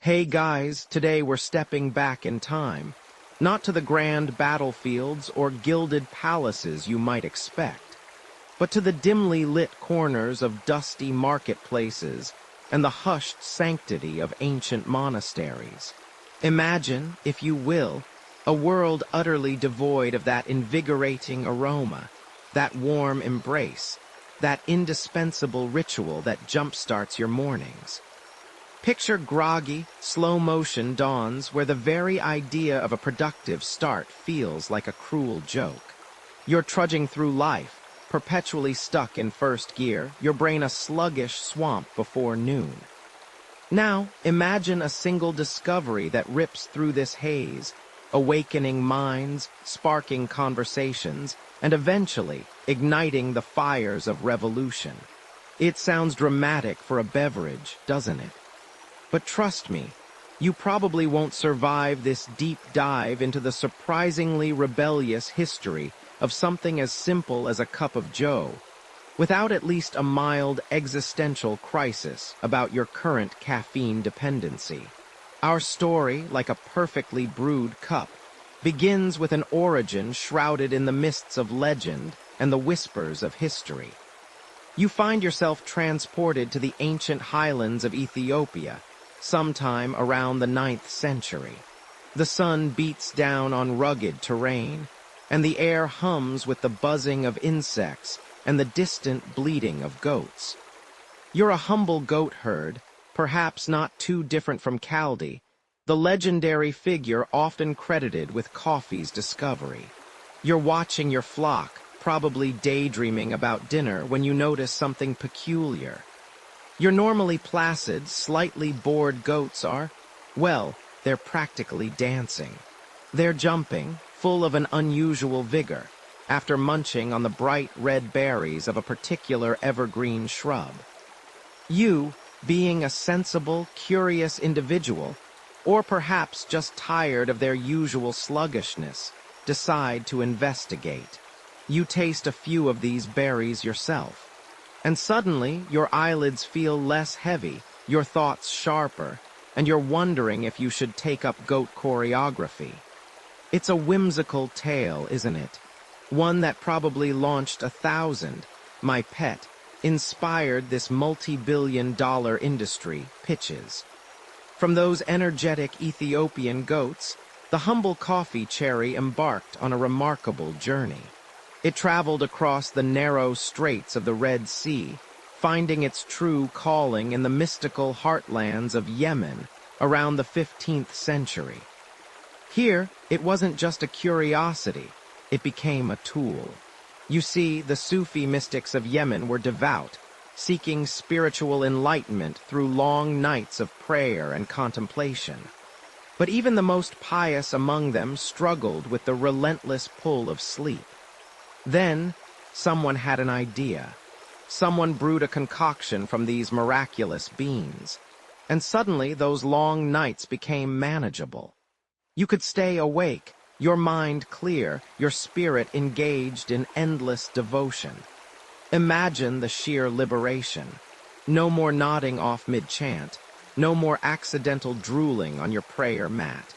Hey guys, today we're stepping back in time. Not to the grand battlefields or gilded palaces you might expect, but to the dimly lit corners of dusty marketplaces and the hushed sanctity of ancient monasteries. Imagine, if you will, a world utterly devoid of that invigorating aroma, that warm embrace, that indispensable ritual that jumpstarts your mornings. Picture groggy, slow-motion dawns where the very idea of a productive start feels like a cruel joke. You're trudging through life, perpetually stuck in first gear, your brain a sluggish swamp before noon. Now, imagine a single discovery that rips through this haze, awakening minds, sparking conversations, and eventually igniting the fires of revolution. It sounds dramatic for a beverage, doesn't it? But trust me, you probably won't survive this deep dive into the surprisingly rebellious history of something as simple as a cup of joe, without at least a mild existential crisis about your current caffeine dependency. Our story, like a perfectly brewed cup, begins with an origin shrouded in the mists of legend and the whispers of history. You find yourself transported to the ancient highlands of Ethiopia, sometime around the 9th century. The sun beats down on rugged terrain, and the air hums with the buzzing of insects and the distant bleating of goats. You're a humble goat herd, perhaps not too different from Caldi, the legendary figure often credited with coffee's discovery. You're watching your flock, probably daydreaming about dinner when you notice something peculiar. Your normally placid, slightly bored goats are, well, they're practically dancing. They're jumping, full of an unusual vigor, after munching on the bright red berries of a particular evergreen shrub. You, being a sensible, curious individual, or perhaps just tired of their usual sluggishness, decide to investigate. You taste a few of these berries yourself. And suddenly, your eyelids feel less heavy, your thoughts sharper, and you're wondering if you should take up goat choreography. It's a whimsical tale, isn't it? One that probably launched 1,000, my pet, inspired this multi-billion-dollar industry, pitches. From those energetic Ethiopian goats, the humble coffee cherry embarked on a remarkable journey. It traveled across the narrow straits of the Red Sea, finding its true calling in the mystical heartlands of Yemen around the 15th century. Here, it wasn't just a curiosity, it became a tool. You see, the Sufi mystics of Yemen were devout, seeking spiritual enlightenment through long nights of prayer and contemplation. But even the most pious among them struggled with the relentless pull of sleep. Then, someone had an idea. Someone brewed a concoction from these miraculous beans. And suddenly, those long nights became manageable. You could stay awake, your mind clear, your spirit engaged in endless devotion. Imagine the sheer liberation. No more nodding off mid-chant. No more accidental drooling on your prayer mat.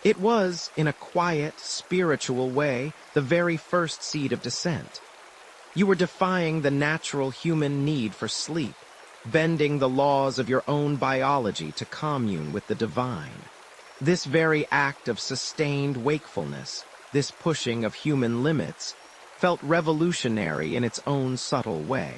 It was, in a quiet, spiritual way, the very first seed of dissent. You were defying the natural human need for sleep, bending the laws of your own biology to commune with the divine. This very act of sustained wakefulness, this pushing of human limits, felt revolutionary in its own subtle way.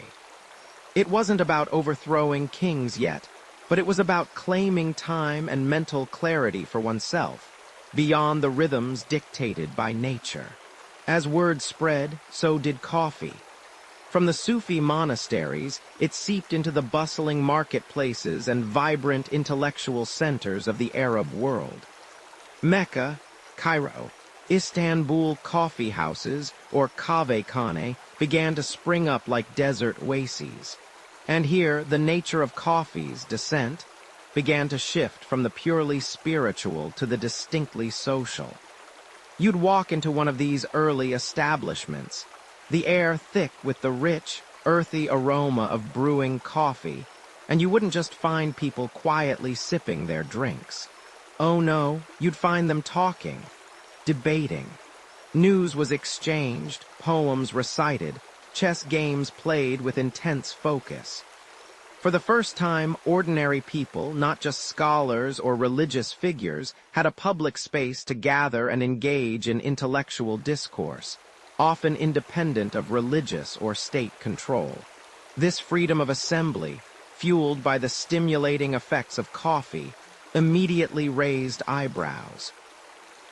It wasn't about overthrowing kings yet, but it was about claiming time and mental clarity for oneself, beyond the rhythms dictated by nature. As word spread, so did coffee. From the Sufi monasteries, it seeped into the bustling marketplaces and vibrant intellectual centers of the Arab world. Mecca, Cairo, Istanbul coffeehouses, or kave-khane, began to spring up like desert oases. And here, the nature of coffee's dissent began to shift from the purely spiritual to the distinctly social. You'd walk into one of these early establishments, the air thick with the rich, earthy aroma of brewing coffee, And you wouldn't just find people quietly sipping their drinks. Oh no, you'd find them talking, debating. News was exchanged, poems recited, chess games played with intense focus. For the first time, ordinary people, not just scholars or religious figures, had a public space to gather and engage in intellectual discourse, often independent of religious or state control. This freedom of assembly, fueled by the stimulating effects of coffee, immediately raised eyebrows.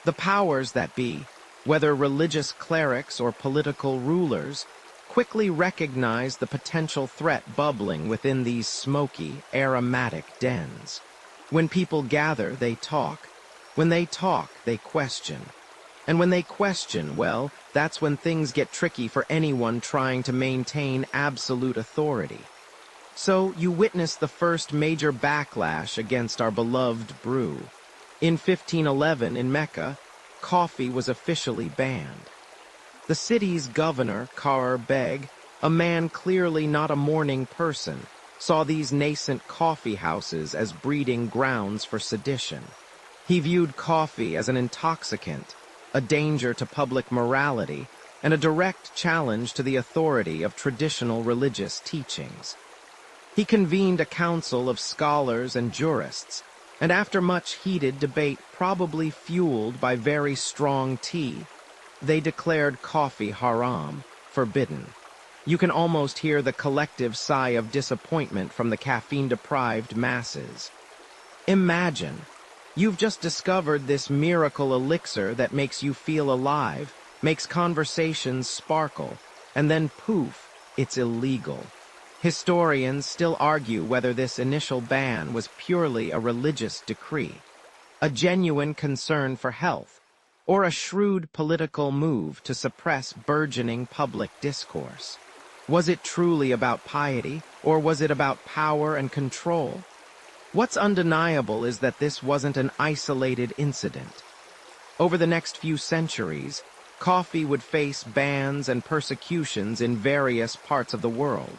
The powers that be, whether religious clerics or political rulers, quickly recognized the potential threat bubbling within these smoky, aromatic dens. When people gather, they talk. When they talk, they question. And when they question, well, that's when things get tricky for anyone trying to maintain absolute authority. So you witness the first major backlash against our beloved brew. In 1511, in Mecca, coffee was officially banned. The city's governor, Kar Beg, a man clearly not a morning person, saw these nascent coffeehouses as breeding grounds for sedition. He viewed coffee as an intoxicant, a danger to public morality, and a direct challenge to the authority of traditional religious teachings. He convened a council of scholars and jurists, and after much heated debate, probably fueled by very strong tea, they declared coffee haram, forbidden. You can almost hear the collective sigh of disappointment from the caffeine-deprived masses. Imagine, you've just discovered this miracle elixir that makes you feel alive, makes conversations sparkle, and then poof, it's illegal. Historians still argue whether this initial ban was purely a religious decree, a genuine concern for health, or a shrewd political move to suppress burgeoning public discourse. Was it truly about piety, or was it about power and control? What's undeniable is that this wasn't an isolated incident. Over the next few centuries, coffee would face bans and persecutions in various parts of the world,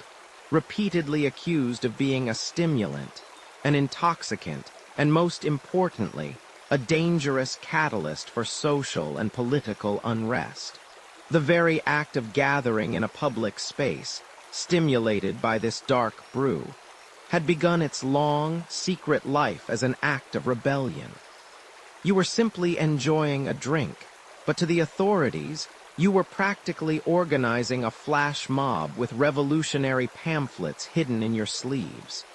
repeatedly accused of being a stimulant, an intoxicant, and most importantly, a dangerous catalyst for social and political unrest. The very act of gathering in a public space, stimulated by this dark brew, had begun its long, secret life as an act of rebellion. You were simply enjoying a drink, but to the authorities, you were practically organizing a flash mob with revolutionary pamphlets hidden in your sleeves.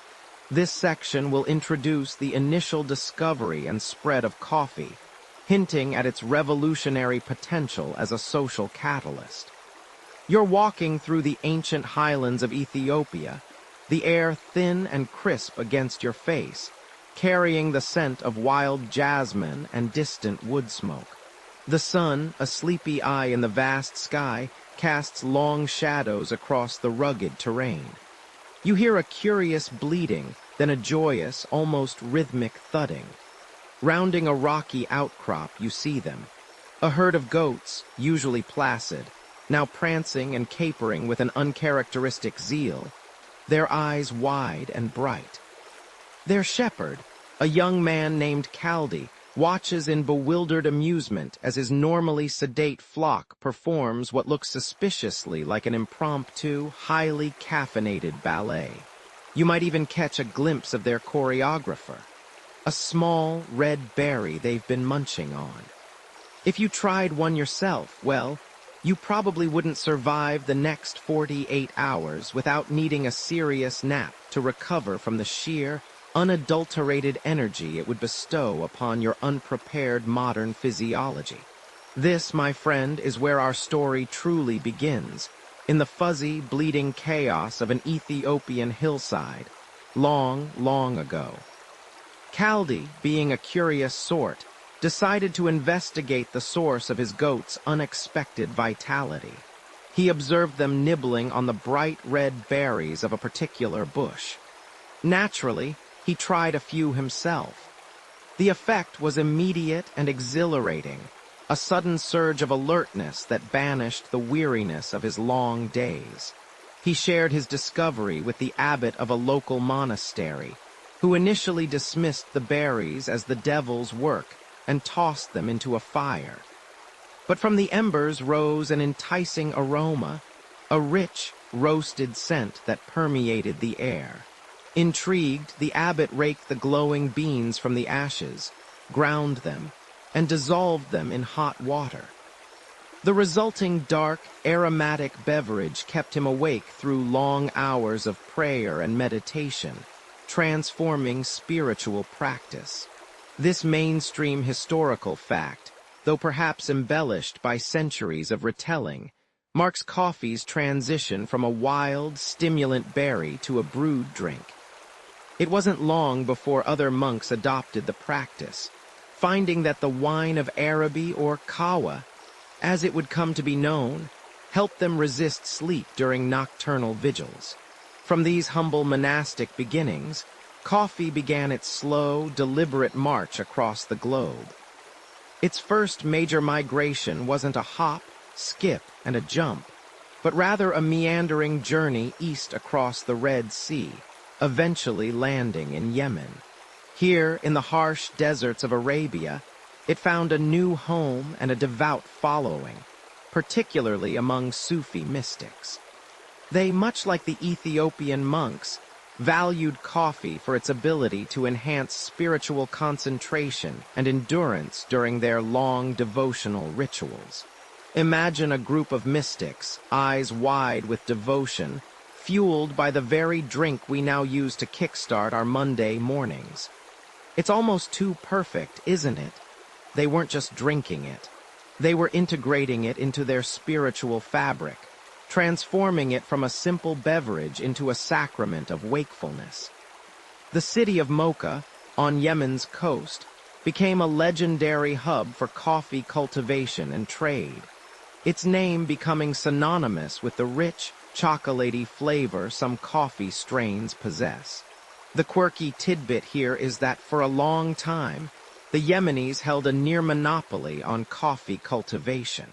This section will introduce the initial discovery and spread of coffee, hinting at its revolutionary potential as a social catalyst. You're walking through the ancient highlands of Ethiopia, the air thin and crisp against your face, carrying the scent of wild jasmine and distant wood smoke. The sun, a sleepy eye in the vast sky, casts long shadows across the rugged terrain. You hear a curious bleating, then a joyous, almost rhythmic thudding. Rounding a rocky outcrop, you see them. A herd of goats, usually placid, now prancing and capering with an uncharacteristic zeal, their eyes wide and bright. Their shepherd, a young man named Caldi, watches in bewildered amusement as his normally sedate flock performs what looks suspiciously like an impromptu, highly caffeinated ballet. You might even catch a glimpse of their choreographer, a small, red berry they've been munching on. If you tried one yourself, well, you probably wouldn't survive the next 48 hours without needing a serious nap to recover from the sheer, unadulterated energy it would bestow upon your unprepared modern physiology. This, my friend, is where our story truly begins, in the fuzzy, bleeding chaos of an Ethiopian hillside, long, long ago. Caldi, being a curious sort, decided to investigate the source of his goats' unexpected vitality. He observed them nibbling on the bright red berries of a particular bush. Naturally, he tried a few himself. The effect was immediate and exhilarating, a sudden surge of alertness that banished the weariness of his long days. He shared his discovery with the abbot of a local monastery, who initially dismissed the berries as the devil's work and tossed them into a fire. But from the embers rose an enticing aroma, a rich, roasted scent that permeated the air. Intrigued, the abbot raked the glowing beans from the ashes, ground them, and dissolved them in hot water. The resulting dark, aromatic beverage kept him awake through long hours of prayer and meditation, transforming spiritual practice. This mainstream historical fact, though perhaps embellished by centuries of retelling, marks coffee's transition from a wild, stimulant berry to a brewed drink. It wasn't long before other monks adopted the practice, finding that the wine of Araby, or kawa, as it would come to be known, helped them resist sleep during nocturnal vigils. From these humble monastic beginnings, coffee began its slow, deliberate march across the globe. Its first major migration wasn't a hop, skip, and a jump, but rather a meandering journey east across the Red Sea, eventually landing in Yemen. Here, in the harsh deserts of Arabia, it found a new home and a devout following, particularly among Sufi mystics. They, much like the Ethiopian monks, valued coffee for its ability to enhance spiritual concentration and endurance during their long devotional rituals. Imagine a group of mystics, eyes wide with devotion, fueled by the very drink we now use to kickstart our Monday mornings. It's almost too perfect, isn't it? They weren't just drinking it. They were integrating it into their spiritual fabric, transforming it from a simple beverage into a sacrament of wakefulness. The city of Mocha, on Yemen's coast, became a legendary hub for coffee cultivation and trade, its name becoming synonymous with the rich, chocolatey flavor some coffee strains possess. The quirky tidbit here is that for a long time, the Yemenis held a near monopoly on coffee cultivation.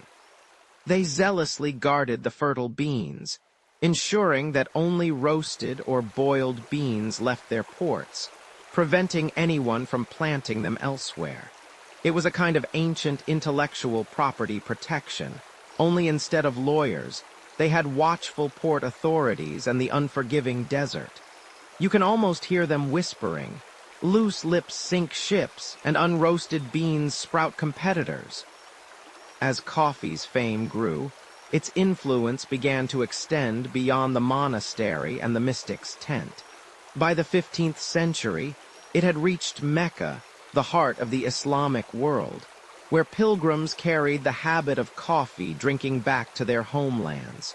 They zealously guarded the fertile beans, ensuring that only roasted or boiled beans left their ports, preventing anyone from planting them elsewhere. It was a kind of ancient intellectual property protection, only instead of lawyers, they had watchful port authorities and the unforgiving desert. You can almost hear them whispering, "Loose lips sink ships, and unroasted beans sprout competitors." As coffee's fame grew, its influence began to extend beyond the monastery and the mystic's tent. By the 15th century, it had reached Mecca, the heart of the Islamic world, where pilgrims carried the habit of coffee drinking back to their homelands.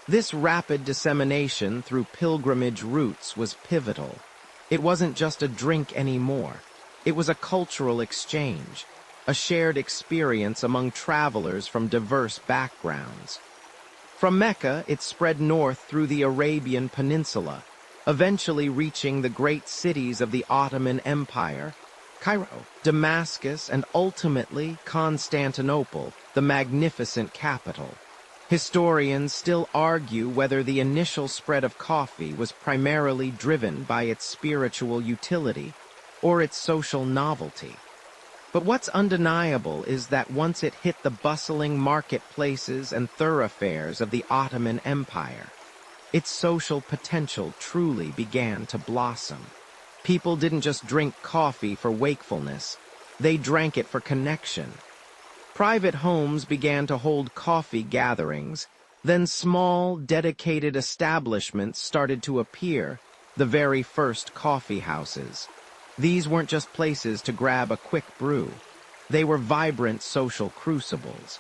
This rapid dissemination through pilgrimage routes was pivotal. It wasn't just a drink anymore. It was a cultural exchange, a shared experience among travelers from diverse backgrounds. From Mecca, it spread north through the Arabian Peninsula, eventually reaching the great cities of the Ottoman Empire, Cairo, Damascus, and ultimately Constantinople, the magnificent capital. Historians still argue whether the initial spread of coffee was primarily driven by its spiritual utility or its social novelty. But what's undeniable is that once it hit the bustling marketplaces and thoroughfares of the Ottoman Empire, its social potential truly began to blossom. People didn't just drink coffee for wakefulness, they drank it for connection. Private homes began to hold coffee gatherings, then small, dedicated establishments started to appear, the very first coffeehouses. These weren't just places to grab a quick brew. They were vibrant social crucibles.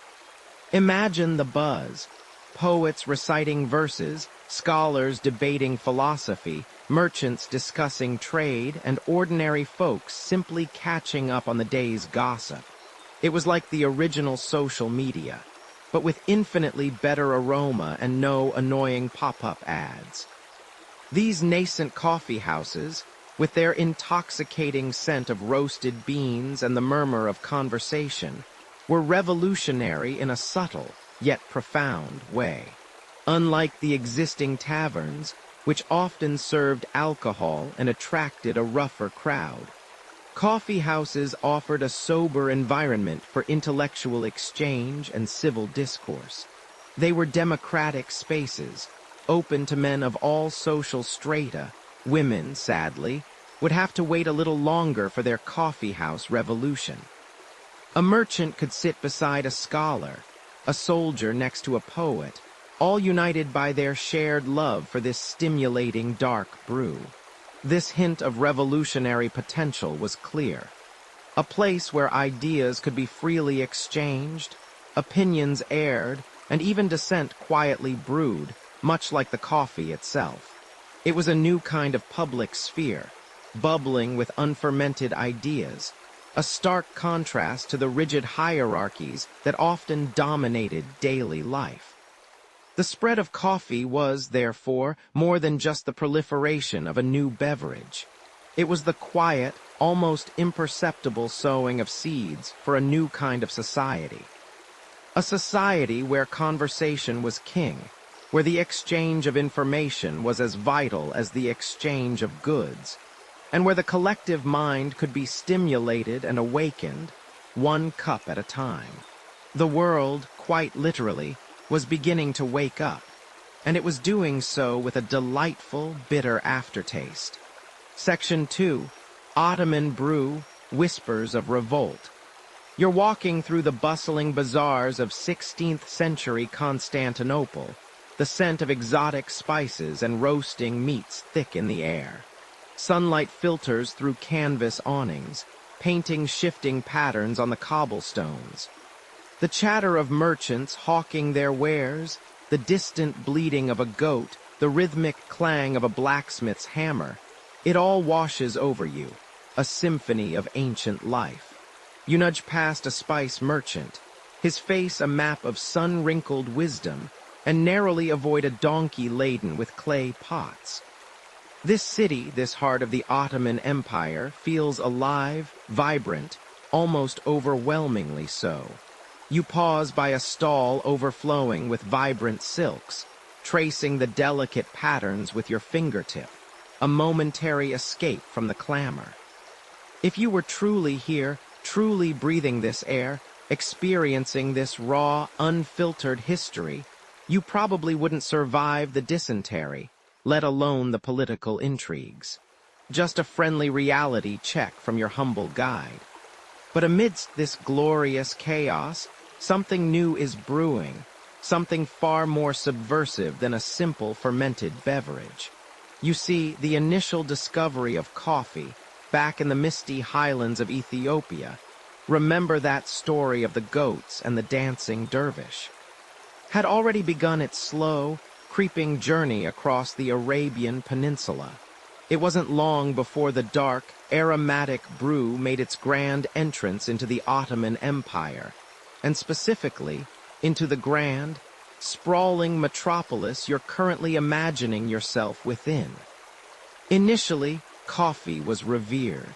Imagine the buzz. Poets reciting verses, scholars debating philosophy, merchants discussing trade, and ordinary folks simply catching up on the day's gossip. It was like the original social media, but with infinitely better aroma and no annoying pop-up ads. These nascent coffee houses, with their intoxicating scent of roasted beans and the murmur of conversation, were revolutionary in a subtle, yet profound way. Unlike the existing taverns, which often served alcohol and attracted a rougher crowd, coffee houses offered a sober environment for intellectual exchange and civil discourse. They were democratic spaces, open to men of all social strata. Women, sadly, would have to wait a little longer for their coffeehouse revolution. A merchant could sit beside a scholar, a soldier next to a poet, all united by their shared love for this stimulating dark brew. This hint of revolutionary potential was clear. A place where ideas could be freely exchanged, opinions aired, and even dissent quietly brewed, much like the coffee itself. It was a new kind of public sphere, bubbling with unfermented ideas, a stark contrast to the rigid hierarchies that often dominated daily life. The spread of coffee was, therefore, more than just the proliferation of a new beverage. It was the quiet, almost imperceptible sowing of seeds for a new kind of society. A society where conversation was king, where the exchange of information was as vital as the exchange of goods, and where the collective mind could be stimulated and awakened, one cup at a time. The world, quite literally, was beginning to wake up, and it was doing so with a delightful, bitter aftertaste. Section 2, Ottoman Brew, Whispers of Revolt. You're walking through the bustling bazaars of 16th century Constantinople, the scent of exotic spices and roasting meats thick in the air. Sunlight filters through canvas awnings, painting shifting patterns on the cobblestones. The chatter of merchants hawking their wares, the distant bleating of a goat, the rhythmic clang of a blacksmith's hammer, it all washes over you, a symphony of ancient life. You nudge past a spice merchant, his face a map of sun-wrinkled wisdom, and narrowly avoid a donkey laden with clay pots. This city, this heart of the Ottoman Empire, feels alive, vibrant, almost overwhelmingly so. You pause by a stall overflowing with vibrant silks, tracing the delicate patterns with your fingertip, a momentary escape from the clamor. If you were truly here, truly breathing this air, experiencing this raw, unfiltered history, you probably wouldn't survive the dysentery, let alone the political intrigues. Just a friendly reality check from your humble guide. But amidst this glorious chaos, something new is brewing, something far more subversive than a simple fermented beverage. You see, the initial discovery of coffee, back in the misty highlands of Ethiopia, remember that story of the goats and the dancing dervish, had already begun its slow, creeping journey across the Arabian Peninsula. It wasn't long before the dark, aromatic brew made its grand entrance into the Ottoman Empire, and specifically into the grand, sprawling metropolis you're currently imagining yourself within. Initially, coffee was revered.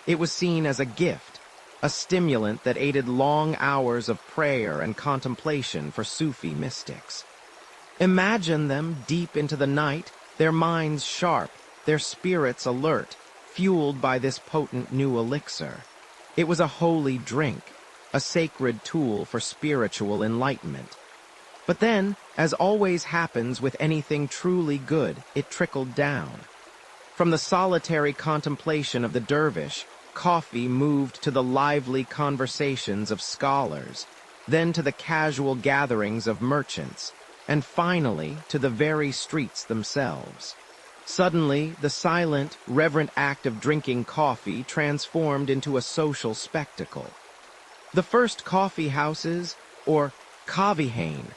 It was seen as a gift, a stimulant that aided long hours of prayer and contemplation for Sufi mystics. Imagine them deep into the night, their minds sharp, their spirits alert, fueled by this potent new elixir. It was a holy drink, a sacred tool for spiritual enlightenment. But then, as always happens with anything truly good, it trickled down. From the solitary contemplation of the dervish, coffee moved to the lively conversations of scholars, then to the casual gatherings of merchants, and finally to the very streets themselves. Suddenly, the silent, reverent act of drinking coffee transformed into a social spectacle. The first coffee houses, or Coffeehouse,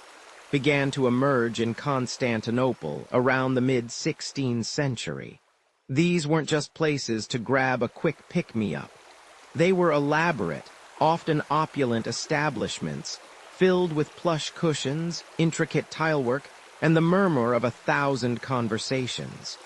began to emerge in Constantinople around the mid-16th century. These weren't just places to grab a quick pick-me-up. They were elaborate, often opulent establishments, filled with plush cushions, intricate tilework, and the murmur of 1,000 conversations.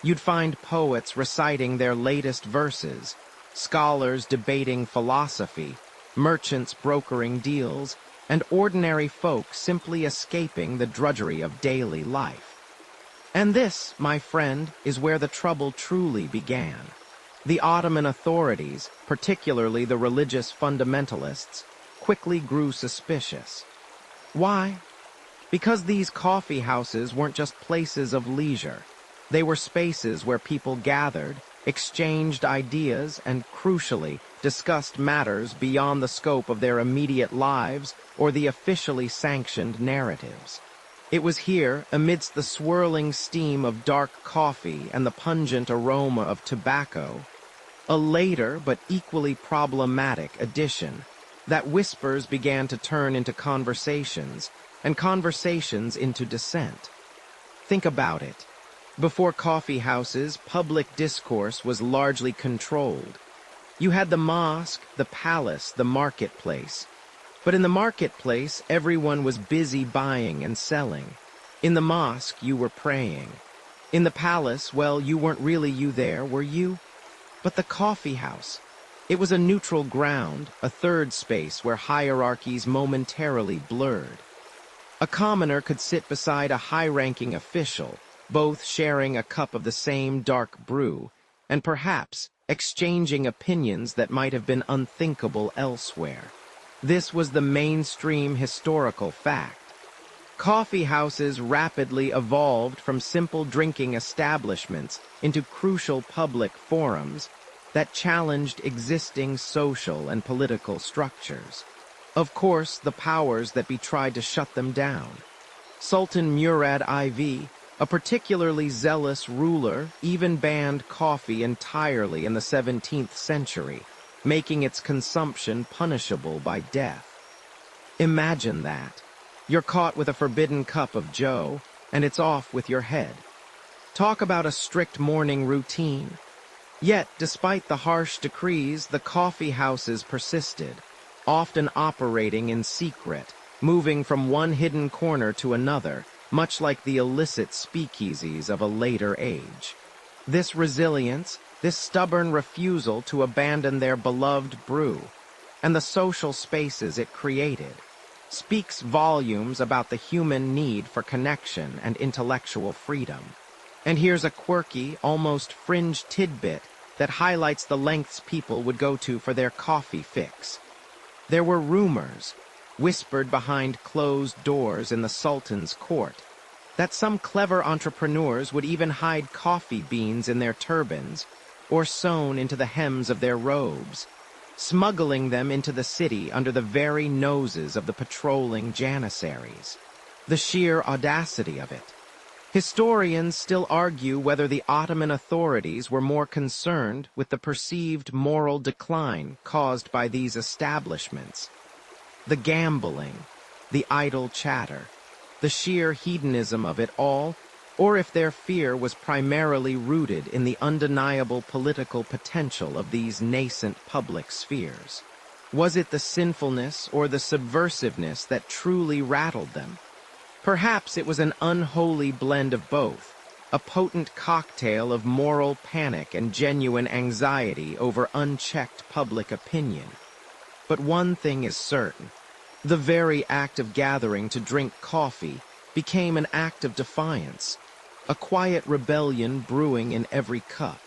You'd find poets reciting their latest verses, scholars debating philosophy, merchants brokering deals, and ordinary folk simply escaping the drudgery of daily life. And this, my friend, is where the trouble truly began. The Ottoman authorities, particularly the religious fundamentalists, quickly grew suspicious. Why? Because these coffee houses weren't just places of leisure. They were spaces where people gathered, exchanged ideas, and, crucially, discussed matters beyond the scope of their immediate lives or the officially sanctioned narratives. It was here, amidst the swirling steam of dark coffee and the pungent aroma of tobacco, a later but equally problematic addition, that whispers began to turn into conversations, and conversations into dissent. Think about it. Before coffee houses, public discourse was largely controlled. You had the mosque, the palace, the marketplace. But in the marketplace, everyone was busy buying and selling. In the mosque, you were praying. In the palace, well, you weren't really you there, were you? But the coffee house, it was a neutral ground, a third space where hierarchies momentarily blurred. A commoner could sit beside a high-ranking official, both sharing a cup of the same dark brew, and perhaps exchanging opinions that might have been unthinkable elsewhere. This was the mainstream historical fact. Coffee houses rapidly evolved from simple drinking establishments into crucial public forums that challenged existing social and political structures. Of course, the powers that be tried to shut them down. Sultan Murad IV, a particularly zealous ruler, even banned coffee entirely in the 17th century, making its consumption punishable by death. Imagine that. You're caught with a forbidden cup of joe, and it's off with your head. Talk about a strict morning routine. Yet, despite the harsh decrees, the coffee houses persisted, often operating in secret, moving from one hidden corner to another, much like the illicit speakeasies of a later age. This resilience, this stubborn refusal to abandon their beloved brew, and the social spaces it created, speaks volumes about the human need for connection and intellectual freedom. And here's a quirky, almost fringe tidbit that highlights the lengths people would go to for their coffee fix. There were rumors, whispered behind closed doors in the Sultan's court, that some clever entrepreneurs would even hide coffee beans in their turbans or sewn into the hems of their robes, smuggling them into the city under the very noses of the patrolling janissaries. The sheer audacity of it. Historians still argue whether the Ottoman authorities were more concerned with the perceived moral decline caused by these establishments, the gambling, the idle chatter, the sheer hedonism of it all, or if their fear was primarily rooted in the undeniable political potential of these nascent public spheres. Was it the sinfulness or the subversiveness that truly rattled them? Perhaps it was an unholy blend of both, a potent cocktail of moral panic and genuine anxiety over unchecked public opinion. But one thing is certain. The very act of gathering to drink coffee became an act of defiance, a quiet rebellion brewing in every cup.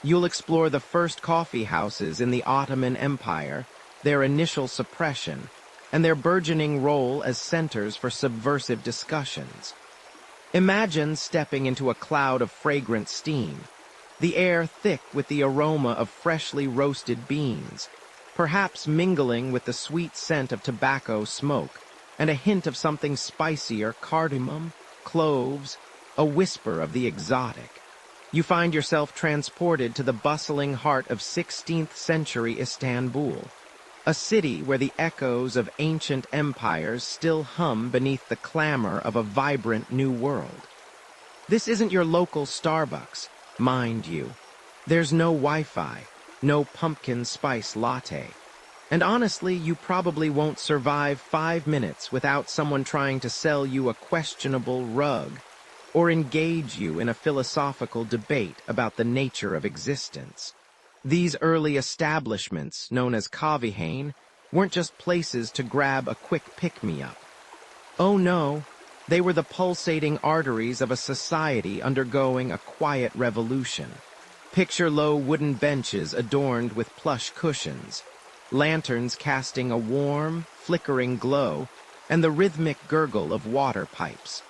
You'll explore the first coffee houses in the Ottoman Empire, their initial suppression, and their burgeoning role as centers for subversive discussions. Imagine stepping into a cloud of fragrant steam, the air thick with the aroma of freshly roasted beans, perhaps mingling with the sweet scent of tobacco smoke, and a hint of something spicier, cardamom, cloves, a whisper of the exotic. You find yourself transported to the bustling heart of 16th century Istanbul, a city where the echoes of ancient empires still hum beneath the clamor of a vibrant new world. This isn't your local Starbucks, mind you. There's no Wi-Fi, no pumpkin spice latte. And honestly, you probably won't survive 5 minutes without someone trying to sell you a questionable rug or engage you in a philosophical debate about the nature of existence. These early establishments, known as Coffeehouse, weren't just places to grab a quick pick-me-up. Oh no, they were the pulsating arteries of a society undergoing a quiet revolution. Picture low wooden benches adorned with plush cushions, lanterns casting a warm, flickering glow, and the rhythmic gurgle of water pipes.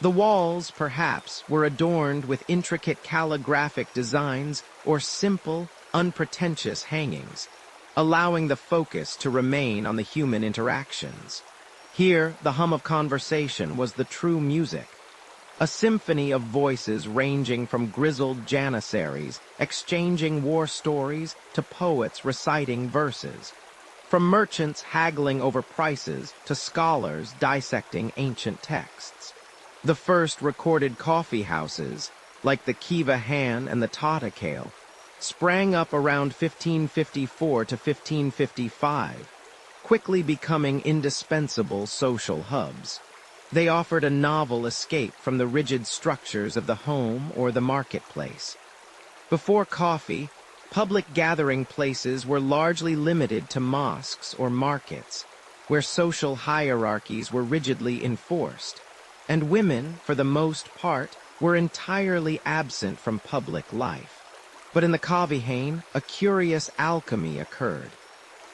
The walls, perhaps, were adorned with intricate calligraphic designs or simple, unpretentious hangings, allowing the focus to remain on the human interactions. Here, the hum of conversation was the true music, a symphony of voices ranging from grizzled janissaries exchanging war stories to poets reciting verses, from merchants haggling over prices to scholars dissecting ancient texts. The first recorded coffeehouses, like the Kiva Han and the Tattakale, sprang up around 1554 to 1555, quickly becoming indispensable social hubs. They offered a novel escape from the rigid structures of the home or the marketplace. Before coffee, public gathering places were largely limited to mosques or markets, where social hierarchies were rigidly enforced, and women, for the most part, were entirely absent from public life. But in the Coffeehouse, a curious alchemy occurred.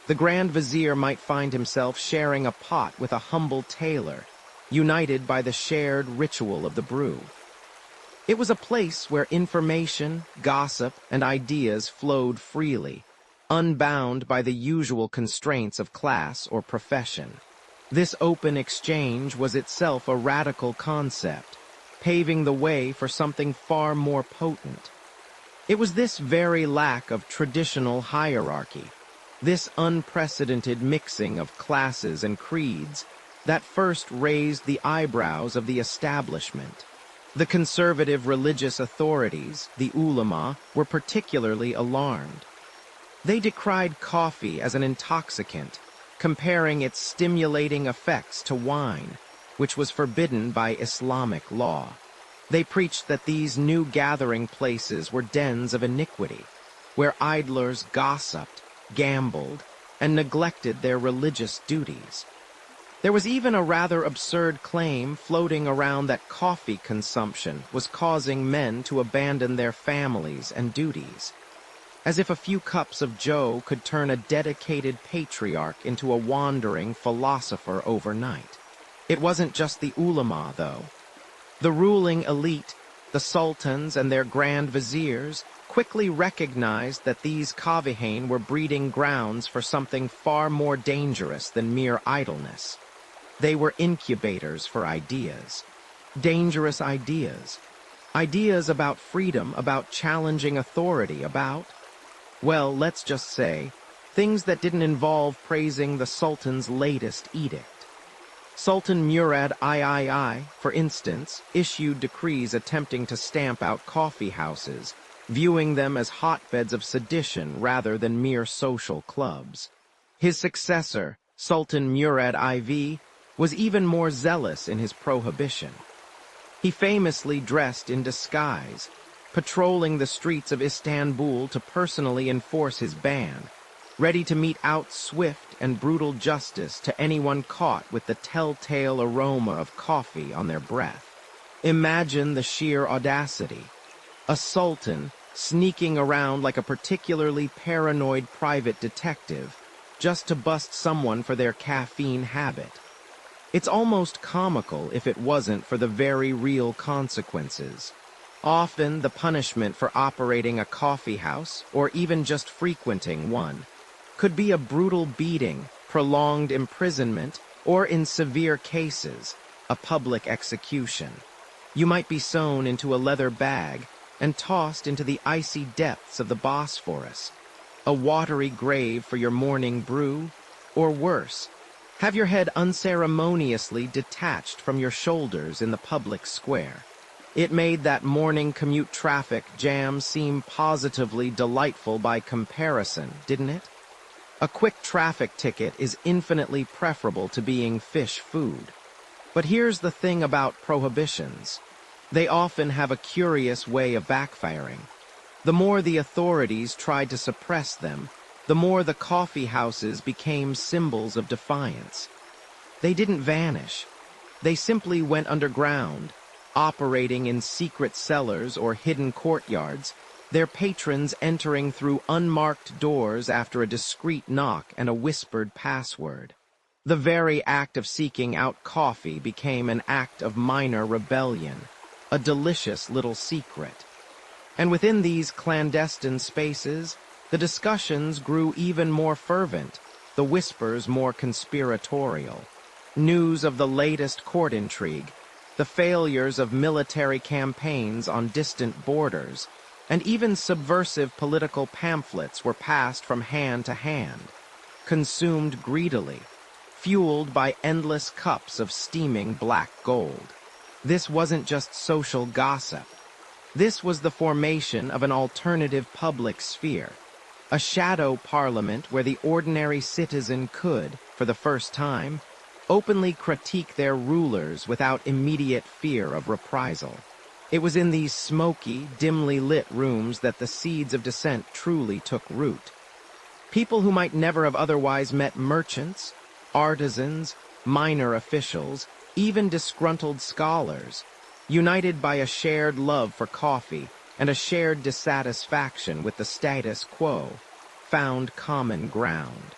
The Grand Vizier might find himself sharing a pot with a humble tailor, united by the shared ritual of the brew. It was a place where information, gossip, and ideas flowed freely, unbound by the usual constraints of class or profession. This open exchange was itself a radical concept, paving the way for something far more potent. It was this very lack of traditional hierarchy, this unprecedented mixing of classes and creeds, that first raised the eyebrows of the establishment. The conservative religious authorities, the ulama, were particularly alarmed. They decried coffee as an intoxicant, comparing its stimulating effects to wine, which was forbidden by Islamic law. They preached that these new gathering places were dens of iniquity, where idlers gossiped, gambled, and neglected their religious duties. There was even a rather absurd claim floating around that coffee consumption was causing men to abandon their families and duties, as if a few cups of joe could turn a dedicated patriarch into a wandering philosopher overnight. It wasn't just the ulama, though. The ruling elite, the sultans and their grand viziers, quickly recognized that these Coffeehouse were breeding grounds for something far more dangerous than mere idleness. They were incubators for ideas. Dangerous ideas. Ideas about freedom, about challenging authority, about, well, let's just say, things that didn't involve praising the Sultan's latest edict. Sultan Murad III, for instance, issued decrees attempting to stamp out coffeehouses, viewing them as hotbeds of sedition rather than mere social clubs. His successor, Sultan Murad IV, was even more zealous in his prohibition. He famously dressed in disguise, patrolling the streets of Istanbul to personally enforce his ban, ready to mete out swift and brutal justice to anyone caught with the telltale aroma of coffee on their breath. Imagine the sheer audacity. A sultan sneaking around like a particularly paranoid private detective just to bust someone for their caffeine habit. It's almost comical if it wasn't for the very real consequences. Often the punishment for operating a coffeehouse, or even just frequenting one, could be a brutal beating, prolonged imprisonment, or in severe cases, a public execution. You might be sewn into a leather bag and tossed into the icy depths of the Bosphorus, a watery grave for your morning brew, or worse, have your head unceremoniously detached from your shoulders in the public square. It made that morning commute traffic jam seem positively delightful by comparison, didn't it? A quick traffic ticket is infinitely preferable to being fish food. But here's the thing about prohibitions. They often have a curious way of backfiring. The more the authorities tried to suppress them, the more the coffee houses became symbols of defiance. They didn't vanish. They simply went underground, operating in secret cellars or hidden courtyards, their patrons entering through unmarked doors after a discreet knock and a whispered password. The very act of seeking out coffee became an act of minor rebellion, a delicious little secret. And within these clandestine spaces, the discussions grew even more fervent, the whispers more conspiratorial. News of the latest court intrigue, the failures of military campaigns on distant borders, and even subversive political pamphlets were passed from hand to hand, consumed greedily, fueled by endless cups of steaming black gold. This wasn't just social gossip. This was the formation of an alternative public sphere, a shadow parliament where the ordinary citizen could, for the first time, openly critique their rulers without immediate fear of reprisal. It was in these smoky, dimly lit rooms that the seeds of dissent truly took root. People who might never have otherwise met merchants, artisans, minor officials, even disgruntled scholars, united by a shared love for coffee and a shared dissatisfaction with the status quo, found common ground.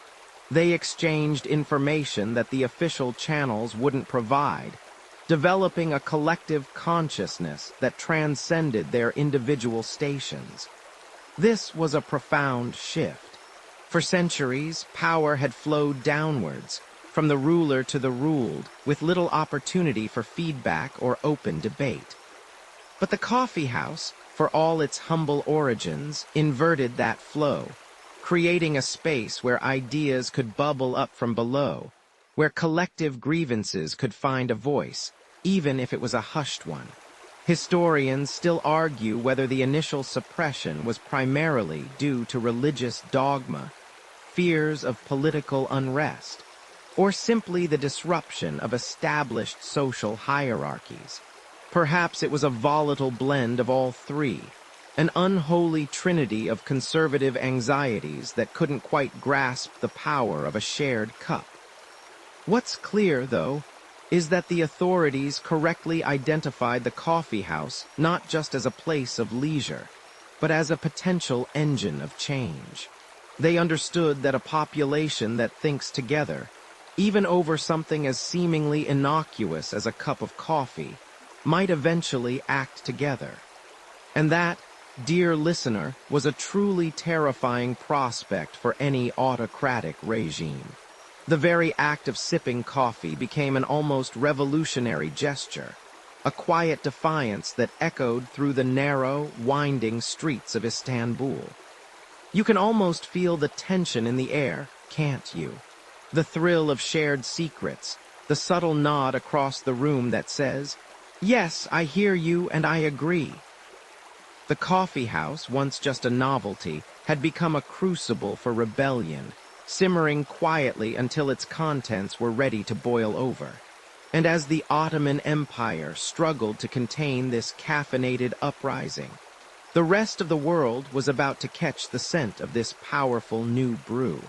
They exchanged information that the official channels wouldn't provide, developing a collective consciousness that transcended their individual stations. This was a profound shift. For centuries, power had flowed downwards, from the ruler to the ruled, with little opportunity for feedback or open debate. But the coffee house, for all its humble origins, inverted that flow, creating a space where ideas could bubble up from below, where collective grievances could find a voice, even if it was a hushed one. Historians still argue whether the initial suppression was primarily due to religious dogma, fears of political unrest, or simply the disruption of established social hierarchies. Perhaps it was a volatile blend of all three, an unholy trinity of conservative anxieties that couldn't quite grasp the power of a shared cup. What's clear, though, is that the authorities correctly identified the coffee house not just as a place of leisure, but as a potential engine of change. They understood that a population that thinks together, even over something as seemingly innocuous as a cup of coffee, might eventually act together. And that, dear listener, was a truly terrifying prospect for any autocratic regime. The very act of sipping coffee became an almost revolutionary gesture, a quiet defiance that echoed through the narrow, winding streets of Istanbul. You can almost feel the tension in the air, can't you? The thrill of shared secrets, the subtle nod across the room that says, "Yes, I hear you and I agree." The coffee house, once just a novelty, had become a crucible for rebellion, simmering quietly until its contents were ready to boil over. And as the Ottoman Empire struggled to contain this caffeinated uprising, the rest of the world was about to catch the scent of this powerful new brew.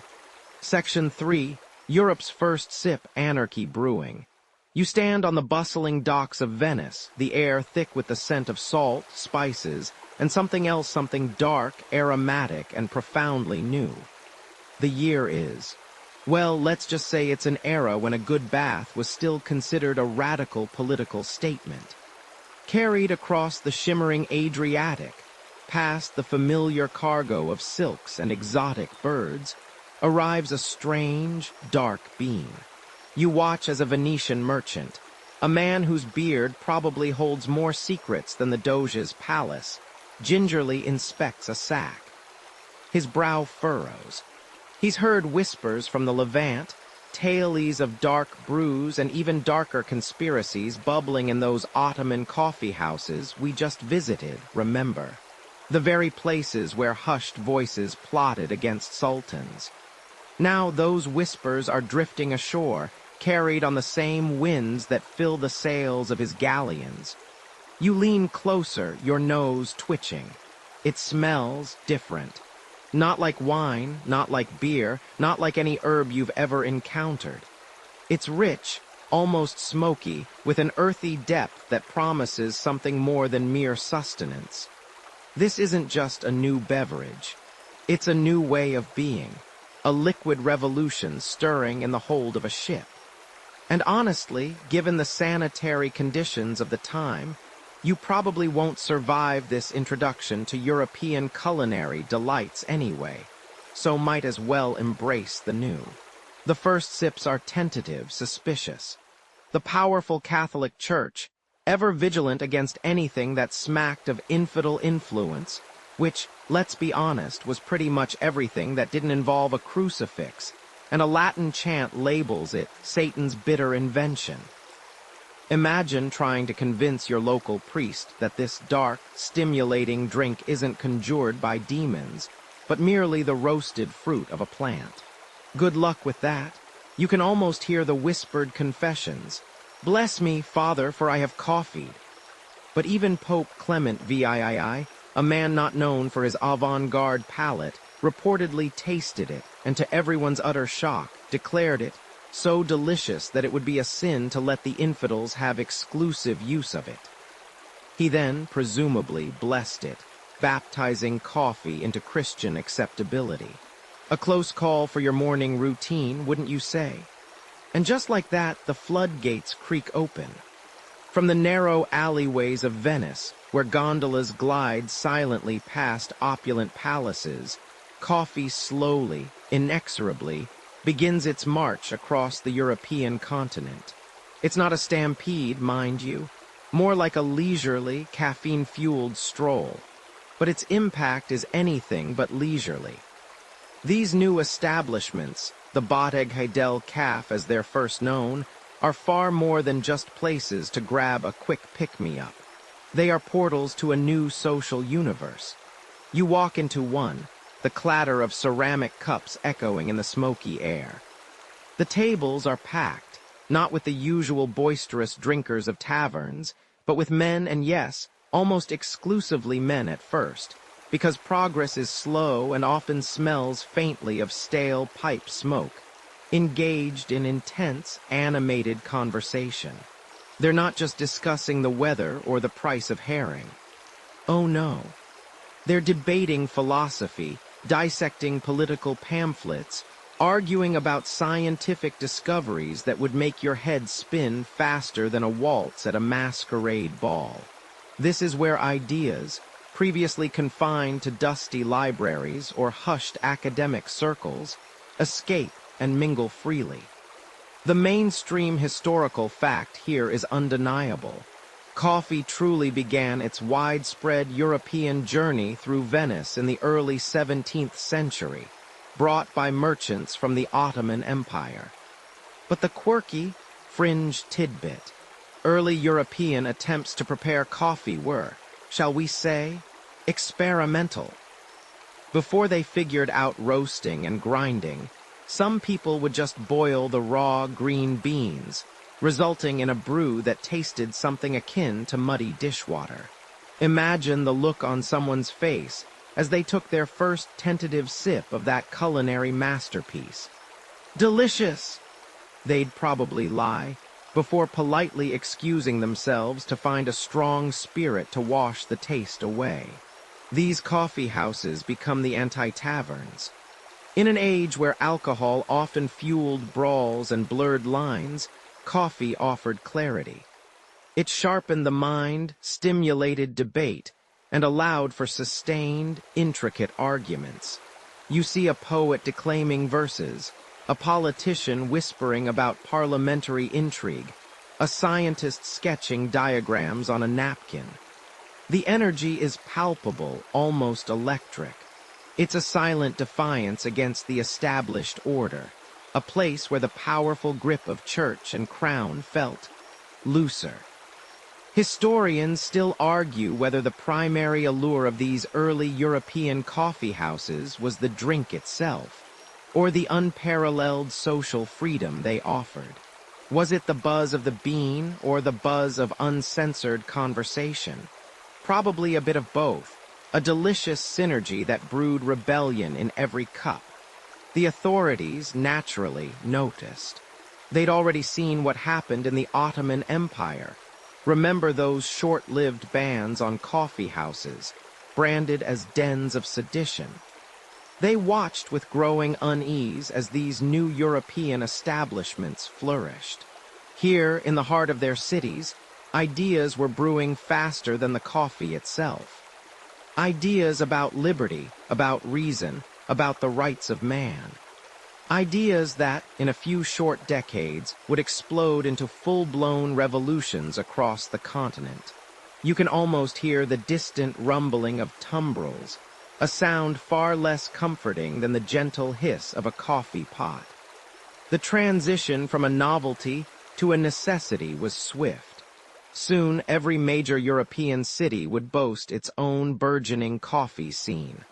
Section 3, Europe's first sip anarchy brewing. You stand on the bustling docks of Venice, the air thick with the scent of salt, spices, and something dark, aromatic, and profoundly new. The year is, well, let's just say it's an era when a good bath was still considered a radical political statement. Carried across the shimmering Adriatic, past the familiar cargo of silks and exotic birds, arrives a strange, dark being. You watch as a Venetian merchant, a man whose beard probably holds more secrets than the Doge's palace, gingerly inspects a sack. His brow furrows. He's heard whispers from the Levant, tales of dark brews and even darker conspiracies bubbling in those Ottoman coffee houses we just visited, remember? The very places where hushed voices plotted against sultans. Now those whispers are drifting ashore, carried on the same winds that fill the sails of his galleons. You lean closer, your nose twitching. It smells different. Not like wine, not like beer, not like any herb you've ever encountered. It's rich, almost smoky, with an earthy depth that promises something more than mere sustenance. This isn't just a new beverage. It's a new way of being, a liquid revolution stirring in the hold of a ship. And honestly, given the sanitary conditions of the time, you probably won't survive this introduction to European culinary delights anyway, so might as well embrace the new. The first sips are tentative, suspicious. The powerful Catholic Church, ever vigilant against anything that smacked of infidel influence, which, let's be honest, was pretty much everything that didn't involve a crucifix, and a Latin chant labels it Satan's bitter invention. Imagine trying to convince your local priest that this dark, stimulating drink isn't conjured by demons, but merely the roasted fruit of a plant. Good luck with that. You can almost hear the whispered confessions. "Bless me, Father, for I have coffeed." But even Pope Clement VIII, a man not known for his avant-garde palate, reportedly tasted it, and to everyone's utter shock, declared it so delicious that it would be a sin to let the infidels have exclusive use of it. He then, presumably, blessed it, baptizing coffee into Christian acceptability. A close call for your morning routine, wouldn't you say? And just like that, the floodgates creak open. From the narrow alleyways of Venice, where gondolas glide silently past opulent palaces, coffee slowly, inexorably, begins its march across the European continent. It's not a stampede, mind you, more like a leisurely, caffeine-fueled stroll. But its impact is anything but leisurely. These new establishments, the Bottega del Caf as they're first known, are far more than just places to grab a quick pick-me-up. They are portals to a new social universe. You walk into one, the clatter of ceramic cups echoing in the smoky air. The tables are packed, not with the usual boisterous drinkers of taverns, but with men and, yes, almost exclusively men at first, because progress is slow and often smells faintly of stale pipe smoke, engaged in intense, animated conversation. They're not just discussing the weather or the price of herring. Oh no. They're debating philosophy, dissecting political pamphlets, arguing about scientific discoveries that would make your head spin faster than a waltz at a masquerade ball. This is where ideas, previously confined to dusty libraries or hushed academic circles, escape and mingle freely. The mainstream historical fact here is undeniable. Coffee truly began its widespread European journey through Venice in the early 17th century, brought by merchants from the Ottoman Empire. But the quirky, fringe tidbit, early European attempts to prepare coffee were, shall we say, experimental. Before they figured out roasting and grinding, some people would just boil the raw green beans, resulting in a brew that tasted something akin to muddy dishwater. Imagine the look on someone's face as they took their first tentative sip of that culinary masterpiece. "Delicious!" they'd probably lie, before politely excusing themselves to find a strong spirit to wash the taste away. These coffee houses become the anti-taverns. In an age where alcohol often fueled brawls and blurred lines, coffee offered clarity. It sharpened the mind, stimulated debate, and allowed for sustained, intricate arguments. You see a poet declaiming verses, a politician whispering about parliamentary intrigue, a scientist sketching diagrams on a napkin. The energy is palpable, almost electric. It's a silent defiance against the established order, a place where the powerful grip of church and crown felt looser. Historians still argue whether the primary allure of these early European coffee houses was the drink itself, or the unparalleled social freedom they offered. Was it the buzz of the bean or the buzz of uncensored conversation? Probably a bit of both, a delicious synergy that brewed rebellion in every cup. The authorities, naturally, noticed. They'd already seen what happened in the Ottoman Empire. Remember those short-lived bans on coffeehouses, branded as dens of sedition? They watched with growing unease as these new European establishments flourished. Here, in the heart of their cities, ideas were brewing faster than the coffee itself. Ideas about liberty, about reason, about the rights of man. Ideas that, in a few short decades, would explode into full-blown revolutions across the continent. You can almost hear the distant rumbling of tumbrils, a sound far less comforting than the gentle hiss of a coffee pot. The transition from a novelty to a necessity was swift. Soon, every major European city would boast its own burgeoning coffee scene.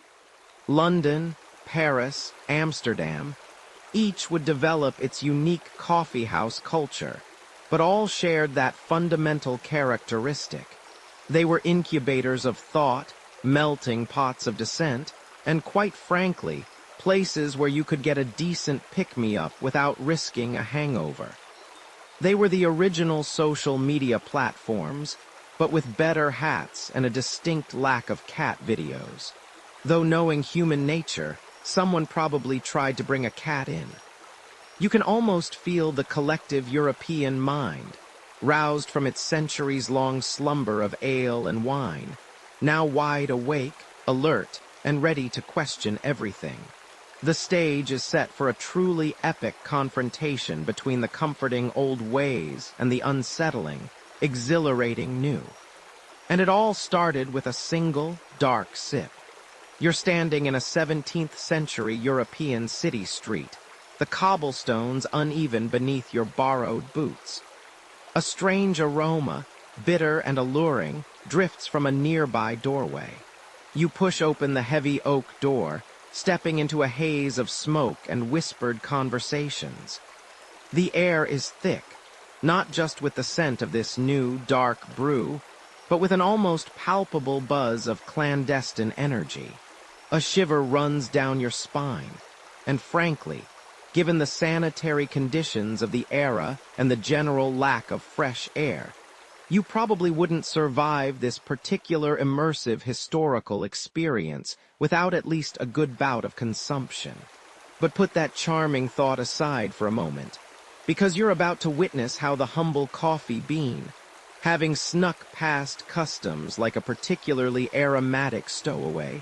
London, Paris, Amsterdam, each would develop its unique coffeehouse culture, but all shared that fundamental characteristic. They were incubators of thought, melting pots of dissent, and quite frankly, places where you could get a decent pick-me-up without risking a hangover. They were the original social media platforms, but with better hats and a distinct lack of cat videos. Though knowing human nature, someone probably tried to bring a cat in. You can almost feel the collective European mind, roused from its centuries-long slumber of ale and wine, now wide awake, alert, and ready to question everything. The stage is set for a truly epic confrontation between the comforting old ways and the unsettling, exhilarating new. And it all started with a single, dark sip. You're standing in a 17th-century European city street, the cobblestones uneven beneath your borrowed boots. A strange aroma, bitter and alluring, drifts from a nearby doorway. You push open the heavy oak door, stepping into a haze of smoke and whispered conversations. The air is thick, not just with the scent of this new, dark brew, but with an almost palpable buzz of clandestine energy. A shiver runs down your spine, and frankly, given the sanitary conditions of the era and the general lack of fresh air, you probably wouldn't survive this particular immersive historical experience without at least a good bout of consumption. But put that charming thought aside for a moment, because you're about to witness how the humble coffee bean, having snuck past customs like a particularly aromatic stowaway,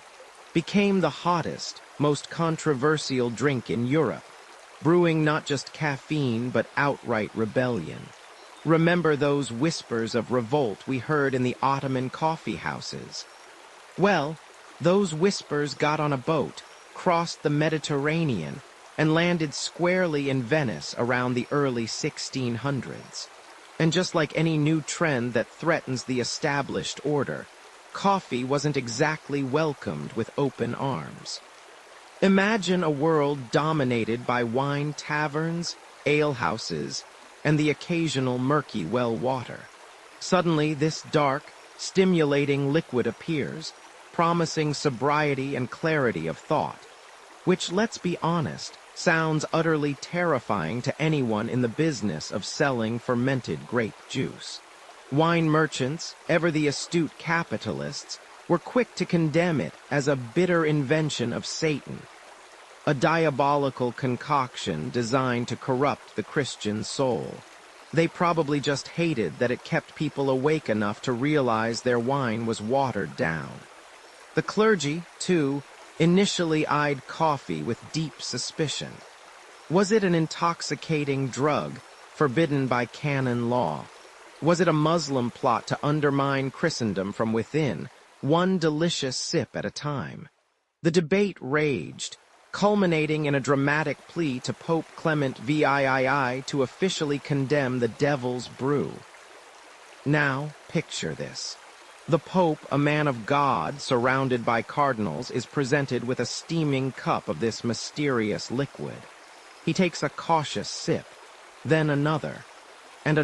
became the hottest, most controversial drink in Europe, brewing not just caffeine but outright rebellion. Remember those whispers of revolt we heard in the Ottoman coffeehouses? Well, those whispers got on a boat, crossed the Mediterranean, and landed squarely in Venice around the early 1600s. And just like any new trend that threatens the established order, coffee wasn't exactly welcomed with open arms. Imagine a world dominated by wine taverns, alehouses, and the occasional murky well water. Suddenly, this dark, stimulating liquid appears, promising sobriety and clarity of thought, which, let's be honest, sounds utterly terrifying to anyone in the business of selling fermented grape juice. Wine merchants, ever the astute capitalists, were quick to condemn it as a bitter invention of Satan, a diabolical concoction designed to corrupt the Christian soul. They probably just hated that it kept people awake enough to realize their wine was watered down. The clergy, too, initially eyed coffee with deep suspicion. Was it an intoxicating drug, forbidden by canon law? Was it a Muslim plot to undermine Christendom from within, one delicious sip at a time? The debate raged, culminating in a dramatic plea to Pope Clement VIII to officially condemn the devil's brew. Now, picture this. The Pope, a man of God, surrounded by cardinals, is presented with a steaming cup of this mysterious liquid. He takes a cautious sip, then another, and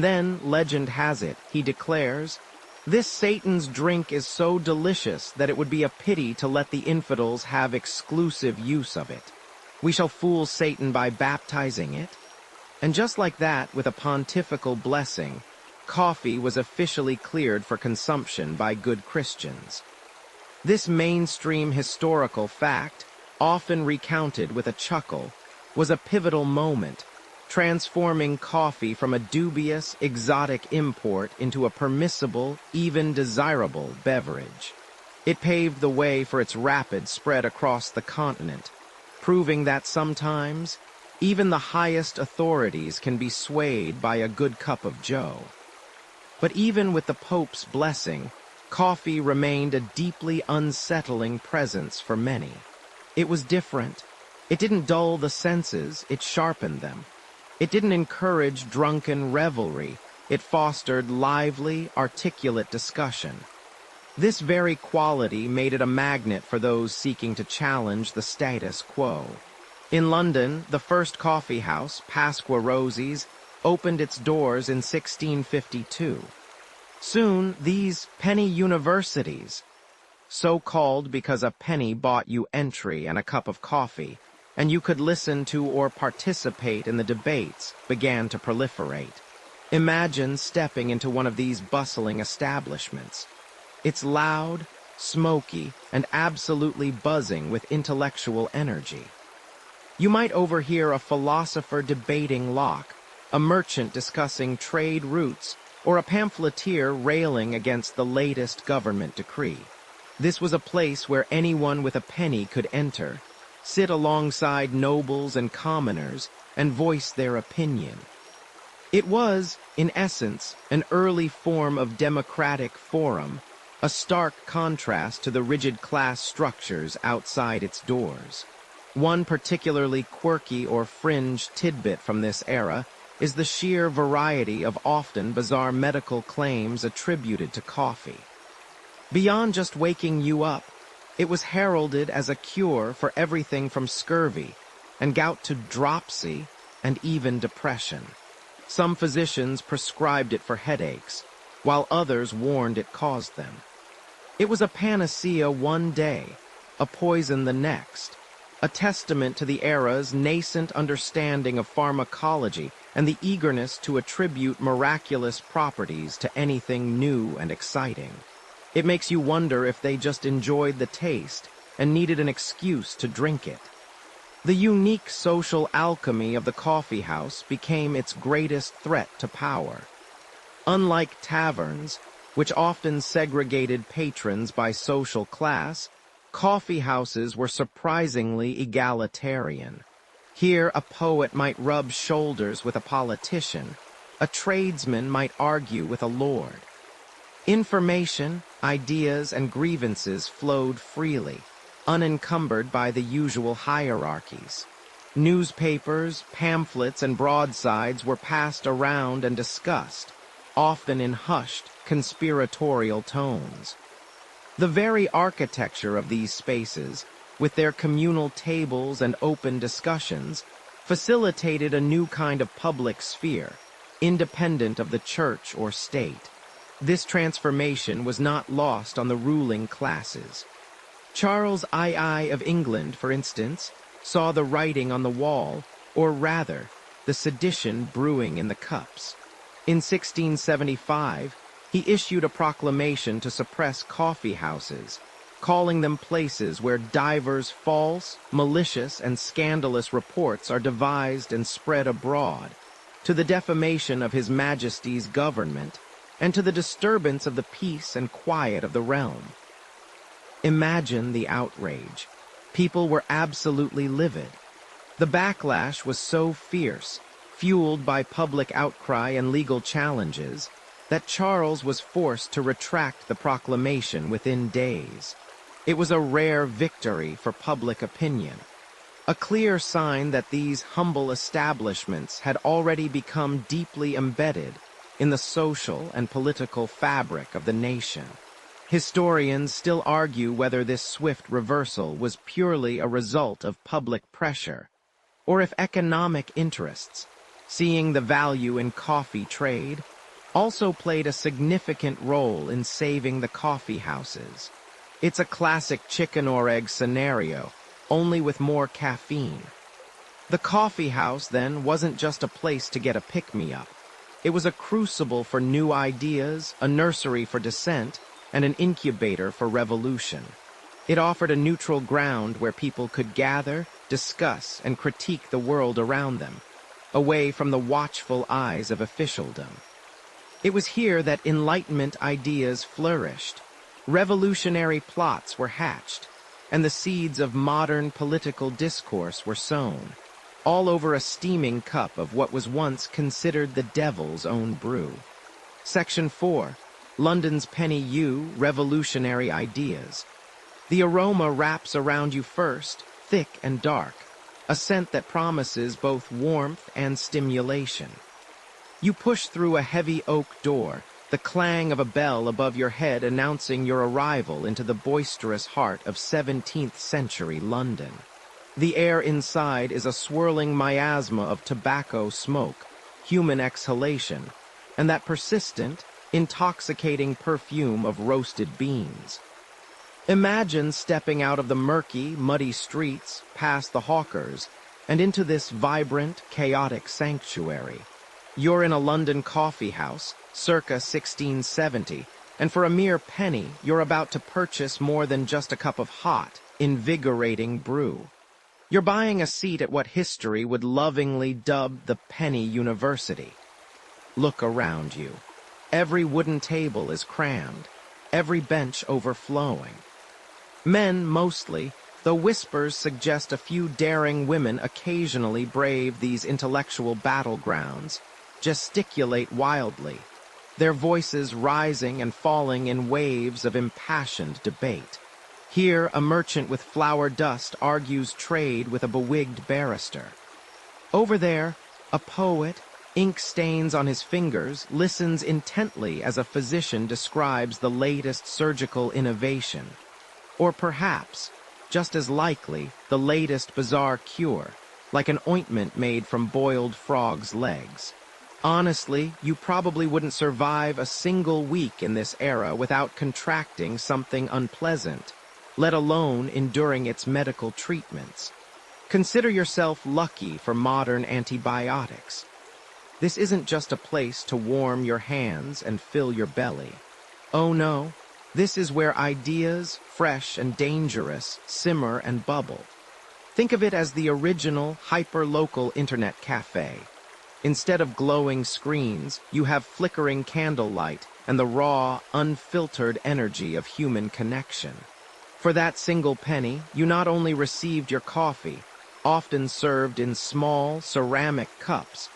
then, legend has it, he declares, This Satan's drink is so delicious that it would be a pity to let the infidels have exclusive use of it. We shall fool Satan by baptizing it. And just like that, with a pontifical blessing, coffee was officially cleared for consumption by good Christians. This mainstream historical fact, often recounted with a chuckle, was a pivotal moment, transforming coffee from a dubious, exotic import into a permissible, even desirable beverage. It paved the way for its rapid spread across the continent, proving that sometimes, even the highest authorities can be swayed by a good cup of joe. But even with the Pope's blessing, coffee remained a deeply unsettling presence for many. It was different. It didn't dull the senses, it sharpened them. It didn't encourage drunken revelry, it fostered lively, articulate discussion. This very quality made it a magnet for those seeking to challenge the status quo. In London, the first coffee house, Pasqua Rosie's, opened its doors in 1652. Soon, these penny universities, so called because a penny bought you entry and a cup of coffee, and you could listen to or participate in the debates, began to proliferate. Imagine stepping into one of these bustling establishments. It's loud, smoky, and absolutely buzzing with intellectual energy. You might overhear a philosopher debating Locke, a merchant discussing trade routes, or a pamphleteer railing against the latest government decree. This was a place where anyone with a penny could enter, sit alongside nobles and commoners, and voice their opinion. It was, in essence, an early form of democratic forum, a stark contrast to the rigid class structures outside its doors. One particularly quirky or fringe tidbit from this era is the sheer variety of often bizarre medical claims attributed to coffee. Beyond just waking you up, it was heralded as a cure for everything from scurvy and gout to dropsy and even depression. Some physicians prescribed it for headaches, while others warned it caused them. It was a panacea one day, a poison the next, a testament to the era's nascent understanding of pharmacology and the eagerness to attribute miraculous properties to anything new and exciting. It makes you wonder if they just enjoyed the taste and needed an excuse to drink it. The unique social alchemy of the coffee house became its greatest threat to power. Unlike taverns, which often segregated patrons by social class, coffee houses were surprisingly egalitarian. Here a poet might rub shoulders with a politician, a tradesman might argue with a lord. Information, ideas, and grievances flowed freely, unencumbered by the usual hierarchies. Newspapers, pamphlets, and broadsides were passed around and discussed, often in hushed, conspiratorial tones. The very architecture of these spaces, with their communal tables and open discussions, facilitated a new kind of public sphere, independent of the church or state. This transformation was not lost on the ruling classes. Charles II of England, for instance, saw the writing on the wall, or rather, the sedition brewing in the cups. In 1675, he issued a proclamation to suppress coffee houses, calling them places where divers false, malicious, and scandalous reports are devised and spread abroad, to the defamation of His Majesty's government, and to the disturbance of the peace and quiet of the realm. Imagine the outrage. People were absolutely livid. The backlash was so fierce, fueled by public outcry and legal challenges, that Charles was forced to retract the proclamation within days. It was a rare victory for public opinion, a clear sign that these humble establishments had already become deeply embedded in the social and political fabric of the nation. Historians still argue whether this swift reversal was purely a result of public pressure, or if economic interests, seeing the value in coffee trade, also played a significant role in saving the coffee houses. It's a classic chicken or egg scenario, only with more caffeine. The coffee house, then, wasn't just a place to get a pick-me-up. It was a crucible for new ideas, a nursery for dissent, and an incubator for revolution. It offered a neutral ground where people could gather, discuss, and critique the world around them, away from the watchful eyes of officialdom. It was here that Enlightenment ideas flourished, revolutionary plots were hatched, and the seeds of modern political discourse were sown, all over a steaming cup of what was once considered the devil's own brew. Section 4. London's Penny U, Revolutionary Ideas. The aroma wraps around you first, thick and dark, a scent that promises both warmth and stimulation. You push through a heavy oak door, the clang of a bell above your head announcing your arrival into the boisterous heart of 17th century London. The air inside is a swirling miasma of tobacco smoke, human exhalation, and that persistent, intoxicating perfume of roasted beans. Imagine stepping out of the murky, muddy streets, past the hawkers, and into this vibrant, chaotic sanctuary. You're in a London coffee house, circa 1670, and for a mere penny, you're about to purchase more than just a cup of hot, invigorating brew. You're buying a seat at what history would lovingly dub the Penny University. Look around you. Every wooden table is crammed, every bench overflowing. Men, mostly, though whispers suggest a few daring women occasionally brave these intellectual battlegrounds, gesticulate wildly, their voices rising and falling in waves of impassioned debate. Here, a merchant with flour dust argues trade with a bewigged barrister. Over there, a poet, ink stains on his fingers, listens intently as a physician describes the latest surgical innovation. Or perhaps, just as likely, the latest bizarre cure, like an ointment made from boiled frogs' legs. Honestly, you probably wouldn't survive a single week in this era without contracting something unpleasant, let alone enduring its medical treatments. Consider yourself lucky for modern antibiotics. This isn't just a place to warm your hands and fill your belly. Oh no, this is where ideas, fresh and dangerous, simmer and bubble. Think of it as the original, hyper-local internet cafe. Instead of glowing screens, you have flickering candlelight and the raw, unfiltered energy of human connection. For that single penny, you not only received your coffee, often served in small, ceramic cups,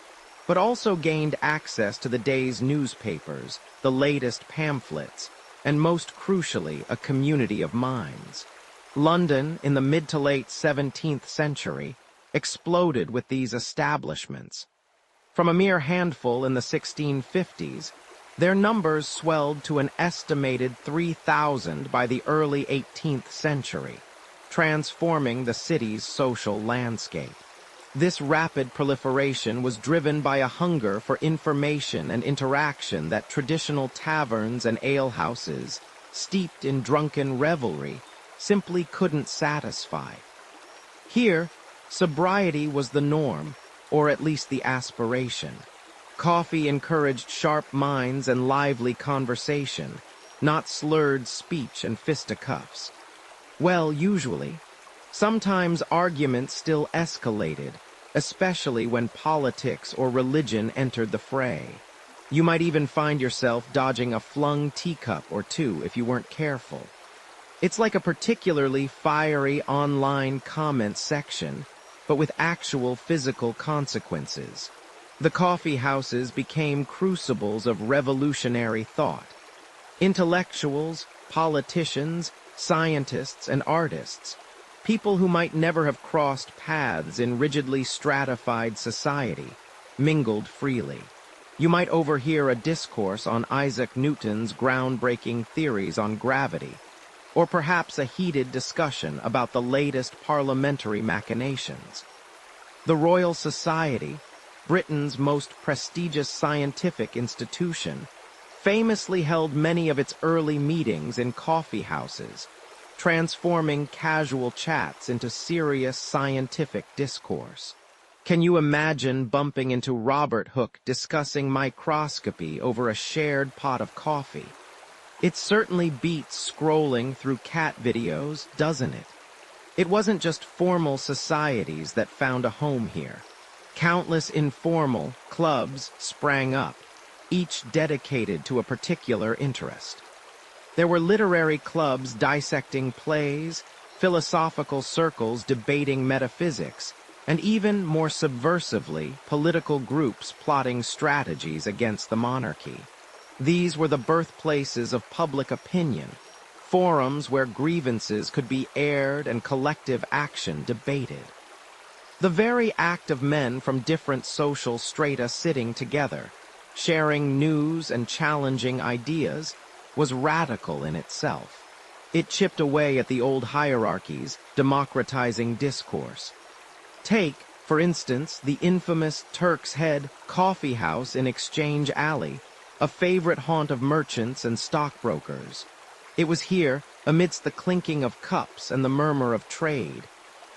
but also gained access to the day's newspapers, the latest pamphlets, and most crucially, a community of minds. London, in the mid to late 17th century, exploded with these establishments. From a mere handful in the 1650s, their numbers swelled to an estimated 3,000 by the early 18th century, transforming the city's social landscape. This rapid proliferation was driven by a hunger for information and interaction that traditional taverns and alehouses, steeped in drunken revelry, simply couldn't satisfy. Here, sobriety was the norm, or at least the aspiration. Coffee encouraged sharp minds and lively conversation, not slurred speech and fisticuffs. Well, usually. Sometimes arguments still escalated, especially when politics or religion entered the fray. You might even find yourself dodging a flung teacup or two if you weren't careful. It's like a particularly fiery online comment section, but with actual physical consequences. The coffee houses became crucibles of revolutionary thought. Intellectuals, politicians, scientists, and artists, people who might never have crossed paths in rigidly stratified society, mingled freely. You might overhear a discourse on Isaac Newton's groundbreaking theories on gravity, or perhaps a heated discussion about the latest parliamentary machinations. The Royal Society, Britain's most prestigious scientific institution, famously held many of its early meetings in coffeehouses, transforming casual chats into serious scientific discourse. Can you imagine bumping into Robert Hooke discussing microscopy over a shared pot of coffee? It certainly beats scrolling through cat videos, doesn't it? It wasn't just formal societies that found a home here. Countless informal clubs sprang up, each dedicated to a particular interest. There were literary clubs dissecting plays, philosophical circles debating metaphysics, and even more subversively, political groups plotting strategies against the monarchy. These were the birthplaces of public opinion, forums where grievances could be aired and collective action debated. The very act of men from different social strata sitting together, sharing news and challenging ideas, was radical in itself. It chipped away at the old hierarchies, democratizing discourse. Take, for instance, the infamous Turk's Head Coffeehouse in Exchange Alley, a favorite haunt of merchants and stockbrokers. It was here, amidst the clinking of cups and the murmur of trade,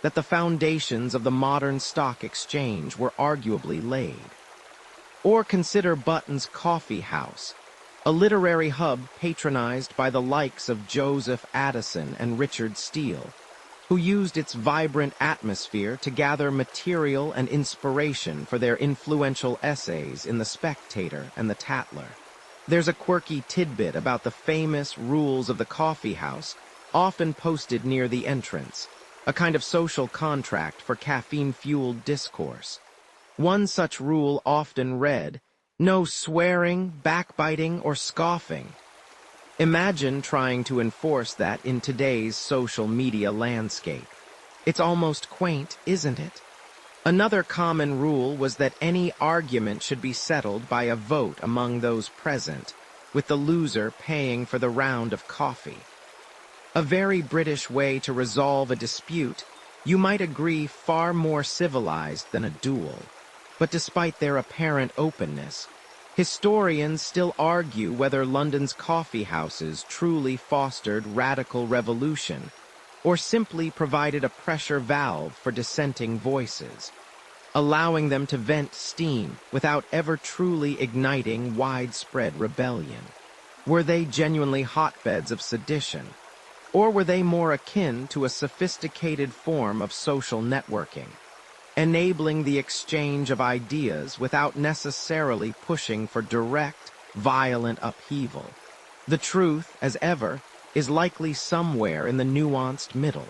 that the foundations of the modern stock exchange were arguably laid. Or consider Button's Coffee House, a literary hub patronized by the likes of Joseph Addison and Richard Steele, who used its vibrant atmosphere to gather material and inspiration for their influential essays in The Spectator and The Tatler. There's a quirky tidbit about the famous rules of the coffee house, often posted near the entrance, a kind of social contract for caffeine-fueled discourse. One such rule often read, "No swearing, backbiting, or scoffing." Imagine trying to enforce that in today's social media landscape. It's almost quaint, isn't it? Another common rule was that any argument should be settled by a vote among those present, with the loser paying for the round of coffee. A very British way to resolve a dispute, you might agree far more civilized than a duel. But despite their apparent openness, historians still argue whether London's coffee houses truly fostered radical revolution or simply provided a pressure valve for dissenting voices, allowing them to vent steam without ever truly igniting widespread rebellion. Were they genuinely hotbeds of sedition, or were they more akin to a sophisticated form of social networking, enabling the exchange of ideas without necessarily pushing for direct, violent upheaval? The truth, as ever, is likely somewhere in the nuanced middle.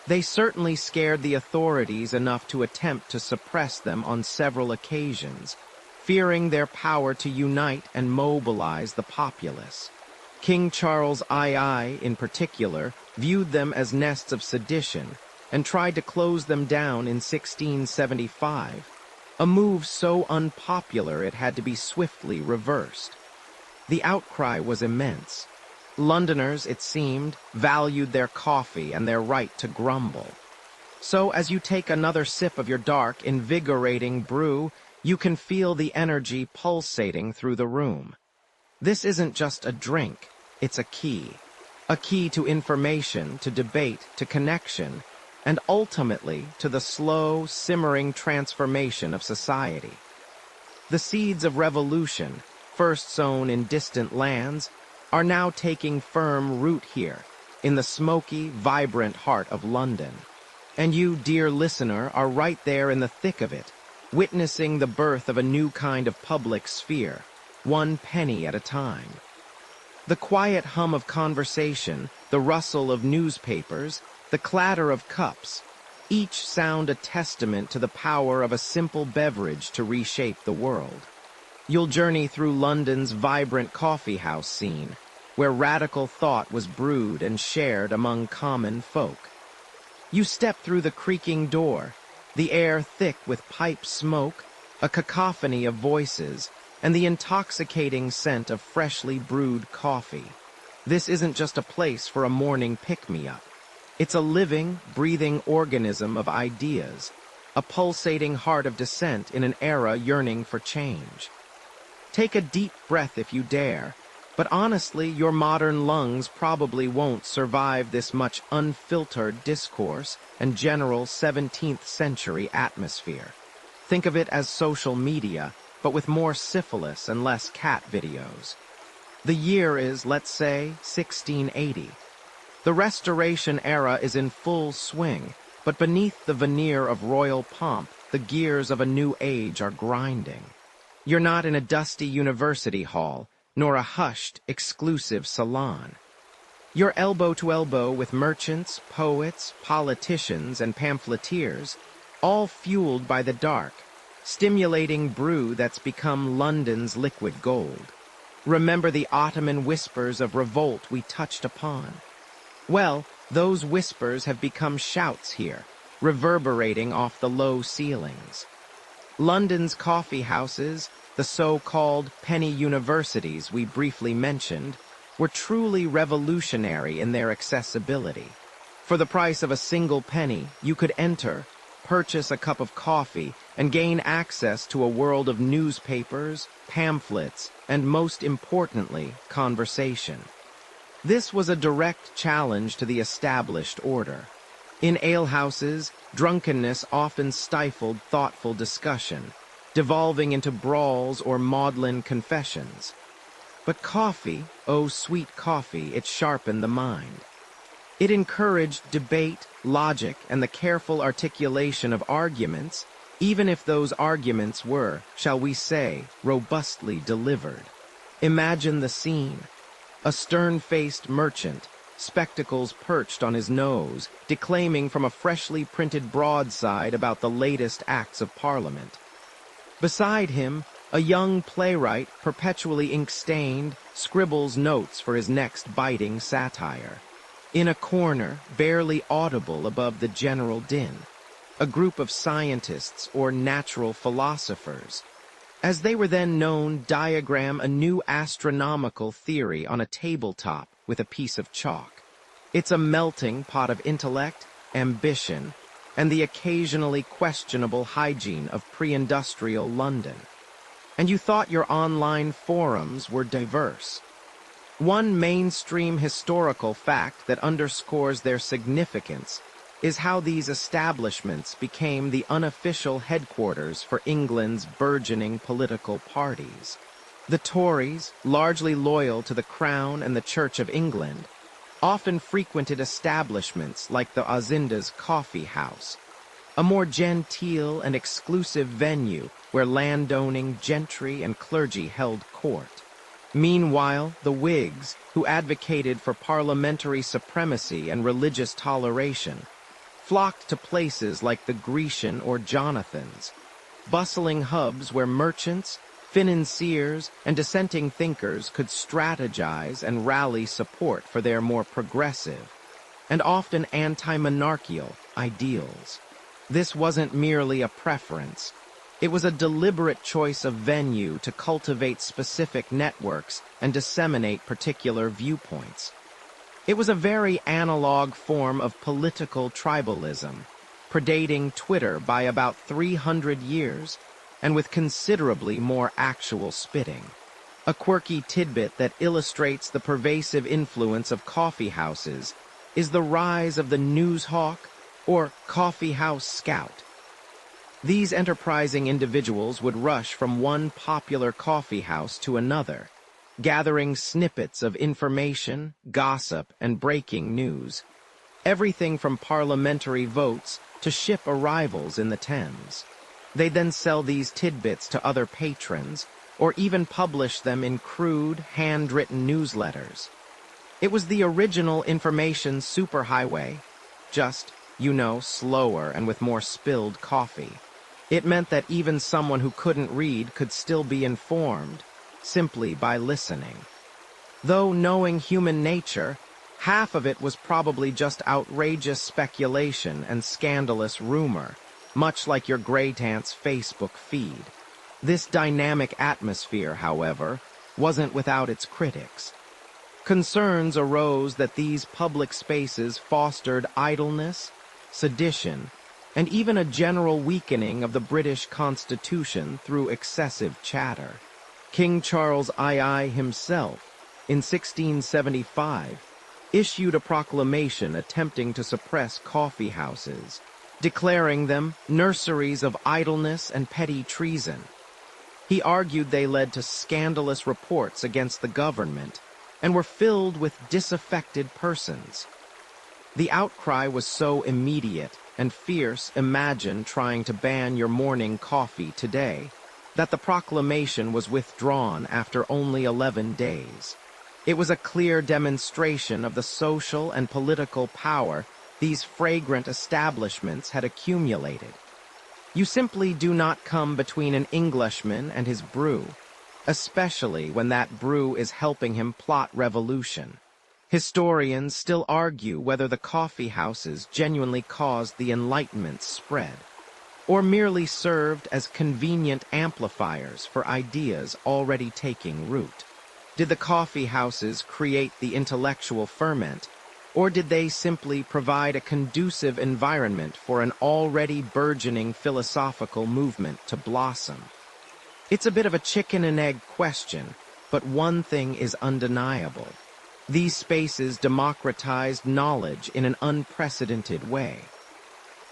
They certainly scared the authorities enough to attempt to suppress them on several occasions, fearing their power to unite and mobilize the populace. King Charles II, in particular, viewed them as nests of sedition and tried to close them down in 1675, a move so unpopular it had to be swiftly reversed. The outcry was immense. Londoners, it seemed, valued their coffee and their right to grumble. So as you take another sip of your dark, invigorating brew, you can feel the energy pulsating through the room. This isn't just a drink, it's a key to information, to debate, to connection, and ultimately to the slow, simmering transformation of society. The seeds of revolution, first sown in distant lands, are now taking firm root here, in the smoky, vibrant heart of London. And you, dear listener, are right there in the thick of it, witnessing the birth of a new kind of public sphere, one penny at a time. The quiet hum of conversation, the rustle of newspapers, the clatter of cups, each sound a testament to the power of a simple beverage to reshape the world. You'll journey through London's vibrant coffeehouse scene, where radical thought was brewed and shared among common folk. You step through the creaking door, the air thick with pipe smoke, a cacophony of voices, and the intoxicating scent of freshly brewed coffee. This isn't just a place for a morning pick-me-up. It's a living, breathing organism of ideas, a pulsating heart of dissent in an era yearning for change. Take a deep breath if you dare, but honestly, your modern lungs probably won't survive this much unfiltered discourse and general 17th century atmosphere. Think of it as social media, but with more syphilis and less cat videos. The year is, let's say, 1680. The Restoration era is in full swing, but beneath the veneer of royal pomp, the gears of a new age are grinding. You're not in a dusty university hall, nor a hushed, exclusive salon. You're elbow to elbow with merchants, poets, politicians, and pamphleteers, all fueled by the dark, stimulating brew that's become London's liquid gold. Remember the Ottoman whispers of revolt we touched upon? Well, those whispers have become shouts here, reverberating off the low ceilings. London's coffee houses, the so-called penny universities we briefly mentioned, were truly revolutionary in their accessibility. For the price of a single penny, you could enter, purchase a cup of coffee, and gain access to a world of newspapers, pamphlets, and most importantly, conversation. This was a direct challenge to the established order. In alehouses, drunkenness often stifled thoughtful discussion, devolving into brawls or maudlin confessions. But coffee, oh sweet coffee, it sharpened the mind. It encouraged debate, logic, and the careful articulation of arguments, even if those arguments were, shall we say, robustly delivered. Imagine the scene. A stern-faced merchant, spectacles perched on his nose, declaiming from a freshly printed broadside about the latest acts of Parliament. Beside him, a young playwright, perpetually ink-stained, scribbles notes for his next biting satire. In a corner, barely audible above the general din, a group of scientists or natural philosophers, as they were then known, diagram a new astronomical theory on a tabletop with a piece of chalk. It's a melting pot of intellect, ambition, and the occasionally questionable hygiene of pre-industrial London. And you thought your online forums were diverse. One mainstream historical fact that underscores their significance is how these establishments became the unofficial headquarters for England's burgeoning political parties. The Tories, largely loyal to the Crown and the Church of England, often frequented establishments like the Ozinda's Coffeehouse, a more genteel and exclusive venue where landowning gentry and clergy held court. Meanwhile, the Whigs, who advocated for parliamentary supremacy and religious toleration, flocked to places like the Grecian or Jonathan's, bustling hubs where merchants, financiers, and dissenting thinkers could strategize and rally support for their more progressive, and often anti-monarchical, ideals. This wasn't merely a preference. It was a deliberate choice of venue to cultivate specific networks and disseminate particular viewpoints. It was a very analog form of political tribalism, predating Twitter by about 300 years, and with considerably more actual spitting. A quirky tidbit that illustrates the pervasive influence of coffeehouses is the rise of the newshawk or coffeehouse scout. These enterprising individuals would rush from one popular coffeehouse to another, gathering snippets of information, gossip, and breaking news. Everything from parliamentary votes to ship arrivals in the Thames. They'd then sell these tidbits to other patrons, or even publish them in crude, handwritten newsletters. It was the original information superhighway, just, slower and with more spilled coffee. It meant that even someone who couldn't read could still be informed, simply by listening. Though knowing human nature, half of it was probably just outrageous speculation and scandalous rumor, much like your Greytant's Facebook feed. This dynamic atmosphere, however, wasn't without its critics. Concerns arose that these public spaces fostered idleness, sedition, and even a general weakening of the British Constitution through excessive chatter. King Charles II himself, in 1675, issued a proclamation attempting to suppress coffeehouses, declaring them nurseries of idleness and petty treason. He argued they led to scandalous reports against the government and were filled with disaffected persons. The outcry was so immediate and fierce, imagine trying to ban your morning coffee today, that the proclamation was withdrawn after only 11 days. It was a clear demonstration of the social and political power these fragrant establishments had accumulated. You simply do not come between an Englishman and his brew, especially when that brew is helping him plot revolution. Historians still argue whether the coffee houses genuinely caused the Enlightenment's spread, or merely served as convenient amplifiers for ideas already taking root. Did the coffee houses create the intellectual ferment, or did they simply provide a conducive environment for an already burgeoning philosophical movement to blossom? It's a bit of a chicken and egg question, but one thing is undeniable. These spaces democratized knowledge in an unprecedented way.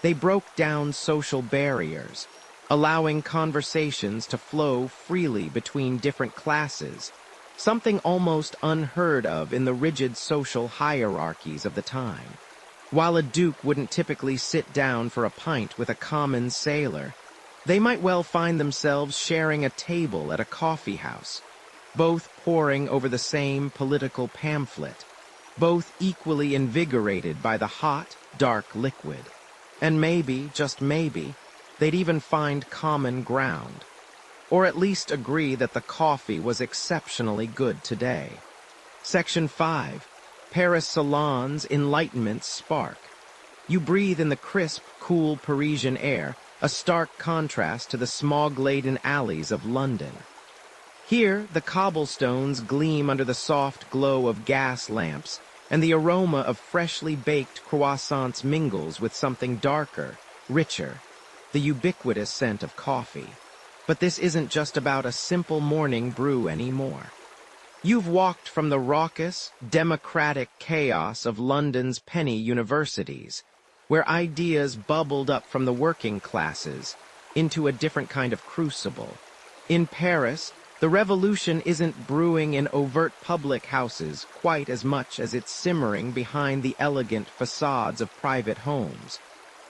They broke down social barriers, allowing conversations to flow freely between different classes, something almost unheard of in the rigid social hierarchies of the time. While a duke wouldn't typically sit down for a pint with a common sailor, they might well find themselves sharing a table at a coffee house, both poring over the same political pamphlet, both equally invigorated by the hot, dark liquid. And maybe, just maybe, they'd even find common ground, or at least agree that the coffee was exceptionally good today. Section 5. Paris Salons Enlightenment Spark. You breathe in the crisp, cool Parisian air, a stark contrast to the smog-laden alleys of London. Here, the cobblestones gleam under the soft glow of gas lamps, and the aroma of freshly baked croissants mingles with something darker, richer, the ubiquitous scent of coffee. But this isn't just about a simple morning brew anymore. You've walked from the raucous, democratic chaos of London's penny universities, where ideas bubbled up from the working classes, into a different kind of crucible. In Paris, the revolution isn't brewing in overt public houses quite as much as it's simmering behind the elegant facades of private homes,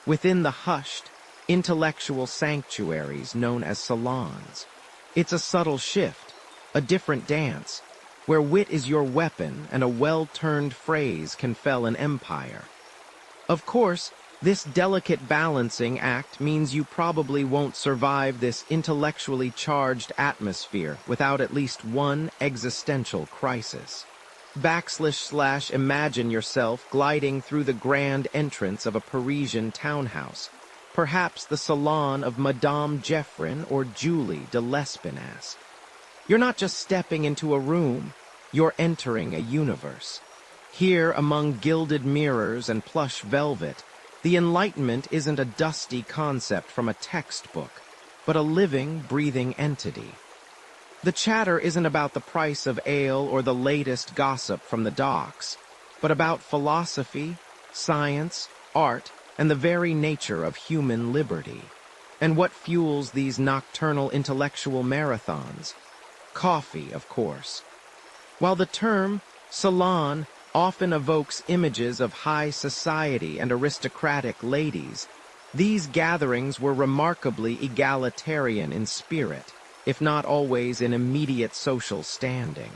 within the hushed, intellectual sanctuaries known as salons. It's a subtle shift, a different dance, where wit is your weapon and a well-turned phrase can fell an empire. Of course, this delicate balancing act means you probably won't survive this intellectually charged atmosphere without at least one existential crisis. Imagine yourself gliding through the grand entrance of a Parisian townhouse, perhaps the salon of Madame Geoffrin or Julie de Lespinasse. You're not just stepping into a room, you're entering a universe. Here, among gilded mirrors and plush velvet, the Enlightenment isn't a dusty concept from a textbook, but a living, breathing entity. The chatter isn't about the price of ale or the latest gossip from the docks, but about philosophy, science, art, and the very nature of human liberty. And what fuels these nocturnal intellectual marathons? Coffee, of course. While the term salon often evokes images of high society and aristocratic ladies, these gatherings were remarkably egalitarian in spirit, if not always in immediate social standing.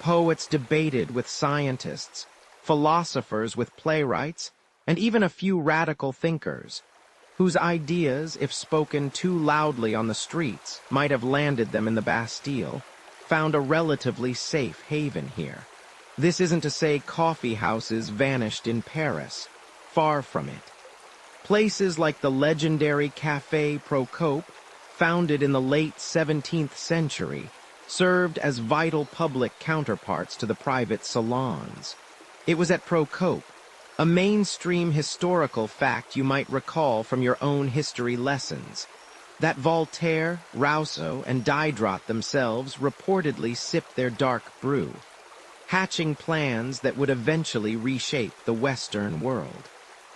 Poets debated with scientists, philosophers with playwrights, and even a few radical thinkers, whose ideas, if spoken too loudly on the streets, might have landed them in the Bastille, found a relatively safe haven here. This isn't to say coffee houses vanished in Paris. Far from it. Places like the legendary Café Procope, founded in the late 17th century, served as vital public counterparts to the private salons. It was at Procope, A mainstream historical fact you might recall from your own history lessons, that Voltaire, Rousseau, and Diderot themselves reportedly sipped their dark brew, hatching plans that would eventually reshape the Western world.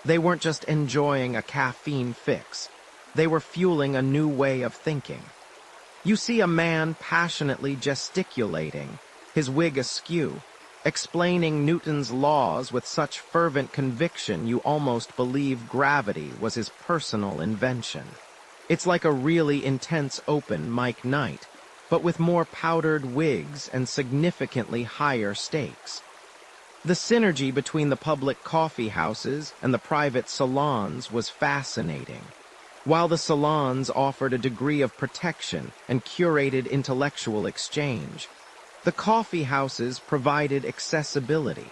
They weren't just enjoying a caffeine fix, they were fueling a new way of thinking. You see a man passionately gesticulating, his wig askew, explaining Newton's laws with such fervent conviction you almost believe gravity was his personal invention. It's like a really intense open mic night, but with more powdered wigs and significantly higher stakes. The synergy between the public coffee houses and the private salons was fascinating. While the salons offered a degree of protection and curated intellectual exchange, the coffee houses provided accessibility,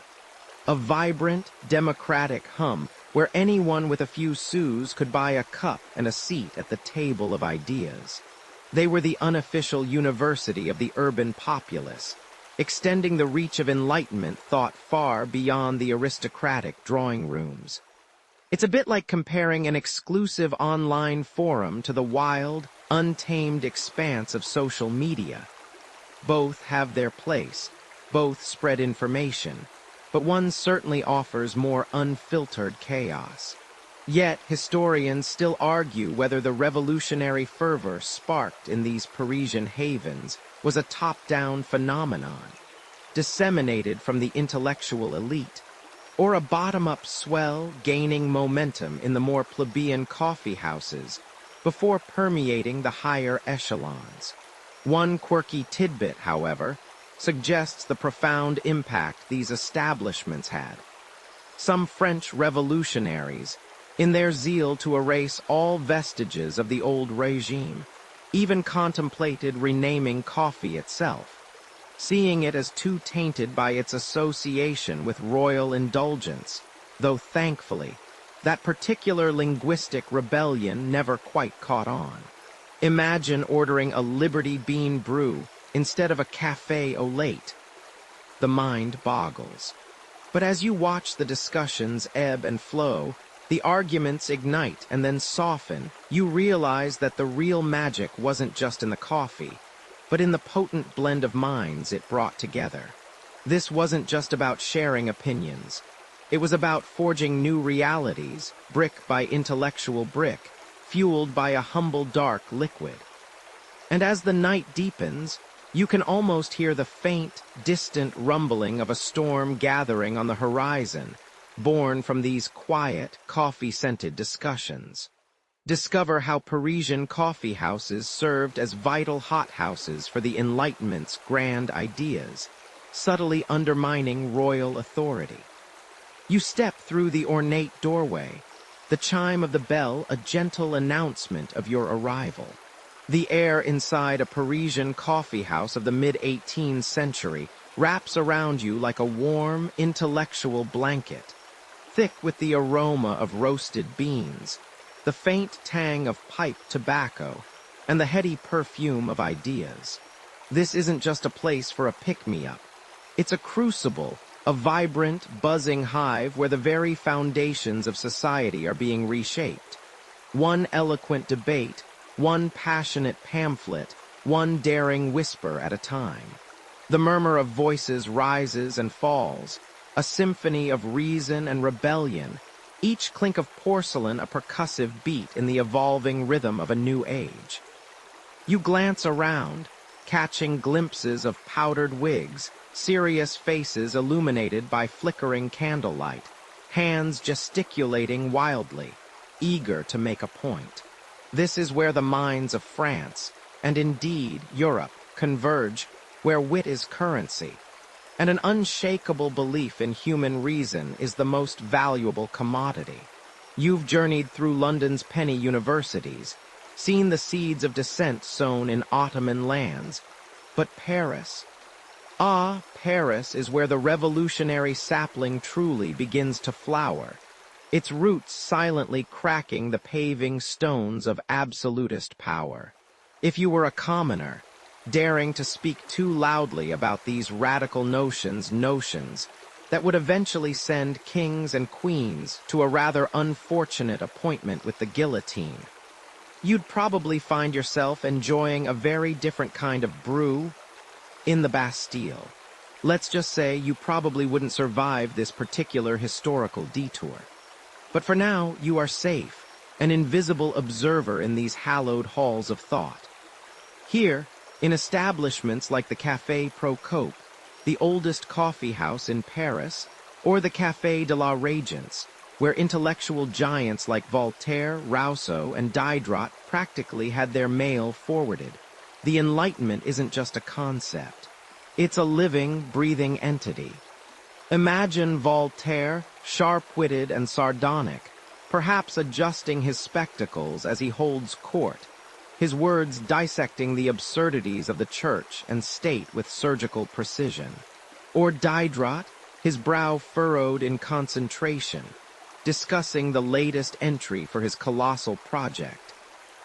a vibrant, democratic hum where anyone with a few sous could buy a cup and a seat at the table of ideas. They were the unofficial university of the urban populace, extending the reach of Enlightenment thought far beyond the aristocratic drawing rooms. It's a bit like comparing an exclusive online forum to the wild, untamed expanse of social media. Both have their place, both spread information, but one certainly offers more unfiltered chaos. Yet, historians still argue whether the revolutionary fervor sparked in these Parisian havens was a top-down phenomenon, disseminated from the intellectual elite, or a bottom-up swell gaining momentum in the more plebeian coffee houses before permeating the higher echelons. One quirky tidbit, however, suggests the profound impact these establishments had. Some French revolutionaries, in their zeal to erase all vestiges of the old regime, even contemplated renaming coffee itself, seeing it as too tainted by its association with royal indulgence, though thankfully, that particular linguistic rebellion never quite caught on. Imagine ordering a Liberty Bean brew instead of a café au lait. The mind boggles. But as you watch the discussions ebb and flow, the arguments ignite and then soften, you realize that the real magic wasn't just in the coffee, but in the potent blend of minds it brought together. This wasn't just about sharing opinions. It was about forging new realities, brick by intellectual brick, fueled by a humble dark liquid. And as the night deepens, you can almost hear the faint, distant rumbling of a storm gathering on the horizon, born from these quiet, coffee-scented discussions. Discover how Parisian coffee houses served as vital hothouses for the Enlightenment's grand ideas, subtly undermining royal authority. You step through the ornate doorway, the chime of the bell a gentle announcement of your arrival. The air inside a Parisian coffee house of the mid-18th century wraps around you like a warm, intellectual blanket, thick with the aroma of roasted beans, the faint tang of pipe tobacco, and the heady perfume of ideas. This isn't just a place for a pick-me-up. It's a crucible, a vibrant, buzzing hive where the very foundations of society are being reshaped. One eloquent debate, one passionate pamphlet, one daring whisper at a time. The murmur of voices rises and falls, a symphony of reason and rebellion, each clink of porcelain a percussive beat in the evolving rhythm of a new age. You glance around, catching glimpses of powdered wigs, serious faces illuminated by flickering candlelight, hands gesticulating wildly, eager to make a point. This is where the minds of France, and indeed Europe, converge, where wit is currency, and an unshakable belief in human reason is the most valuable commodity. You've journeyed through London's penny universities, seen the seeds of dissent sown in Ottoman lands, but Paris... Ah, Paris is where the revolutionary sapling truly begins to flower, its roots silently cracking the paving stones of absolutist power. If you were a commoner, daring to speak too loudly about these radical notions, that would eventually send kings and queens to a rather unfortunate appointment with the guillotine. You'd probably find yourself enjoying a very different kind of brew in the Bastille. Let's just say you probably wouldn't survive this particular historical detour. But for now, you are safe, an invisible observer in these hallowed halls of thought. Here, in establishments like the Café Procope, the oldest coffee house in Paris, or the Café de la Régence, where intellectual giants like Voltaire, Rousseau, and Diderot practically had their mail forwarded, the Enlightenment isn't just a concept. It's a living, breathing entity. Imagine Voltaire, sharp-witted and sardonic, perhaps adjusting his spectacles as he holds court, his words dissecting the absurdities of the church and state with surgical precision. Or Diderot, his brow furrowed in concentration, discussing the latest entry for his colossal project.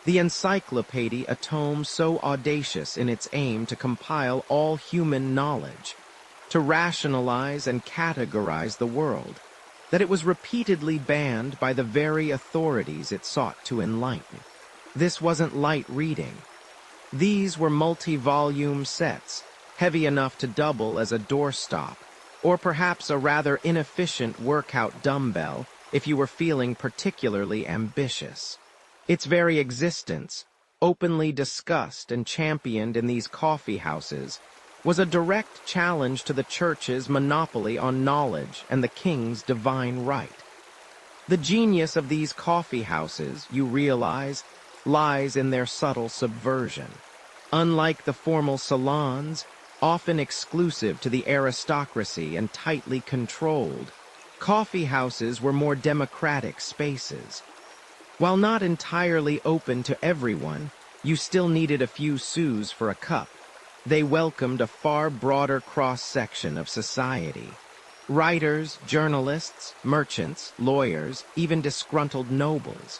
The encyclopedia, a tome so audacious in its aim to compile all human knowledge, to rationalize and categorize the world, that it was repeatedly banned by the very authorities it sought to enlighten. This wasn't light reading. These were multi-volume sets, heavy enough to double as a doorstop, or perhaps a rather inefficient workout dumbbell if you were feeling particularly ambitious. Its very existence, openly discussed and championed in these coffee houses, was a direct challenge to the church's monopoly on knowledge and the king's divine right. The genius of these coffee houses, you realize, lies in their subtle subversion. Unlike the formal salons, often exclusive to the aristocracy and tightly controlled, coffee houses were more democratic spaces. While not entirely open to everyone, you still needed a few sous for a cup. They welcomed a far broader cross-section of society. Writers, journalists, merchants, lawyers, even disgruntled nobles.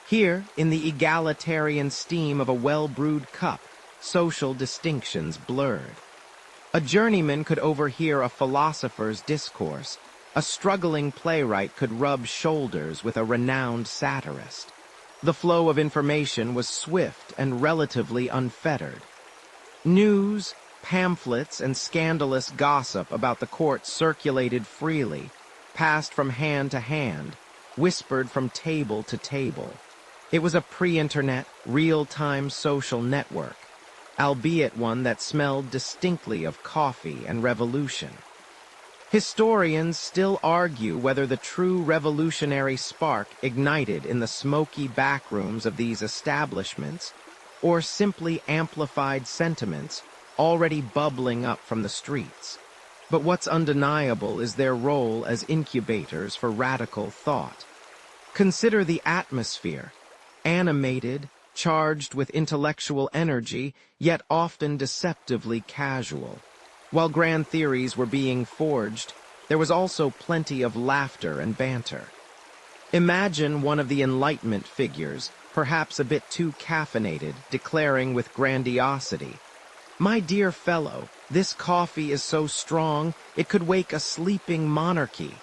Here, in the egalitarian steam of a well-brewed cup, social distinctions blurred. A journeyman could overhear a philosopher's discourse. A struggling playwright could rub shoulders with a renowned satirist. The flow of information was swift and relatively unfettered. News, pamphlets, and scandalous gossip about the court circulated freely, passed from hand to hand, whispered from table to table. It was a pre-internet, real-time social network, albeit one that smelled distinctly of coffee and revolution. Historians still argue whether the true revolutionary spark ignited in the smoky backrooms of these establishments, or simply amplified sentiments already bubbling up from the streets. But what's undeniable is their role as incubators for radical thought. Consider the atmosphere, animated, charged with intellectual energy, yet often deceptively casual. While grand theories were being forged, there was also plenty of laughter and banter. Imagine one of the Enlightenment figures, perhaps a bit too caffeinated, declaring with grandiosity, "My dear fellow, this coffee is so strong it could wake a sleeping monarchy,"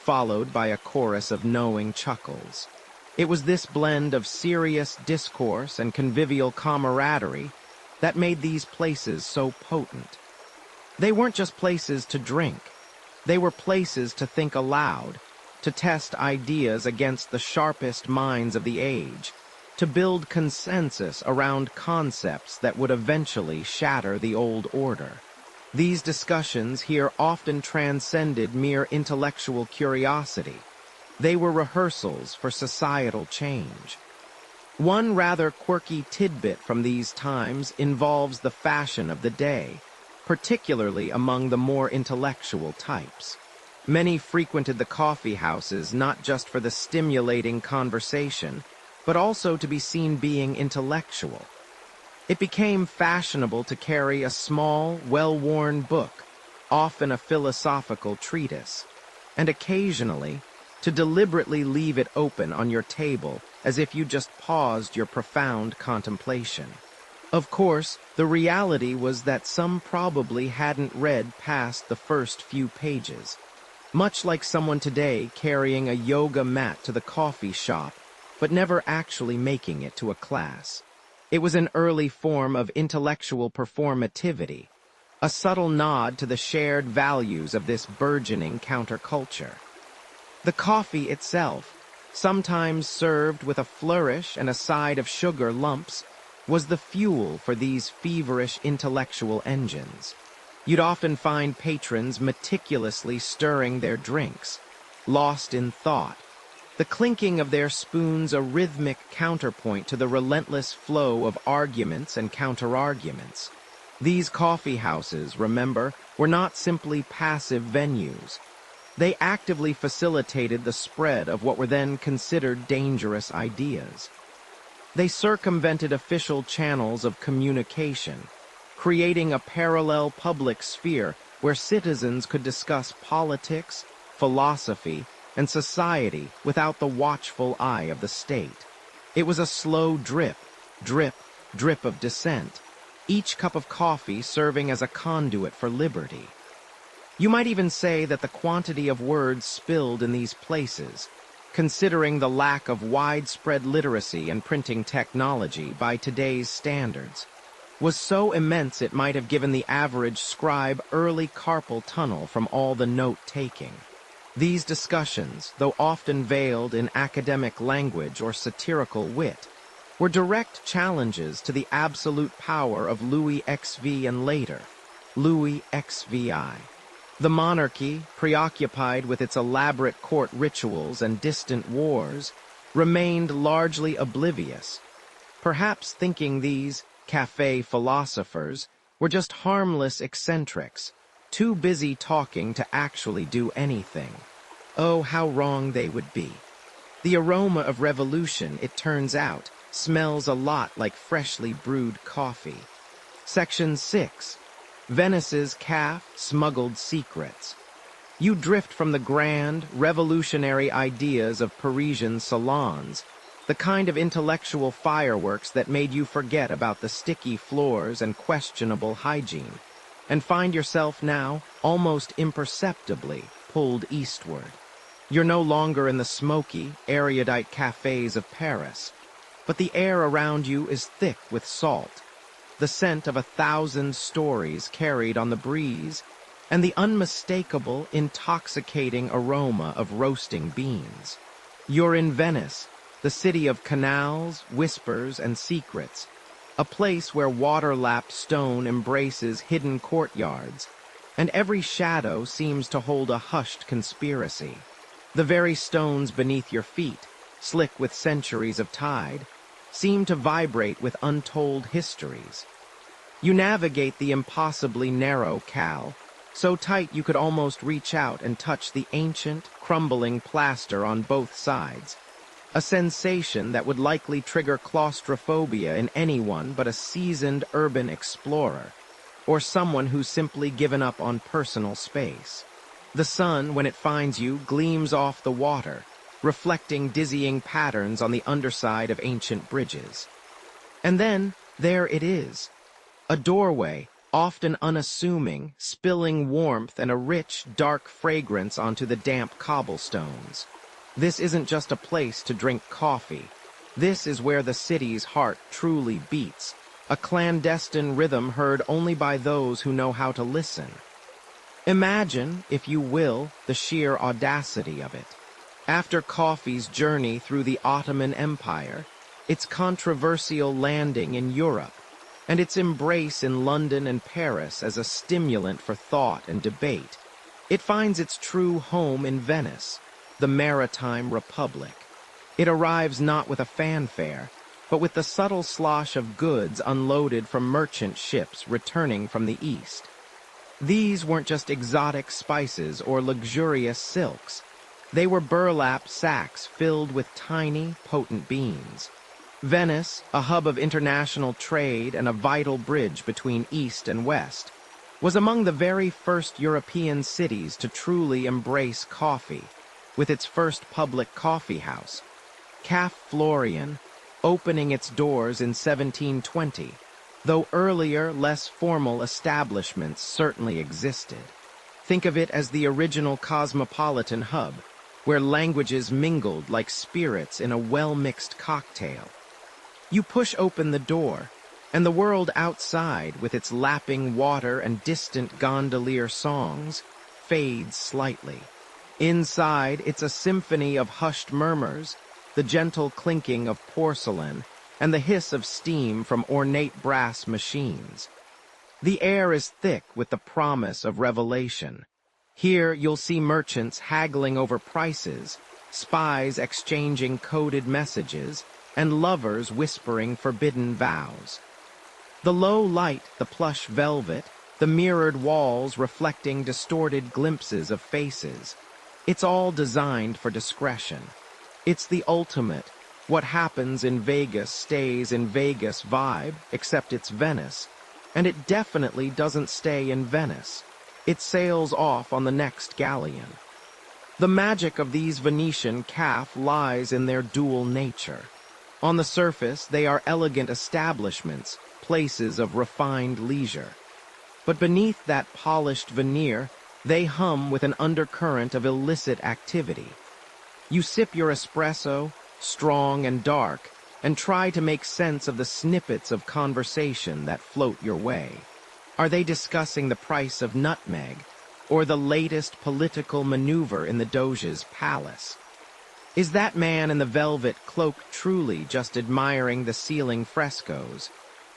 followed by a chorus of knowing chuckles. It was this blend of serious discourse and convivial camaraderie that made these places so potent. They weren't just places to drink. They were places to think aloud, to test ideas against the sharpest minds of the age, to build consensus around concepts that would eventually shatter the old order. These discussions here often transcended mere intellectual curiosity. They were rehearsals for societal change. One rather quirky tidbit from these times involves the fashion of the day, particularly among the more intellectual types. Many frequented the coffee houses not just for the stimulating conversation, but also to be seen being intellectual. It became fashionable to carry a small, well-worn book, often a philosophical treatise, and occasionally to deliberately leave it open on your table as if you just paused your profound contemplation. Of course, the reality was that some probably hadn't read past the first few pages, much like someone today carrying a yoga mat to the coffee shop, but never actually making it to a class. It was an early form of intellectual performativity, a subtle nod to the shared values of this burgeoning counterculture. The coffee itself, sometimes served with a flourish and a side of sugar lumps, was the fuel for these feverish intellectual engines. You'd often find patrons meticulously stirring their drinks, lost in thought, the clinking of their spoons a rhythmic counterpoint to the relentless flow of arguments and counterarguments. These coffee houses, remember, were not simply passive venues. They actively facilitated the spread of what were then considered dangerous ideas. They circumvented official channels of communication, creating a parallel public sphere where citizens could discuss politics, philosophy, and society without the watchful eye of the state. It was a slow drip, drip, drip of dissent, each cup of coffee serving as a conduit for liberty. You might even say that the quantity of words spilled in these places, considering the lack of widespread literacy and printing technology by today's standards, was so immense it might have given the average scribe early carpal tunnel from all the note-taking. These discussions, though often veiled in academic language or satirical wit, were direct challenges to the absolute power of Louis XVI and later, Louis XVI. The monarchy, preoccupied with its elaborate court rituals and distant wars, remained largely oblivious, perhaps thinking these café philosophers were just harmless eccentrics, too busy talking to actually do anything. Oh, how wrong they would be. The aroma of revolution, it turns out, smells a lot like freshly brewed coffee. Section 6. Venice's calf smuggled secrets. You drift from the grand, revolutionary ideas of Parisian salons, the kind of intellectual fireworks that made you forget about the sticky floors and questionable hygiene, and find yourself now, almost imperceptibly, pulled eastward. You're no longer in the smoky, erudite cafes of Paris, but the air around you is thick with salt, the scent of 1,000 stories carried on the breeze, and the unmistakable, intoxicating aroma of roasting beans. You're in Venice, the city of canals, whispers, and secrets, a place where water-lapped stone embraces hidden courtyards, and every shadow seems to hold a hushed conspiracy. The very stones beneath your feet, slick with centuries of tide, seem to vibrate with untold histories. You navigate the impossibly narrow Cal, so tight you could almost reach out and touch the ancient, crumbling plaster on both sides, a sensation that would likely trigger claustrophobia in anyone but a seasoned urban explorer, or someone who's simply given up on personal space. The sun, when it finds you, gleams off the water, reflecting dizzying patterns on the underside of ancient bridges. And then, there it is. A doorway, often unassuming, spilling warmth and a rich, dark fragrance onto the damp cobblestones. This isn't just a place to drink coffee. This is where the city's heart truly beats, a clandestine rhythm heard only by those who know how to listen. Imagine, if you will, the sheer audacity of it. After coffee's journey through the Ottoman Empire, its controversial landing in Europe, and its embrace in London and Paris as a stimulant for thought and debate, it finds its true home in Venice, the maritime republic. It arrives not with a fanfare, but with the subtle slosh of goods unloaded from merchant ships returning from the east. These weren't just exotic spices or luxurious silks. They were burlap sacks filled with tiny, potent beans. Venice, a hub of international trade and a vital bridge between East and West, was among the very first European cities to truly embrace coffee, with its first public coffeehouse, Caf Florian, opening its doors in 1720, though earlier, less formal establishments certainly existed. Think of it as the original cosmopolitan hub, where languages mingled like spirits in a well-mixed cocktail. You push open the door, and the world outside, with its lapping water and distant gondolier songs, fades slightly. Inside, it's a symphony of hushed murmurs, the gentle clinking of porcelain, and the hiss of steam from ornate brass machines. The air is thick with the promise of revelation. Here you'll see merchants haggling over prices, spies exchanging coded messages, and lovers whispering forbidden vows. The low light, the plush velvet, the mirrored walls reflecting distorted glimpses of faces. It's all designed for discretion. It's the ultimate, what happens in Vegas stays in Vegas vibe, except it's Venice. And it definitely doesn't stay in Venice. It sails off on the next galleon. The magic of these Venetian cafes lies in their dual nature. On the surface, they are elegant establishments, places of refined leisure. But beneath that polished veneer, they hum with an undercurrent of illicit activity. You sip your espresso, strong and dark, and try to make sense of the snippets of conversation that float your way. Are they discussing the price of nutmeg, or the latest political maneuver in the Doge's palace? Is that man in the velvet cloak truly just admiring the ceiling frescoes,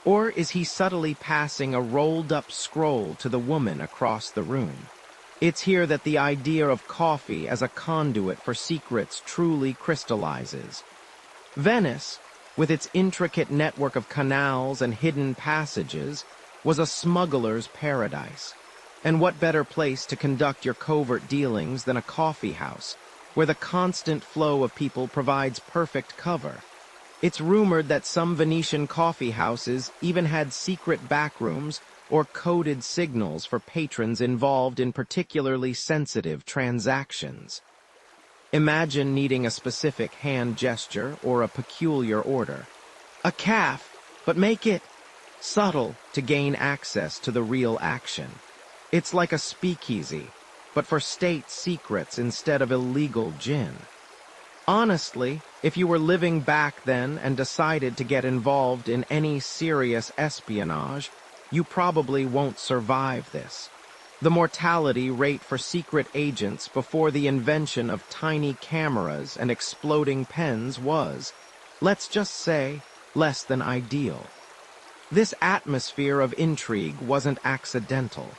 or is he subtly passing a rolled-up scroll to the woman across the room? It's here that the idea of coffee as a conduit for secrets truly crystallizes. Venice, with its intricate network of canals and hidden passages, was a smuggler's paradise. And what better place to conduct your covert dealings than a coffee house, where the constant flow of people provides perfect cover? It's rumored that some Venetian coffee houses even had secret backrooms or coded signals for patrons involved in particularly sensitive transactions. Imagine needing a specific hand gesture or a peculiar order. A caf, but make it subtle to gain access to the real action. It's like a speakeasy, but for state secrets instead of illegal gin. Honestly, if you were living back then and decided to get involved in any serious espionage, you probably won't survive this. The mortality rate for secret agents before the invention of tiny cameras and exploding pens was, let's just say, less than ideal. This atmosphere of intrigue wasn't accidental.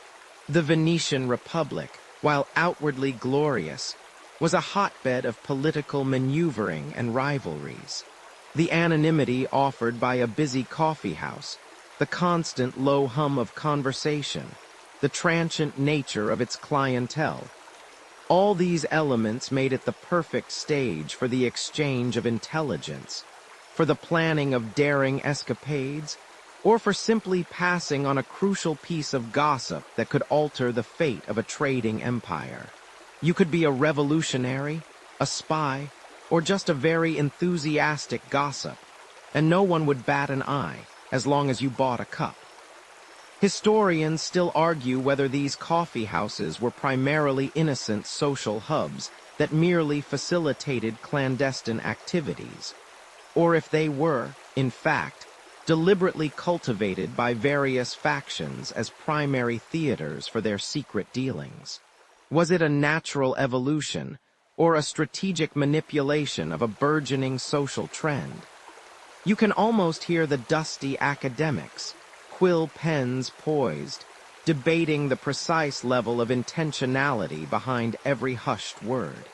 The Venetian Republic, while outwardly glorious, was a hotbed of political maneuvering and rivalries. The anonymity offered by a busy coffee house, the constant low hum of conversation, the transient nature of its clientele. All these elements made it the perfect stage for the exchange of intelligence, for the planning of daring escapades, or for simply passing on a crucial piece of gossip that could alter the fate of a trading empire. You could be a revolutionary, a spy, or just a very enthusiastic gossip, and no one would bat an eye as long as you bought a cup. Historians still argue whether these coffee houses were primarily innocent social hubs that merely facilitated clandestine activities, or if they were, in fact, deliberately cultivated by various factions as primary theaters for their secret dealings. Was it a natural evolution, or a strategic manipulation of a burgeoning social trend? You can almost hear the dusty academics, quill pens poised, debating the precise level of intentionality behind every hushed word.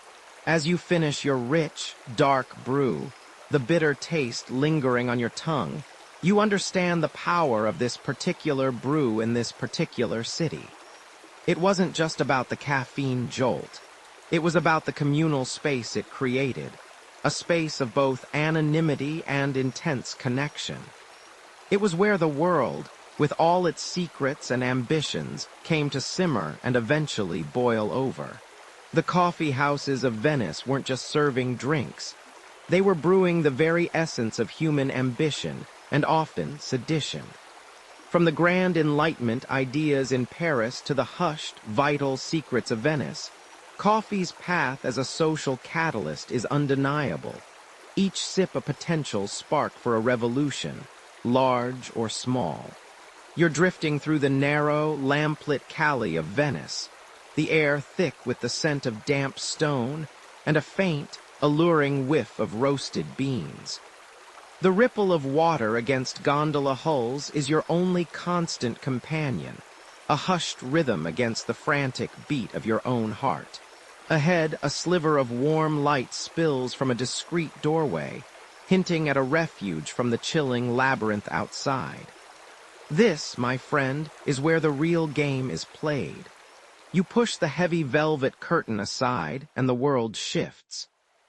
As you finish your rich, dark brew, the bitter taste lingering on your tongue, you understand the power of this particular brew in this particular city. It wasn't just about the caffeine jolt. It was about the communal space it created, a space of both anonymity and intense connection. It was where the world, with all its secrets and ambitions, came to simmer and eventually boil over. The coffee houses of Venice weren't just serving drinks. They were brewing the very essence of human ambition and often sedition. From the grand Enlightenment ideas in Paris to the hushed, vital secrets of Venice, coffee's path as a social catalyst is undeniable. Each sip a potential spark for a revolution, large or small. You're drifting through the narrow, lamplit calle of Venice, the air thick with the scent of damp stone and a faint, alluring whiff of roasted beans. The ripple of water against gondola hulls is your only constant companion, a hushed rhythm against the frantic beat of your own heart. Ahead, a sliver of warm light spills from a discreet doorway, hinting at a refuge from the chilling labyrinth outside. This, my friend, is where the real game is played. You push the heavy velvet curtain aside, and the world shifts.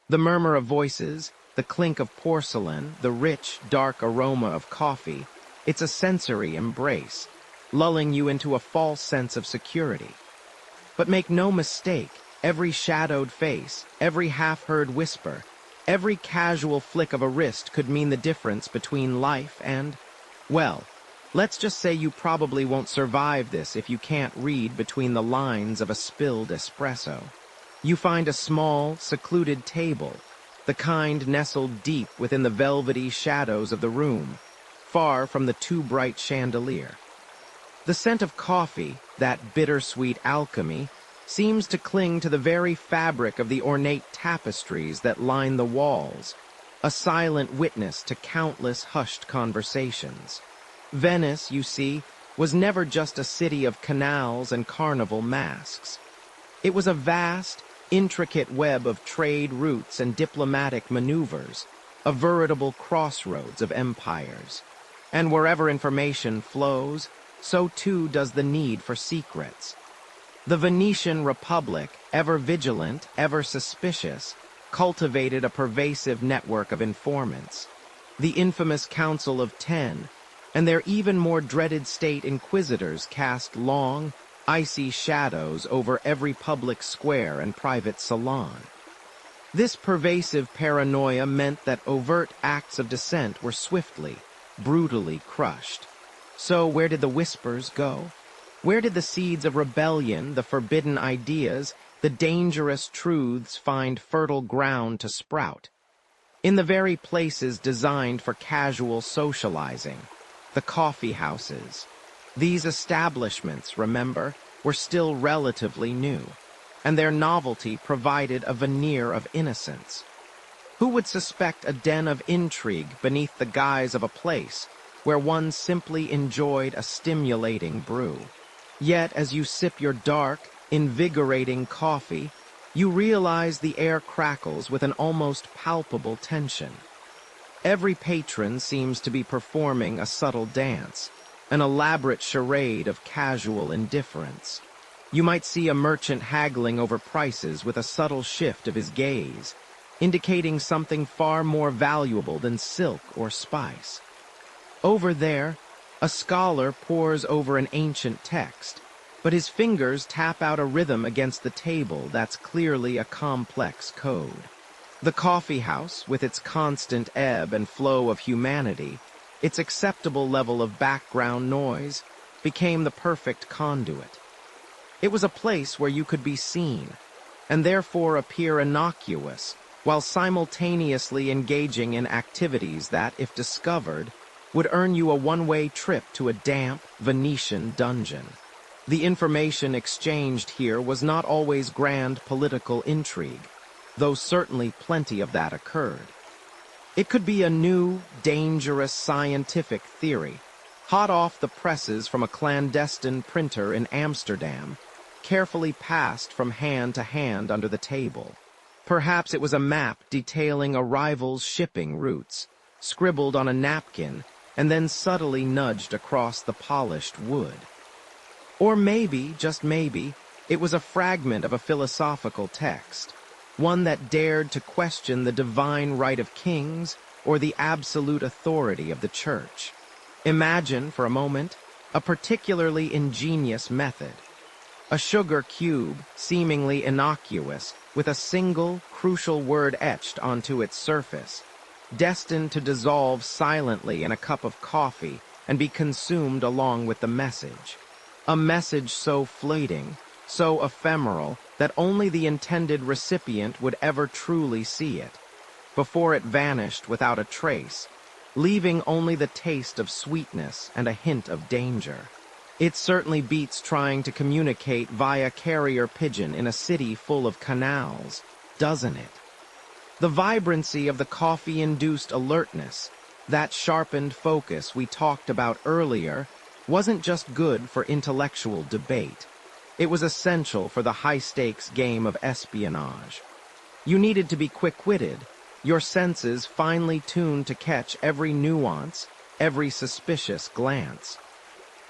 The murmur of voices, the clink of porcelain, the rich, dark aroma of coffee, it's a sensory embrace, lulling you into a false sense of security. But make no mistake, every shadowed face, every half-heard whisper, every casual flick of a wrist could mean the difference between life and, well, let's just say you probably won't survive this if you can't read between the lines of a spilled espresso. You find a small, secluded table, the kind nestled deep within the velvety shadows of the room, far from the too bright chandelier. The scent of coffee, that bittersweet alchemy, seems to cling to the very fabric of the ornate tapestries that line the walls, a silent witness to countless hushed conversations. Venice, you see, was never just a city of canals and carnival masks. It was a vast, intricate web of trade routes and diplomatic maneuvers, a veritable crossroads of empires. And wherever information flows, so too does the need for secrets. The Venetian Republic, ever vigilant, ever suspicious, cultivated a pervasive network of informants. The infamous Council of Ten, and their even more dreaded state inquisitors cast long, icy shadows over every public square and private salon. This pervasive paranoia meant that overt acts of dissent were swiftly, brutally crushed. So where did the whispers go? Where did the seeds of rebellion, the forbidden ideas, the dangerous truths find fertile ground to sprout? In the very places designed for casual socializing, the coffeehouses. These establishments, remember, were still relatively new, and their novelty provided a veneer of innocence. Who would suspect a den of intrigue beneath the guise of a place where one simply enjoyed a stimulating brew? Yet, as you sip your dark, invigorating coffee, you realize the air crackles with an almost palpable tension. Every patron seems to be performing a subtle dance, an elaborate charade of casual indifference. You might see a merchant haggling over prices with a subtle shift of his gaze, indicating something far more valuable than silk or spice. Over there, a scholar pores over an ancient text, but his fingers tap out a rhythm against the table that's clearly a complex code. The coffeehouse, with its constant ebb and flow of humanity, its acceptable level of background noise, became the perfect conduit. It was a place where you could be seen, and therefore appear innocuous, while simultaneously engaging in activities that, if discovered, would earn you a one-way trip to a damp Venetian dungeon. The information exchanged here was not always grand political intrigue, though certainly plenty of that occurred. It could be a new, dangerous scientific theory, hot off the presses from a clandestine printer in Amsterdam, carefully passed from hand to hand under the table. Perhaps it was a map detailing a rival's shipping routes, scribbled on a napkin and then subtly nudged across the polished wood. Or maybe, just maybe, it was a fragment of a philosophical text, one that dared to question the divine right of kings or the absolute authority of the church. Imagine, for a moment, a particularly ingenious method. A sugar cube, seemingly innocuous, with a single, crucial word etched onto its surface, destined to dissolve silently in a cup of coffee and be consumed along with the message. A message so fleeting, so ephemeral, that only the intended recipient would ever truly see it, before it vanished without a trace, leaving only the taste of sweetness and a hint of danger. It certainly beats trying to communicate via carrier pigeon in a city full of canals, doesn't it? The vibrancy of the coffee-induced alertness, that sharpened focus we talked about earlier, wasn't just good for intellectual debate. It was essential for the high-stakes game of espionage. You needed to be quick-witted, your senses finely tuned to catch every nuance, every suspicious glance.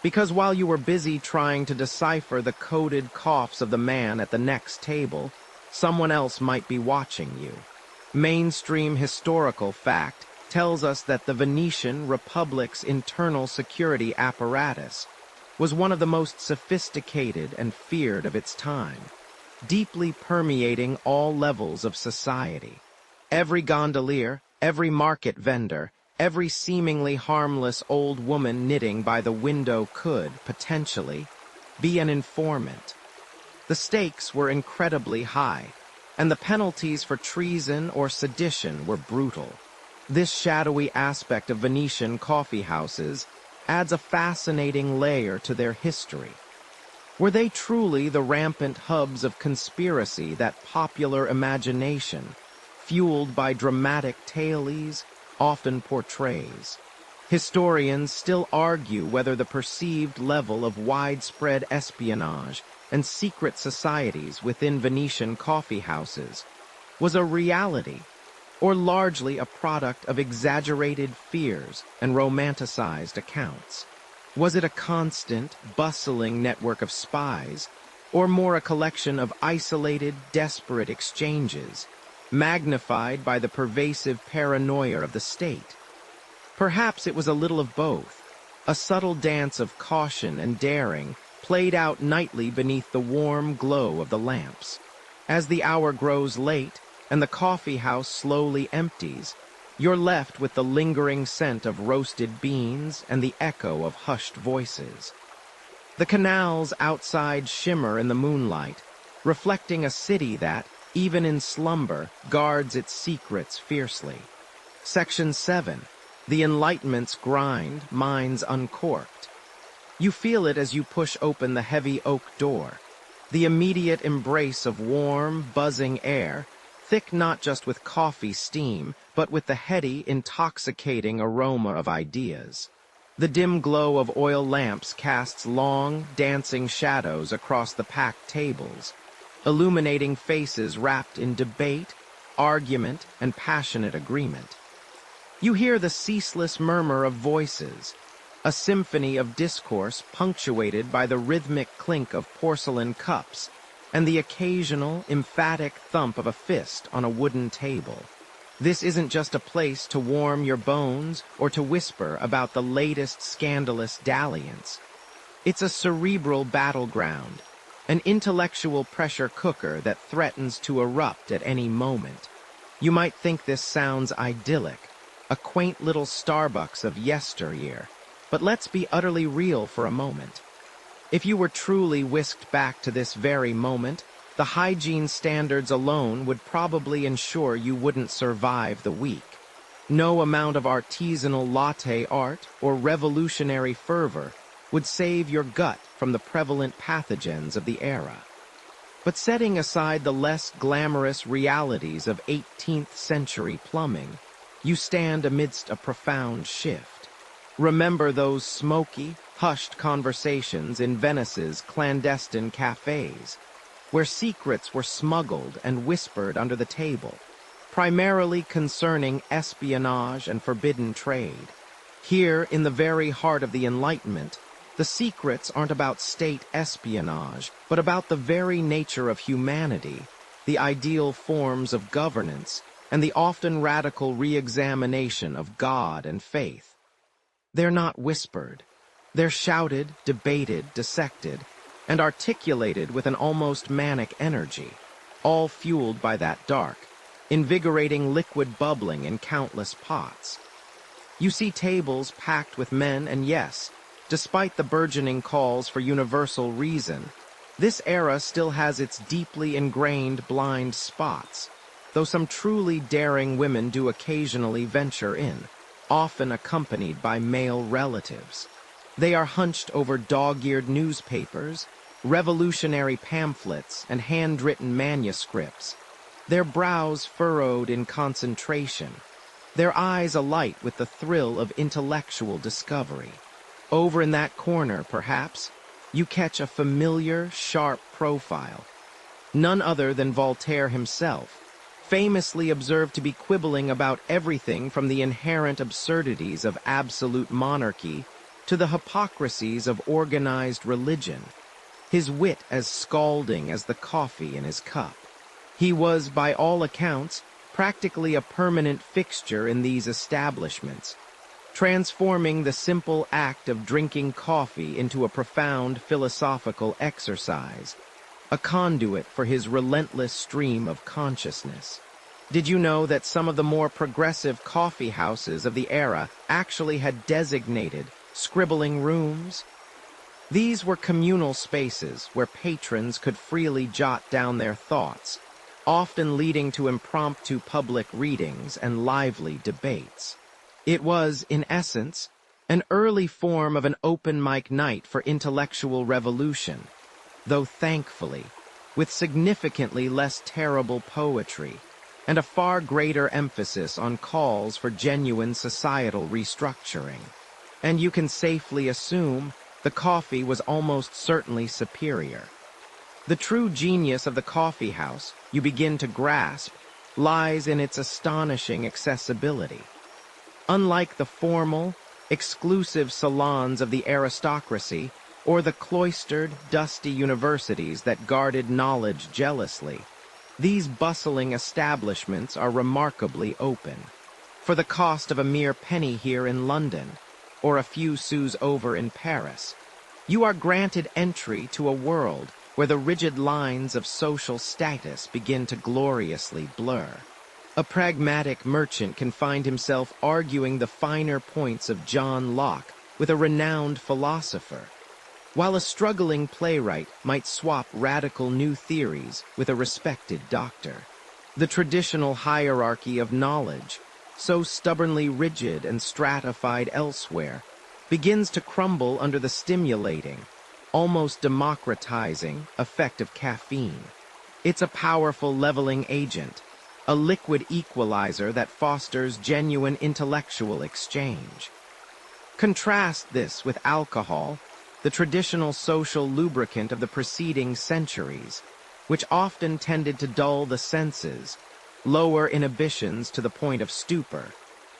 Because while you were busy trying to decipher the coded coughs of the man at the next table, someone else might be watching you. Mainstream historical fact tells us that the Venetian Republic's internal security apparatus was one of the most sophisticated and feared of its time, deeply permeating all levels of society. Every gondolier, every market vendor, every seemingly harmless old woman knitting by the window could, potentially, be an informant. The stakes were incredibly high, and the penalties for treason or sedition were brutal. This shadowy aspect of Venetian coffeehouses adds a fascinating layer to their history. Were they truly the rampant hubs of conspiracy that popular imagination, fueled by dramatic tales, often portrays? Historians still argue whether the perceived level of widespread espionage and secret societies within Venetian coffeehouses was a reality, or largely a product of exaggerated fears and romanticized accounts. Was it a constant, bustling network of spies, or more a collection of isolated, desperate exchanges, magnified by the pervasive paranoia of the state? Perhaps it was a little of both, a subtle dance of caution and daring played out nightly beneath the warm glow of the lamps. As the hour grows late and the coffee house slowly empties, you're left with the lingering scent of roasted beans and the echo of hushed voices. The canals outside shimmer in the moonlight, reflecting a city that, even in slumber, guards its secrets fiercely. Section 7. The Enlightenment's grind, minds uncorked. You feel it as you push open the heavy oak door, the immediate embrace of warm, buzzing air, thick not just with coffee steam, but with the heady, intoxicating aroma of ideas. The dim glow of oil lamps casts long, dancing shadows across the packed tables, illuminating faces wrapped in debate, argument, and passionate agreement. You hear the ceaseless murmur of voices, a symphony of discourse punctuated by the rhythmic clink of porcelain cups and the occasional, emphatic thump of a fist on a wooden table. This isn't just a place to warm your bones or to whisper about the latest scandalous dalliance. It's a cerebral battleground, an intellectual pressure cooker that threatens to erupt at any moment. You might think this sounds idyllic, a quaint little Starbucks of yesteryear, but let's be utterly real for a moment. If you were truly whisked back to this very moment, the hygiene standards alone would probably ensure you wouldn't survive the week. No amount of artisanal latte art or revolutionary fervor would save your gut from the prevalent pathogens of the era. But setting aside the less glamorous realities of 18th century plumbing, you stand amidst a profound shift. Remember those smoky, hushed conversations in Venice's clandestine cafes, where secrets were smuggled and whispered under the table, primarily concerning espionage and forbidden trade. Here, in the very heart of the Enlightenment, the secrets aren't about state espionage, but about the very nature of humanity, the ideal forms of governance, and the often radical re-examination of God and faith. They're not whispered. They're shouted, debated, dissected, and articulated with an almost manic energy, all fueled by that dark, invigorating liquid bubbling in countless pots. You see tables packed with men, and yes, despite the burgeoning calls for universal reason, this era still has its deeply ingrained blind spots, though some truly daring women do occasionally venture in, often accompanied by male relatives. They are hunched over dog-eared newspapers, revolutionary pamphlets, and handwritten manuscripts, their brows furrowed in concentration, their eyes alight with the thrill of intellectual discovery. Over in that corner, perhaps, you catch a familiar, sharp profile, none other than Voltaire himself, famously observed to be quibbling about everything from the inherent absurdities of absolute monarchy to the hypocrisies of organized religion, his wit as scalding as the coffee in his cup. He was, by all accounts, practically a permanent fixture in these establishments, transforming the simple act of drinking coffee into a profound philosophical exercise, a conduit for his relentless stream of consciousness. Did you know that some of the more progressive coffee houses of the era actually had designated scribbling rooms? These were communal spaces where patrons could freely jot down their thoughts, often leading to impromptu public readings and lively debates. It was, in essence, an early form of an open mic night for intellectual revolution, though thankfully, with significantly less terrible poetry and a far greater emphasis on calls for genuine societal restructuring. And you can safely assume the coffee was almost certainly superior. The true genius of the coffee house, you begin to grasp, lies in its astonishing accessibility. Unlike the formal, exclusive salons of the aristocracy or the cloistered, dusty universities that guarded knowledge jealously, these bustling establishments are remarkably open. For the cost of a mere penny here in London, or a few sous over in Paris, you are granted entry to a world where the rigid lines of social status begin to gloriously blur. A pragmatic merchant can find himself arguing the finer points of John Locke with a renowned philosopher, while a struggling playwright might swap radical new theories with a respected doctor. The traditional hierarchy of knowledge, so stubbornly rigid and stratified elsewhere, begins to crumble under the stimulating, almost democratizing effect of caffeine. It's a powerful leveling agent, a liquid equalizer that fosters genuine intellectual exchange. Contrast this with alcohol, the traditional social lubricant of the preceding centuries, which often tended to dull the senses, lower inhibitions to the point of stupor,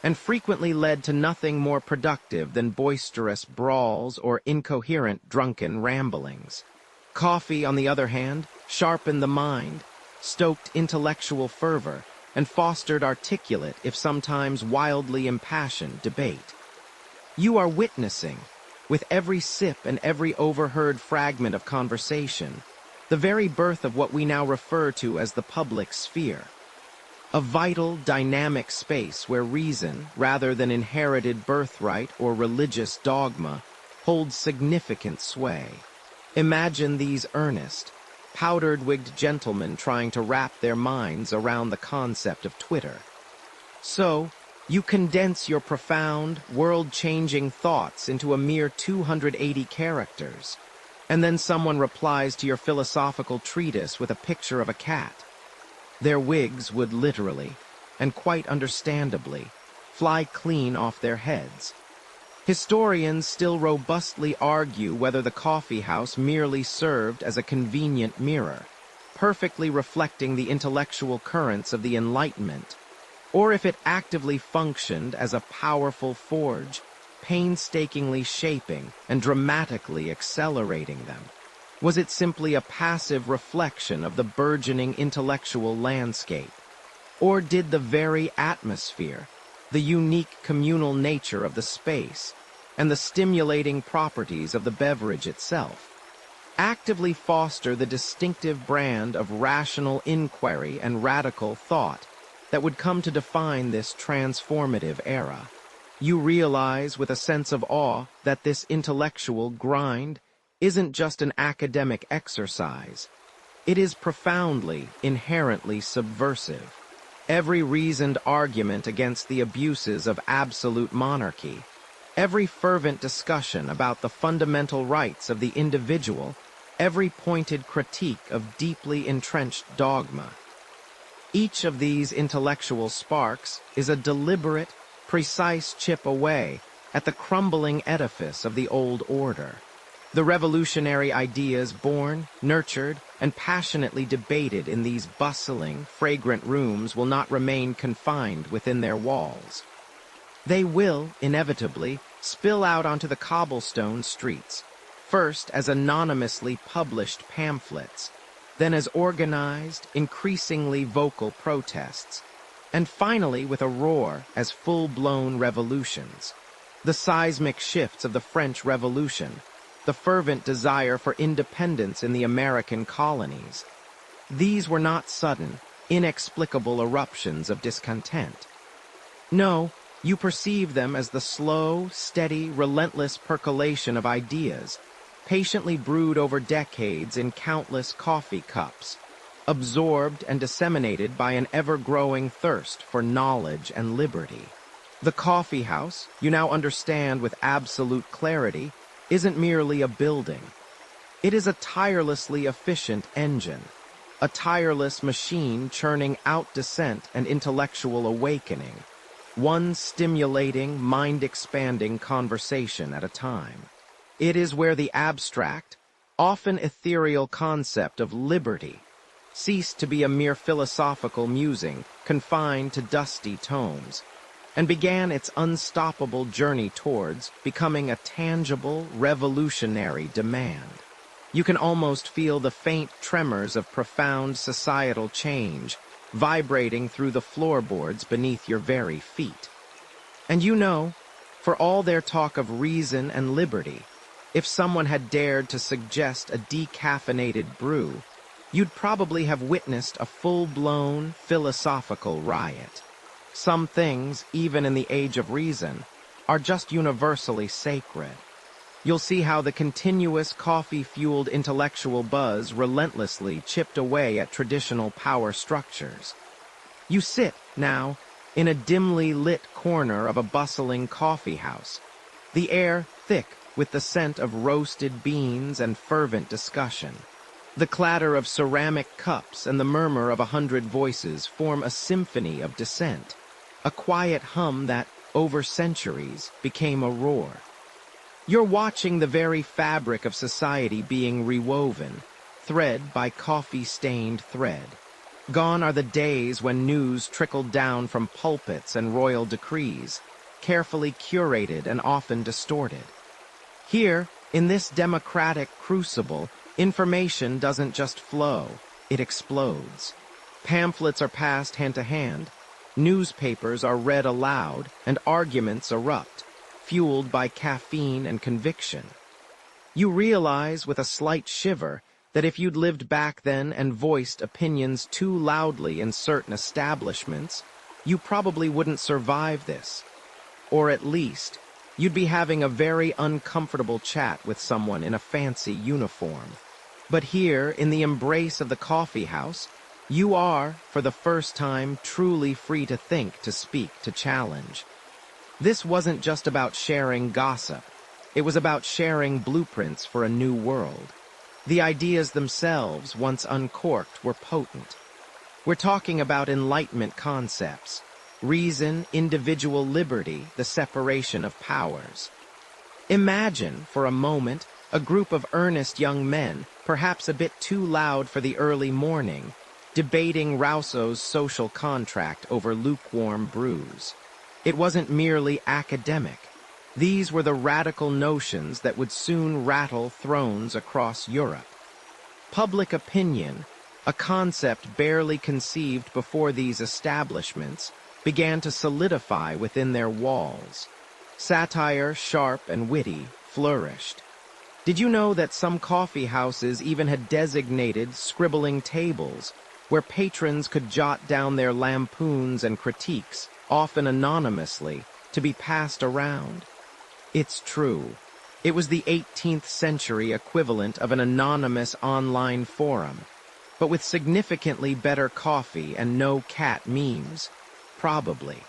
and frequently led to nothing more productive than boisterous brawls or incoherent drunken ramblings. Coffee, on the other hand, sharpened the mind, stoked intellectual fervor, and fostered articulate, if sometimes wildly impassioned, debate. You are witnessing, with every sip and every overheard fragment of conversation, the very birth of what we now refer to as the public sphere. A vital, dynamic space where reason, rather than inherited birthright or religious dogma, holds significant sway. Imagine these earnest, powdered-wigged gentlemen trying to wrap their minds around the concept of Twitter. So, you condense your profound, world-changing thoughts into a mere 280 characters, and then someone replies to your philosophical treatise with a picture of a cat. Their wigs would literally, and quite understandably, fly clean off their heads. Historians still robustly argue whether the coffee house merely served as a convenient mirror, perfectly reflecting the intellectual currents of the Enlightenment, or if it actively functioned as a powerful forge, painstakingly shaping and dramatically accelerating them. Was it simply a passive reflection of the burgeoning intellectual landscape? Or did the very atmosphere, the unique communal nature of the space, and the stimulating properties of the beverage itself, actively foster the distinctive brand of rational inquiry and radical thought that would come to define this transformative era? You realize with a sense of awe that this intellectual grind isn't just an academic exercise. It is profoundly, inherently subversive. Every reasoned argument against the abuses of absolute monarchy, every fervent discussion about the fundamental rights of the individual, every pointed critique of deeply entrenched dogma. Each of these intellectual sparks is a deliberate, precise chip away at the crumbling edifice of the old order. The revolutionary ideas born, nurtured, and passionately debated in these bustling, fragrant rooms will not remain confined within their walls. They will, inevitably, spill out onto the cobblestone streets, first as anonymously published pamphlets, then as organized, increasingly vocal protests, and finally with a roar as full-blown revolutions. The seismic shifts of the French Revolution, the fervent desire for independence in the American colonies. These were not sudden, inexplicable eruptions of discontent. No, you perceive them as the slow, steady, relentless percolation of ideas, patiently brewed over decades in countless coffee cups, absorbed and disseminated by an ever-growing thirst for knowledge and liberty. The coffee house, you now understand with absolute clarity, isn't merely a building. It is a tirelessly efficient engine, a tireless machine churning out dissent and intellectual awakening, one stimulating, mind-expanding conversation at a time. It is where the abstract, often ethereal concept of liberty ceased to be a mere philosophical musing confined to dusty tomes, and began its unstoppable journey towards becoming a tangible, revolutionary demand. You can almost feel the faint tremors of profound societal change vibrating through the floorboards beneath your very feet. And you know, for all their talk of reason and liberty, if someone had dared to suggest a decaffeinated brew, you'd probably have witnessed a full-blown philosophical riot. Some things, even in the age of reason, are just universally sacred. You'll see how the continuous coffee-fueled intellectual buzz relentlessly chipped away at traditional power structures. You sit, now, in a dimly lit corner of a bustling coffee house, the air thick with the scent of roasted beans and fervent discussion. The clatter of ceramic cups and the murmur of 100 voices form a symphony of dissent, a quiet hum that, over centuries, became a roar. You're watching the very fabric of society being rewoven, thread by coffee-stained thread. Gone are the days when news trickled down from pulpits and royal decrees, carefully curated and often distorted. Here, in this democratic crucible, information doesn't just flow, it explodes. Pamphlets are passed hand to hand, newspapers are read aloud, and arguments erupt, fueled by caffeine and conviction. You realize with a slight shiver that if you'd lived back then and voiced opinions too loudly in certain establishments, you probably wouldn't survive this. Or at least, you'd be having a very uncomfortable chat with someone in a fancy uniform. But here, in the embrace of the coffee house, you are, for the first time, truly free to think, to speak, to challenge. This wasn't just about sharing gossip. It was about sharing blueprints for a new world. The ideas themselves, once uncorked, were potent. We're talking about Enlightenment concepts, reason, individual liberty, the separation of powers. Imagine, for a moment, a group of earnest young men, perhaps a bit too loud for the early morning, debating Rousseau's social contract over lukewarm brews. It wasn't merely academic. These were the radical notions that would soon rattle thrones across Europe. Public opinion, a concept barely conceived before these establishments, began to solidify within their walls. Satire, sharp and witty, flourished. Did you know that some coffee houses even had designated scribbling tables where patrons could jot down their lampoons and critiques, often anonymously, to be passed around. It's true. It was the 18th century equivalent of an anonymous online forum, but with significantly better coffee and no cat memes. Probably.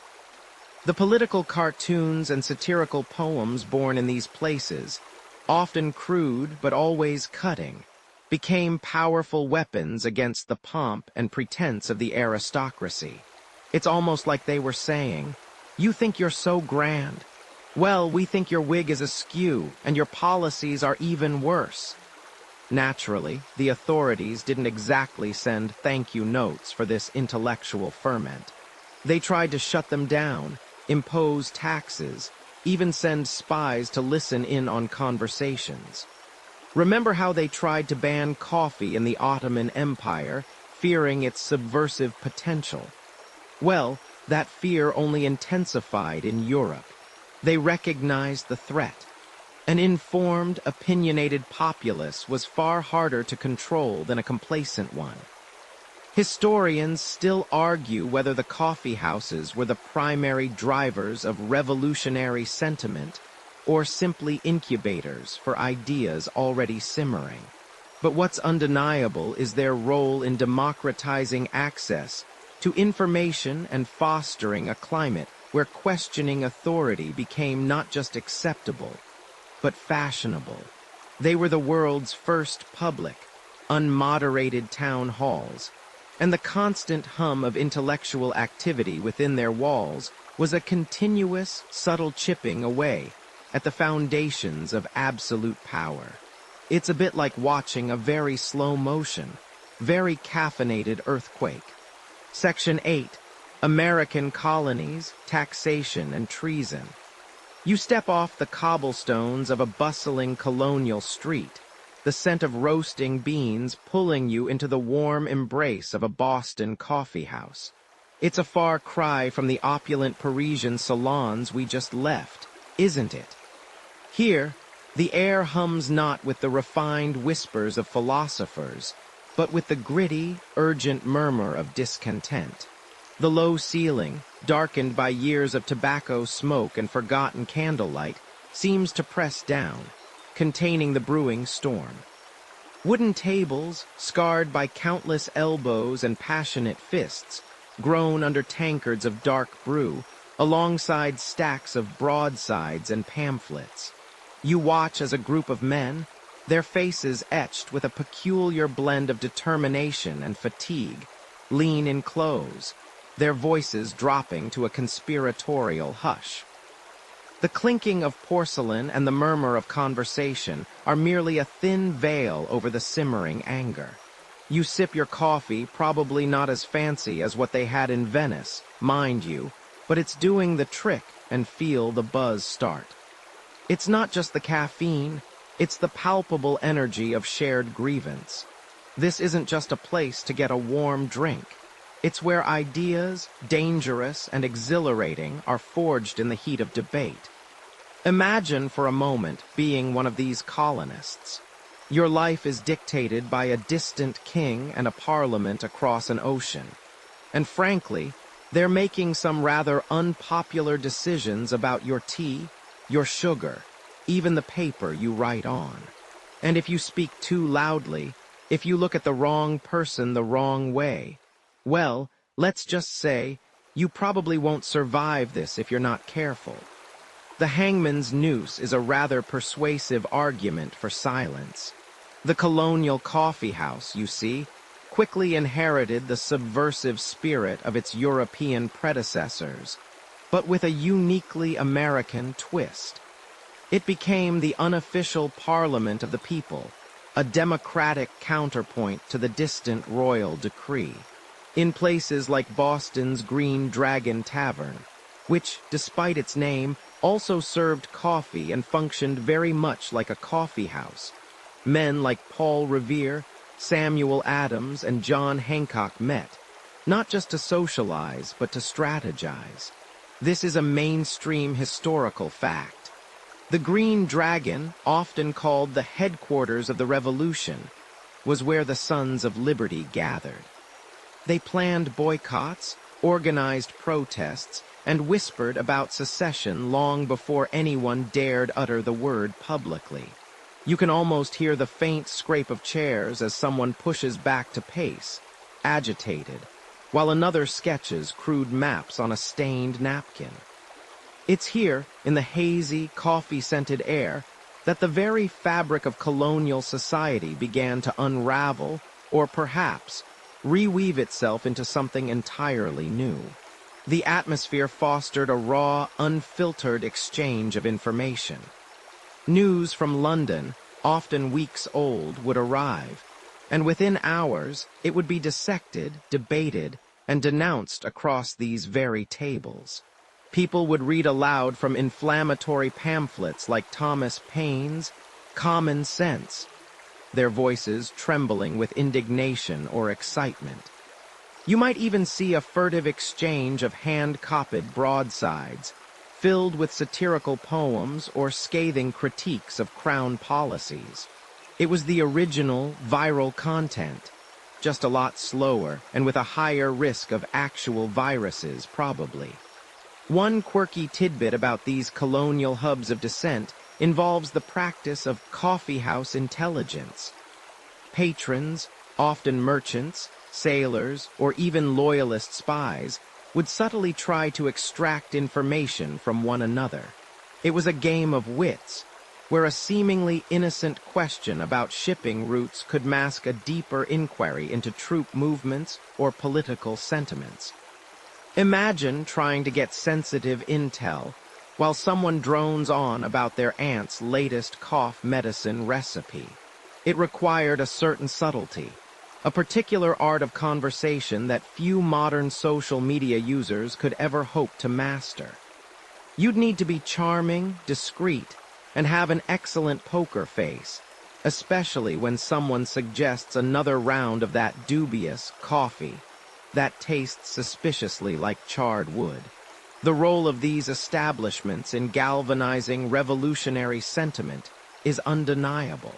The political cartoons and satirical poems born in these places, often crude but always cutting, became powerful weapons against the pomp and pretense of the aristocracy. It's almost like they were saying, "You think you're so grand. Well, we think your wig is askew, and your policies are even worse." Naturally, the authorities didn't exactly send thank you notes for this intellectual ferment. They tried to shut them down, impose taxes, even send spies to listen in on conversations. Remember how they tried to ban coffee in the Ottoman Empire, fearing its subversive potential? Well, that fear only intensified in Europe. They recognized the threat. An informed, opinionated populace was far harder to control than a complacent one. Historians still argue whether the coffeehouses were the primary drivers of revolutionary sentiment or simply incubators for ideas already simmering. But what's undeniable is their role in democratizing access to information and fostering a climate where questioning authority became not just acceptable, but fashionable. They were the world's first public, unmoderated town halls, and the constant hum of intellectual activity within their walls was a continuous, subtle chipping away at the foundations of absolute power. It's a bit like watching a very slow motion, very caffeinated earthquake. Section 8, American Colonies, Taxation and Treason. You step off the cobblestones of a bustling colonial street, the scent of roasting beans pulling you into the warm embrace of a Boston coffeehouse. It's a far cry from the opulent Parisian salons we just left, isn't it? Here, the air hums not with the refined whispers of philosophers, but with the gritty, urgent murmur of discontent. The low ceiling, darkened by years of tobacco smoke and forgotten candlelight, seems to press down, containing the brewing storm. Wooden tables, scarred by countless elbows and passionate fists, groan under tankards of dark brew, alongside stacks of broadsides and pamphlets. You watch as a group of men, their faces etched with a peculiar blend of determination and fatigue, lean in close, their voices dropping to a conspiratorial hush. The clinking of porcelain and the murmur of conversation are merely a thin veil over the simmering anger. You sip your coffee, probably not as fancy as what they had in Venice, mind you, but it's doing the trick, and feel the buzz start. It's not just the caffeine, it's the palpable energy of shared grievance. This isn't just a place to get a warm drink. It's where ideas, dangerous and exhilarating, are forged in the heat of debate. Imagine for a moment being one of these colonists. Your life is dictated by a distant king and a parliament across an ocean. And frankly, they're making some rather unpopular decisions about your tea, your sugar, even the paper you write on. And if you speak too loudly, if you look at the wrong person the wrong way, well, let's just say, you probably won't survive this if you're not careful. The hangman's noose is a rather persuasive argument for silence. The colonial coffeehouse, you see, quickly inherited the subversive spirit of its European predecessors, but with a uniquely American twist. It became the unofficial parliament of the people, a democratic counterpoint to the distant royal decree. In places like Boston's Green Dragon Tavern, which, despite its name, also served coffee and functioned very much like a coffeehouse, men like Paul Revere, Samuel Adams, and John Hancock met, not just to socialize, but to strategize. This is a mainstream historical fact. The Green Dragon, often called the headquarters of the Revolution, was where the Sons of Liberty gathered. They planned boycotts, organized protests, and whispered about secession long before anyone dared utter the word publicly. You can almost hear the faint scrape of chairs as someone pushes back to pace, agitated, while another sketches crude maps on a stained napkin. It's here, in the hazy, coffee-scented air, that the very fabric of colonial society began to unravel, or perhaps reweave itself into something entirely new. The atmosphere fostered a raw, unfiltered exchange of information. News from London, often weeks old, would arrive, and within hours it would be dissected, debated, and denounced across these very tables. People would read aloud from inflammatory pamphlets like Thomas Paine's Common Sense, their voices trembling with indignation or excitement. You might even see a furtive exchange of hand-copied broadsides, filled with satirical poems or scathing critiques of Crown policies. It was the original, viral content, just a lot slower and with a higher risk of actual viruses, probably. One quirky tidbit about these colonial hubs of dissent involves the practice of coffeehouse intelligence. Patrons, often merchants, sailors, or even loyalist spies, would subtly try to extract information from one another. It was a game of wits, where a seemingly innocent question about shipping routes could mask a deeper inquiry into troop movements or political sentiments. Imagine trying to get sensitive intel while someone drones on about their aunt's latest cough medicine recipe. It required a certain subtlety, a particular art of conversation that few modern social media users could ever hope to master. You'd need to be charming, discreet, and have an excellent poker face, especially when someone suggests another round of that dubious coffee that tastes suspiciously like charred wood. The role of these establishments in galvanizing revolutionary sentiment is undeniable.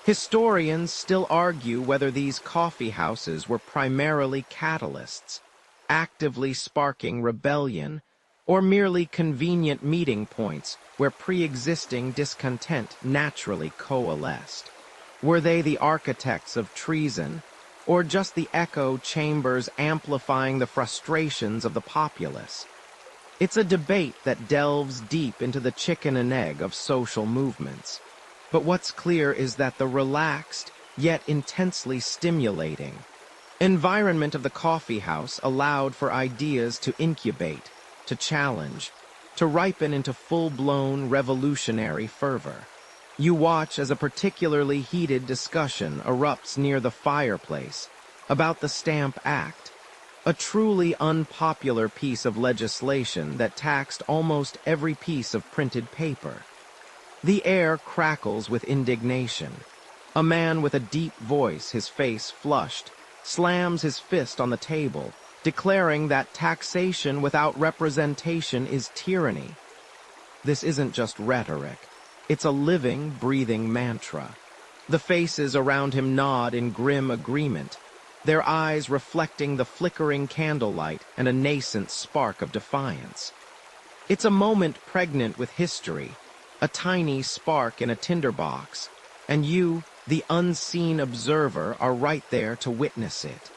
Historians still argue whether these coffee houses were primarily catalysts, actively sparking rebellion, or merely convenient meeting points where pre-existing discontent naturally coalesced. Were they the architects of treason, or just the echo chambers amplifying the frustrations of the populace? It's a debate that delves deep into the chicken and egg of social movements. But what's clear is that the relaxed, yet intensely stimulating environment of the coffee house allowed for ideas to incubate, to challenge, to ripen into full-blown revolutionary fervor. You watch as a particularly heated discussion erupts near the fireplace about the Stamp Act, a truly unpopular piece of legislation that taxed almost every piece of printed paper. The air crackles with indignation. A man with a deep voice, his face flushed, slams his fist on the table, declaring that taxation without representation is tyranny. This isn't just rhetoric. It's a living, breathing mantra. The faces around him nod in grim agreement, their eyes reflecting the flickering candlelight and a nascent spark of defiance. It's a moment pregnant with history, a tiny spark in a tinderbox, and you, the unseen observer, are right there to witness it.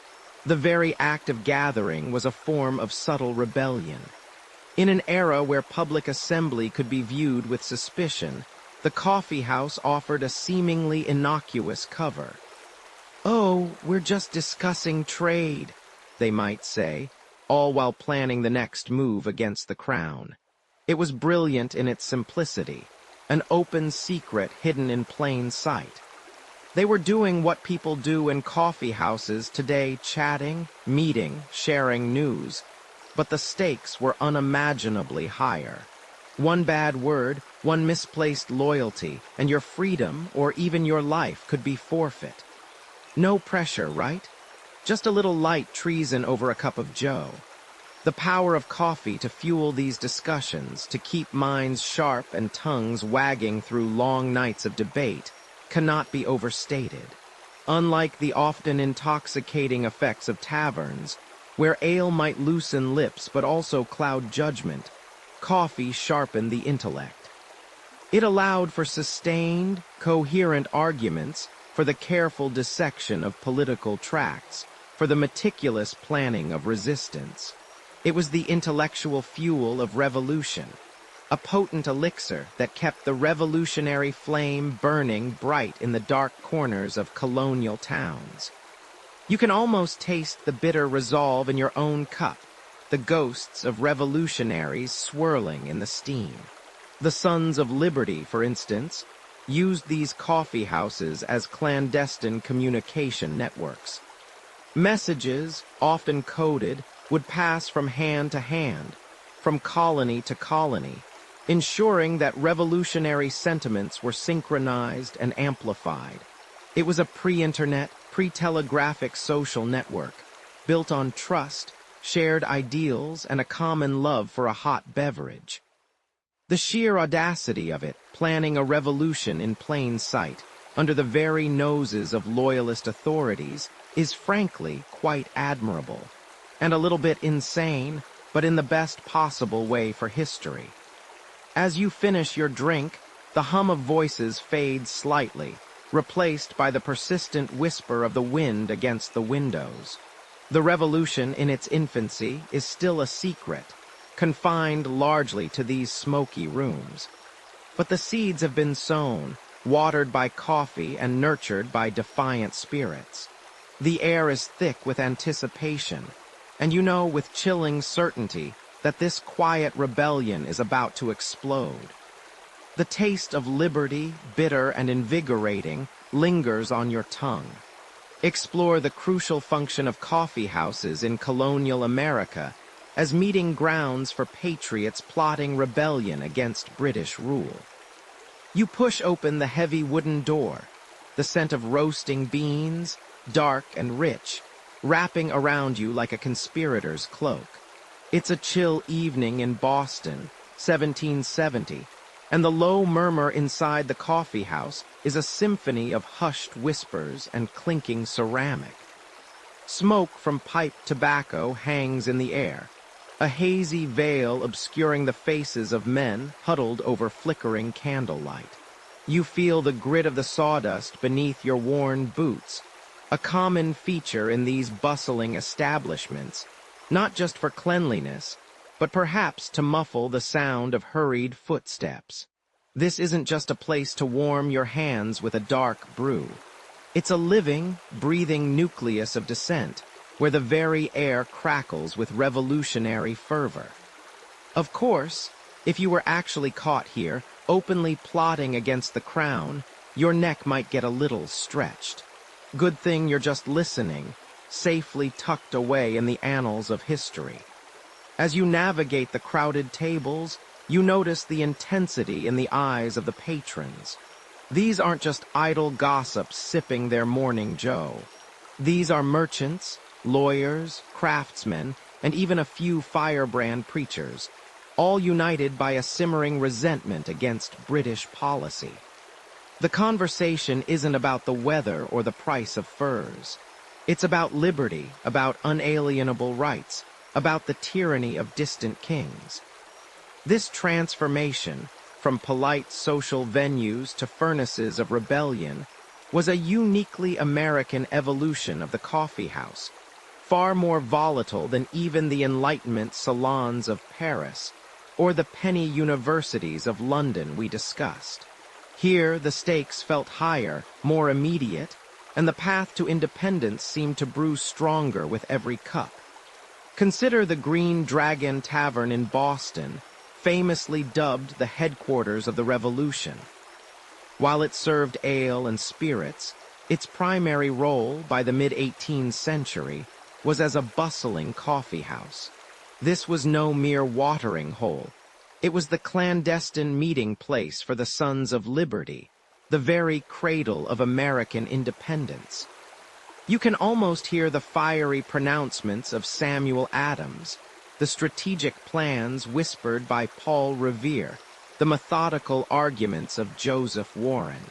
The very act of gathering was a form of subtle rebellion. In an era where public assembly could be viewed with suspicion, the coffee house offered a seemingly innocuous cover. "Oh, we're just discussing trade," they might say, all while planning the next move against the crown. It was brilliant in its simplicity, an open secret hidden in plain sight. They were doing what people do in coffee houses today, chatting, meeting, sharing news, but the stakes were unimaginably higher. One bad word, one misplaced loyalty, and your freedom, or even your life, could be forfeit. No pressure, right? Just a little light treason over a cup of joe. The power of coffee to fuel these discussions, to keep minds sharp and tongues wagging through long nights of debate, cannot be overstated. Unlike the often intoxicating effects of taverns, Where ale might loosen lips but also cloud judgment, coffee sharpened the intellect. It allowed for sustained, coherent arguments, for the careful dissection of political tracts, for the meticulous planning of resistance. It was the intellectual fuel of revolution, a potent elixir that kept the revolutionary flame burning bright in the dark corners of colonial towns. You can almost taste the bitter resolve in your own cup, the ghosts of revolutionaries swirling in the steam. The Sons of Liberty, for instance, used these coffee houses as clandestine communication networks. Messages, often coded, would pass from hand to hand, from colony to colony, ensuring that revolutionary sentiments were synchronized and amplified. It was a pre-internet, pre-telegraphic social network, built on trust, shared ideals, and a common love for a hot beverage. The sheer audacity of it, planning a revolution in plain sight, under the very noses of loyalist authorities, is frankly quite admirable, and a little bit insane, but in the best possible way for history. As you finish your drink, the hum of voices fades slightly, replaced by the persistent whisper of the wind against the windows. The revolution in its infancy is still a secret, confined largely to these smoky rooms. But the seeds have been sown, watered by coffee and nurtured by defiant spirits. The air is thick with anticipation, and you know with chilling certainty that this quiet rebellion is about to explode. The taste of liberty, bitter and invigorating, lingers on your tongue. Explore the crucial function of coffee houses in colonial America as meeting grounds for patriots plotting rebellion against British rule. You push open the heavy wooden door, the scent of roasting beans, dark and rich, wrapping around you like a conspirator's cloak. It's a chill evening in Boston, 1770, and the low murmur inside the coffee house is a symphony of hushed whispers and clinking ceramic. Smoke from pipe tobacco hangs in the air, a hazy veil obscuring the faces of men huddled over flickering candlelight. You feel the grit of the sawdust beneath your worn boots, a common feature in these bustling establishments, not just for cleanliness, but perhaps to muffle the sound of hurried footsteps. This isn't just a place to warm your hands with a dark brew. It's a living, breathing nucleus of dissent, where the very air crackles with revolutionary fervor. Of course, if you were actually caught here, openly plotting against the crown, your neck might get a little stretched. Good thing you're just listening, safely tucked away in the annals of history. As you navigate the crowded tables, you notice the intensity in the eyes of the patrons. These aren't just idle gossips sipping their morning joe. These are merchants, lawyers, craftsmen, and even a few firebrand preachers, all united by a simmering resentment against British policy. The conversation isn't about the weather or the price of furs. It's about liberty, about unalienable rights, about the tyranny of distant kings. This transformation, from polite social venues to furnaces of rebellion, was a uniquely American evolution of the coffee house, far more volatile than even the Enlightenment salons of Paris or the penny universities of London we discussed. Here, the stakes felt higher, more immediate, and the path to independence seemed to brew stronger with every cup. Consider the Green Dragon Tavern in Boston, famously dubbed the headquarters of the Revolution. While it served ale and spirits, its primary role by the mid-18th century was as a bustling coffee house. This was no mere watering hole. It was the clandestine meeting place for the Sons of Liberty, the very cradle of American independence. You can almost hear the fiery pronouncements of Samuel Adams, the strategic plans whispered by Paul Revere, the methodical arguments of Joseph Warren.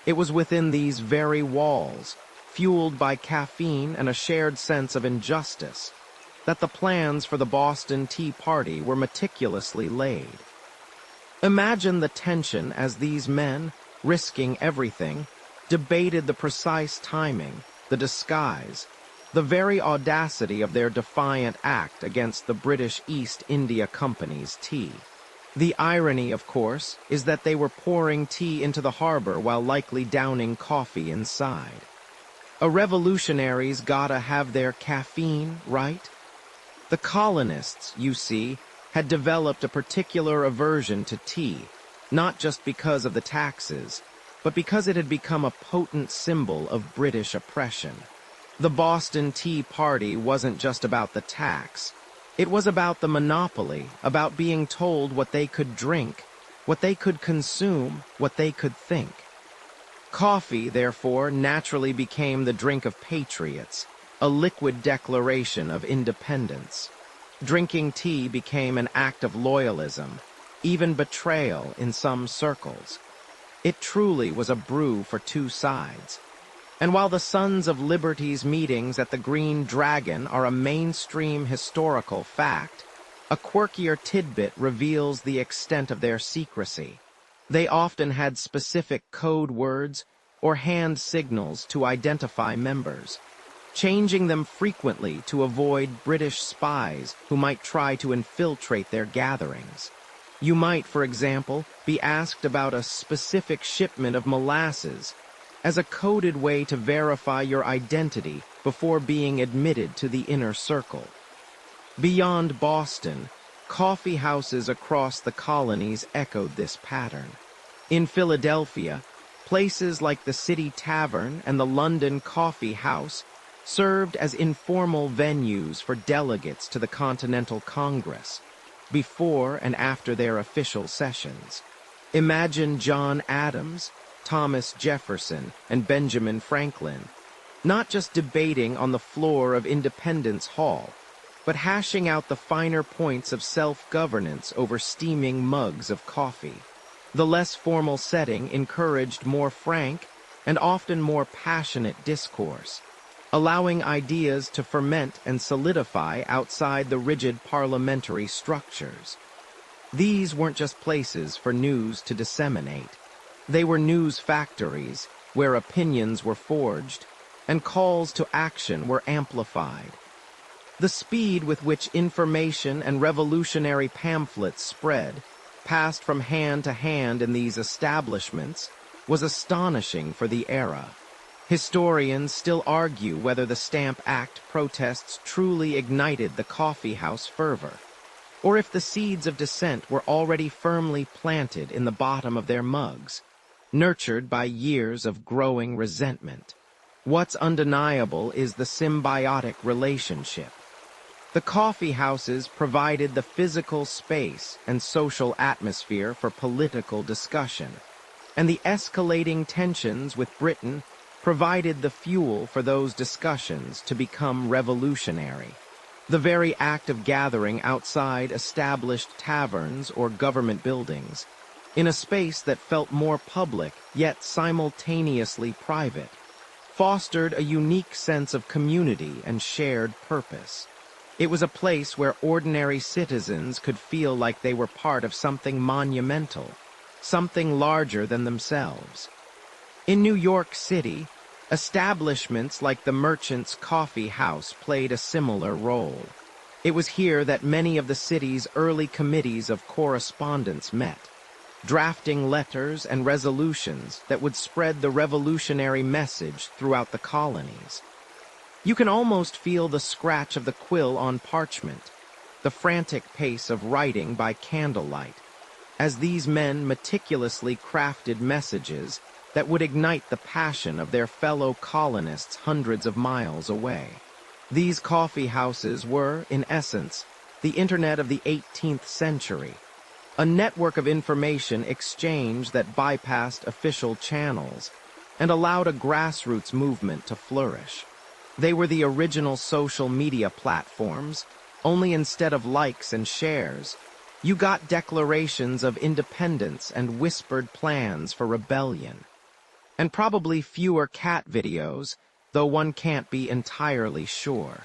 It was within these very walls, fueled by caffeine and a shared sense of injustice, that the plans for the Boston Tea Party were meticulously laid. Imagine the tension as these men, risking everything, debated the precise timing, the disguise, the very audacity of their defiant act against the British East India Company's tea. The irony, of course, is that they were pouring tea into the harbor while likely downing coffee inside. A revolutionary's gotta have their caffeine, right? The colonists, you see, had developed a particular aversion to tea, not just because of the taxes, but because it had become a potent symbol of British oppression. The Boston Tea Party wasn't just about the tax. It was about the monopoly, about being told what they could drink, what they could consume, what they could think. Coffee, therefore, naturally became the drink of patriots, a liquid declaration of independence. Drinking tea became an act of loyalism, even betrayal in some circles. It truly was a brew for two sides. And while the Sons of Liberty's meetings at the Green Dragon are a mainstream historical fact, a quirkier tidbit reveals the extent of their secrecy. They often had specific code words or hand signals to identify members, changing them frequently to avoid British spies who might try to infiltrate their gatherings. You might, for example, be asked about a specific shipment of molasses as a coded way to verify your identity before being admitted to the inner circle. Beyond Boston, coffee houses across the colonies echoed this pattern. In Philadelphia, places like the City Tavern and the London Coffeehouse served as informal venues for delegates to the Continental Congress, before and after their official sessions. Imagine John Adams, Thomas Jefferson, and Benjamin Franklin, not just debating on the floor of Independence Hall, but hashing out the finer points of self-governance over steaming mugs of coffee. The less formal setting encouraged more frank and often more passionate discourse, allowing ideas to ferment and solidify outside the rigid parliamentary structures. These weren't just places for news to disseminate. They were news factories where opinions were forged and calls to action were amplified. The speed with which information and revolutionary pamphlets spread, passed from hand to hand in these establishments, was astonishing for the era. Historians still argue whether the Stamp Act protests truly ignited the coffeehouse fervor, or if the seeds of dissent were already firmly planted in the bottom of their mugs, nurtured by years of growing resentment. What's undeniable is the symbiotic relationship. The coffeehouses provided the physical space and social atmosphere for political discussion, and the escalating tensions with Britain provided the fuel for those discussions to become revolutionary. The very act of gathering outside established taverns or government buildings, in a space that felt more public yet simultaneously private, fostered a unique sense of community and shared purpose. It was a place where ordinary citizens could feel like they were part of something monumental, something larger than themselves. In New York City, establishments like the Merchants Coffee House played a similar role. It was here that many of the city's early committees of correspondence met, drafting letters and resolutions that would spread the revolutionary message throughout the colonies. You can almost feel the scratch of the quill on parchment, the frantic pace of writing by candlelight, as these men meticulously crafted messages that would ignite the passion of their fellow colonists hundreds of miles away. These coffee houses were, in essence, the Internet of the 18th century, a network of information exchange that bypassed official channels and allowed a grassroots movement to flourish. They were the original social media platforms, only instead of likes and shares, you got declarations of independence and whispered plans for rebellion. And probably fewer cat videos, though one can't be entirely sure.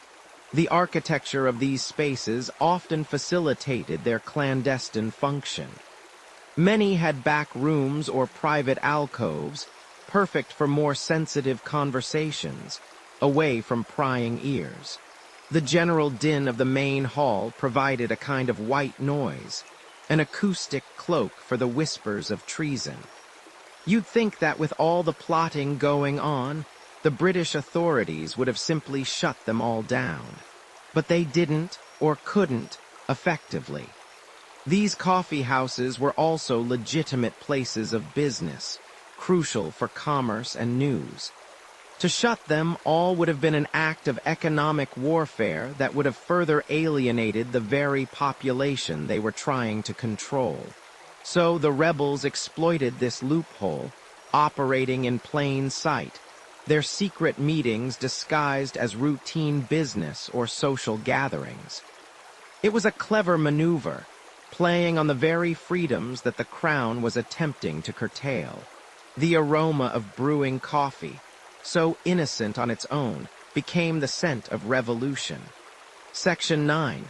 The architecture of these spaces often facilitated their clandestine function. Many had back rooms or private alcoves, perfect for more sensitive conversations, away from prying ears. The general din of the main hall provided a kind of white noise, an acoustic cloak for the whispers of treason. You'd think that with all the plotting going on, the British authorities would have simply shut them all down. But they didn't or couldn't effectively. These coffee houses were also legitimate places of business, crucial for commerce and news. To shut them all would have been an act of economic warfare that would have further alienated the very population they were trying to control. So the rebels exploited this loophole, operating in plain sight, their secret meetings disguised as routine business or social gatherings. It was a clever maneuver, playing on the very freedoms that the Crown was attempting to curtail. The aroma of brewing coffee, so innocent on its own, became the scent of revolution. Section 9.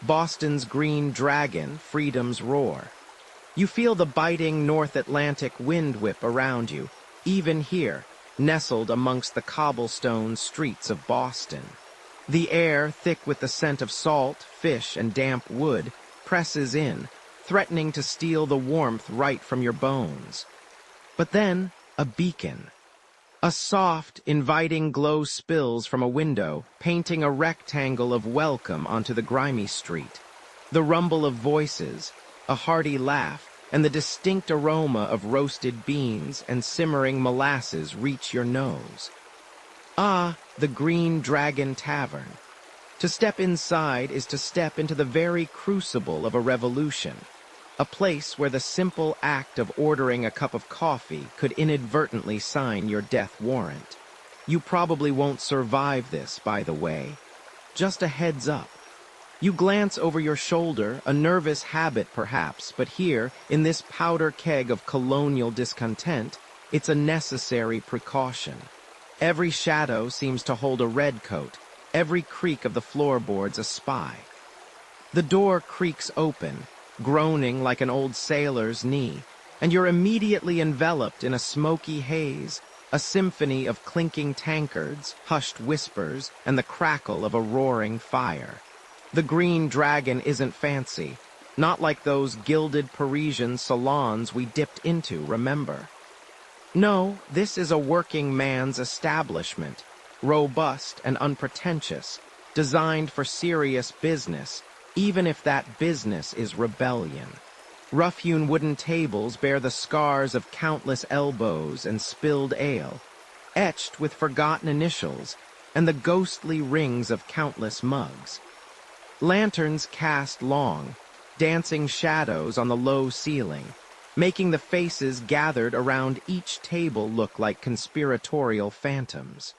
Boston's Green Dragon, Freedom's Roar. You feel the biting North Atlantic wind whip around you, even here, nestled amongst the cobblestone streets of Boston. The air, thick with the scent of salt, fish, and damp wood, presses in, threatening to steal the warmth right from your bones. But then, a beacon. A soft, inviting glow spills from a window, painting a rectangle of welcome onto the grimy street. The rumble of voices, a hearty laugh, and the distinct aroma of roasted beans and simmering molasses reach your nose. Ah, the Green Dragon Tavern. To step inside is to step into the very crucible of a revolution, a place where the simple act of ordering a cup of coffee could inadvertently sign your death warrant. You probably won't survive this, by the way. Just a heads up. You glance over your shoulder, a nervous habit perhaps, but here, in this powder keg of colonial discontent, it's a necessary precaution. Every shadow seems to hold a redcoat, every creak of the floorboards a spy. The door creaks open, groaning like an old sailor's knee, and you're immediately enveloped in a smoky haze, a symphony of clinking tankards, hushed whispers, and the crackle of a roaring fire. The Green Dragon isn't fancy, not like those gilded Parisian salons we dipped into, remember? No, this is a working man's establishment, robust and unpretentious, designed for serious business, even if that business is rebellion. Rough-hewn wooden tables bear the scars of countless elbows and spilled ale, etched with forgotten initials, and the ghostly rings of countless mugs. Lanterns cast long, dancing shadows on the low ceiling, making the faces gathered around each table look like conspiratorial phantoms.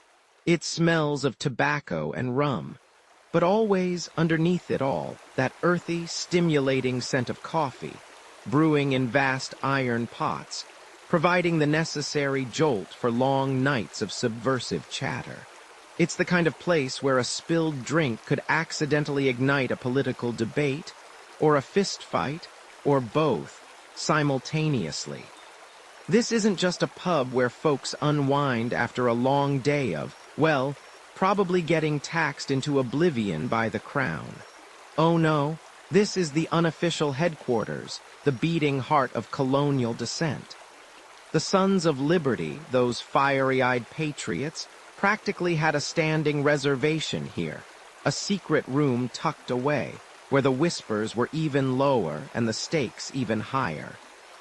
It smells of tobacco and rum, but always, underneath it all, that earthy, stimulating scent of coffee, brewing in vast iron pots, providing the necessary jolt for long nights of subversive chatter. It's the kind of place where a spilled drink could accidentally ignite a political debate, or a fist fight, or both, simultaneously. This isn't just a pub where folks unwind after a long day of, well, probably getting taxed into oblivion by the Crown. Oh no, this is the unofficial headquarters, the beating heart of colonial dissent. The Sons of Liberty, those fiery-eyed patriots, practically had a standing reservation here, a secret room tucked away, where the whispers were even lower and the stakes even higher.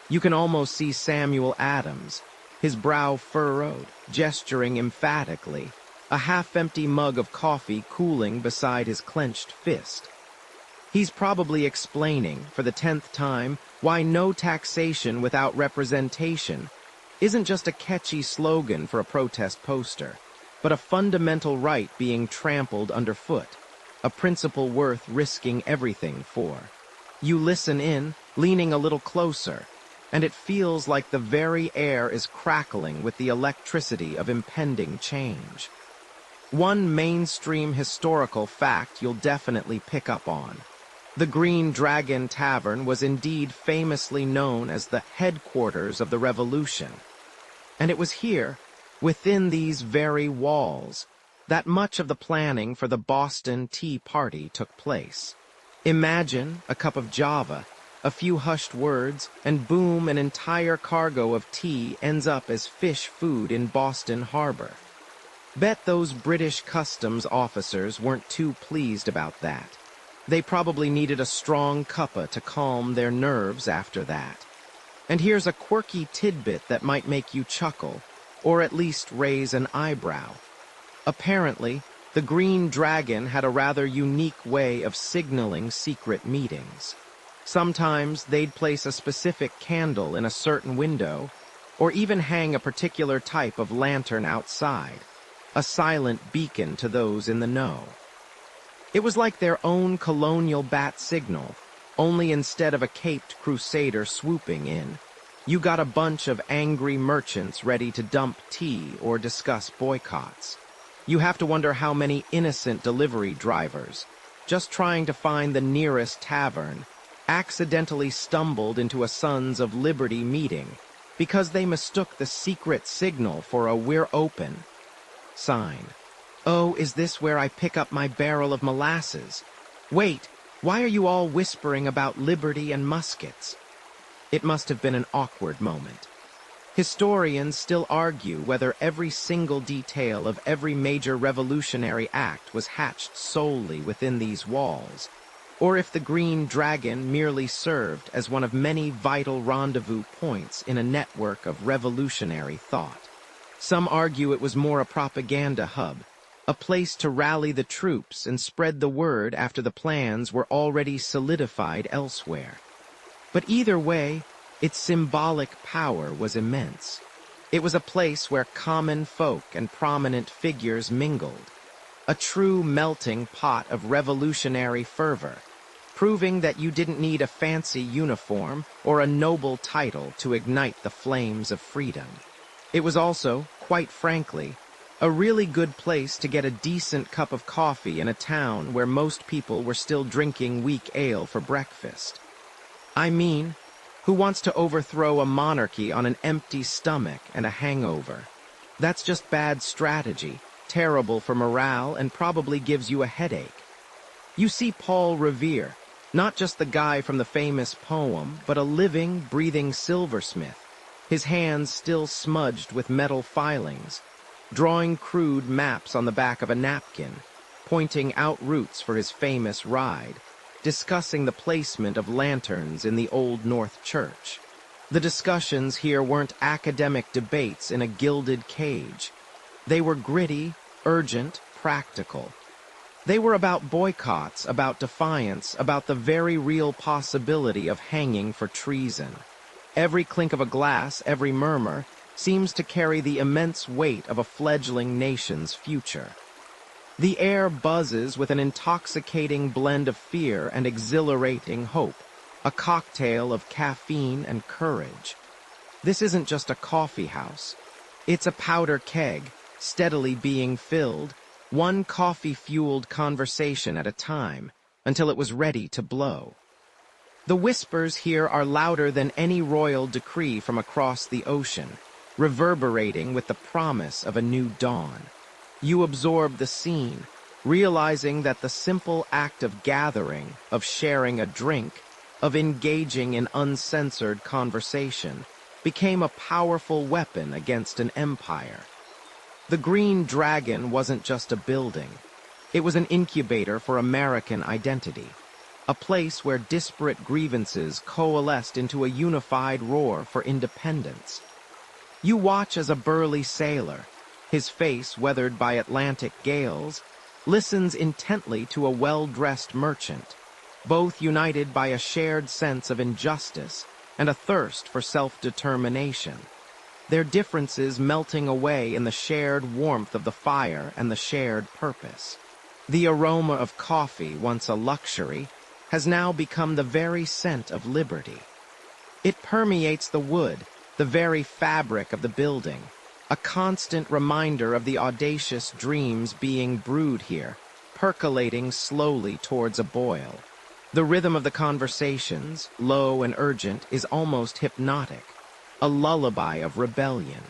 You can almost see Samuel Adams, his brow furrowed, gesturing emphatically, a half-empty mug of coffee cooling beside his clenched fist. He's probably explaining, for the 10th time, why no taxation without representation isn't just a catchy slogan for a protest poster, but a fundamental right being trampled underfoot, a principle worth risking everything for. You listen in, leaning a little closer, and it feels like the very air is crackling with the electricity of impending change. One mainstream historical fact you'll definitely pick up on. The Green Dragon Tavern was indeed famously known as the headquarters of the Revolution. And it was here, within these very walls, that much of the planning for the Boston Tea Party took place. Imagine a cup of Java, a few hushed words, and boom, an entire cargo of tea ends up as fish food in Boston Harbor. Bet those British customs officers weren't too pleased about that. They probably needed a strong cuppa to calm their nerves after that. And here's a quirky tidbit that might make you chuckle, or at least raise an eyebrow. Apparently, the Green Dragon had a rather unique way of signaling secret meetings. Sometimes they'd place a specific candle in a certain window, or even hang a particular type of lantern outside, a silent beacon to those in the know. It was like their own colonial bat signal, only instead of a caped crusader swooping in, you got a bunch of angry merchants ready to dump tea or discuss boycotts. You have to wonder how many innocent delivery drivers, just trying to find the nearest tavern, accidentally stumbled into a Sons of Liberty meeting because they mistook the secret signal for a "we're open" sign. Oh, is this where I pick up my barrel of molasses? Wait, why are you all whispering about liberty and muskets? It must have been an awkward moment. Historians still argue whether every single detail of every major revolutionary act was hatched solely within these walls, or if the Green Dragon merely served as one of many vital rendezvous points in a network of revolutionary thought. Some argue it was more a propaganda hub, a place to rally the troops and spread the word after the plans were already solidified elsewhere. But either way, its symbolic power was immense. It was a place where common folk and prominent figures mingled, a true melting pot of revolutionary fervor, proving that you didn't need a fancy uniform or a noble title to ignite the flames of freedom. It was also, quite frankly, a really good place to get a decent cup of coffee in a town where most people were still drinking weak ale for breakfast. I mean, who wants to overthrow a monarchy on an empty stomach and a hangover? That's just bad strategy, terrible for morale, and probably gives you a headache. You see Paul Revere, not just the guy from the famous poem, but a living, breathing silversmith, his hands still smudged with metal filings, drawing crude maps on the back of a napkin, pointing out routes for his famous ride, discussing the placement of lanterns in the Old North Church. The discussions here weren't academic debates in a gilded cage. They were gritty, urgent, practical. They were about boycotts, about defiance, about the very real possibility of hanging for treason. Every clink of a glass, every murmur, seems to carry the immense weight of a fledgling nation's future. The air buzzes with an intoxicating blend of fear and exhilarating hope, a cocktail of caffeine and courage. This isn't just a coffee house. It's a powder keg, steadily being filled, one coffee-fueled conversation at a time, until it was ready to blow. The whispers here are louder than any royal decree from across the ocean, reverberating with the promise of a new dawn. You absorb the scene, realizing that the simple act of gathering, of sharing a drink, of engaging in uncensored conversation, became a powerful weapon against an empire. The Green Dragon wasn't just a building. It was an incubator for American identity, a place where disparate grievances coalesced into a unified roar for independence. You watch as a burly sailor, his face weathered by Atlantic gales, listens intently to a well-dressed merchant, both united by a shared sense of injustice and a thirst for self-determination, their differences melting away in the shared warmth of the fire and the shared purpose. The aroma of coffee, once a luxury, has now become the very scent of liberty. It permeates the wood, the very fabric of the building, a constant reminder of the audacious dreams being brewed here, percolating slowly towards a boil. The rhythm of the conversations, low and urgent, is almost hypnotic, a lullaby of rebellion.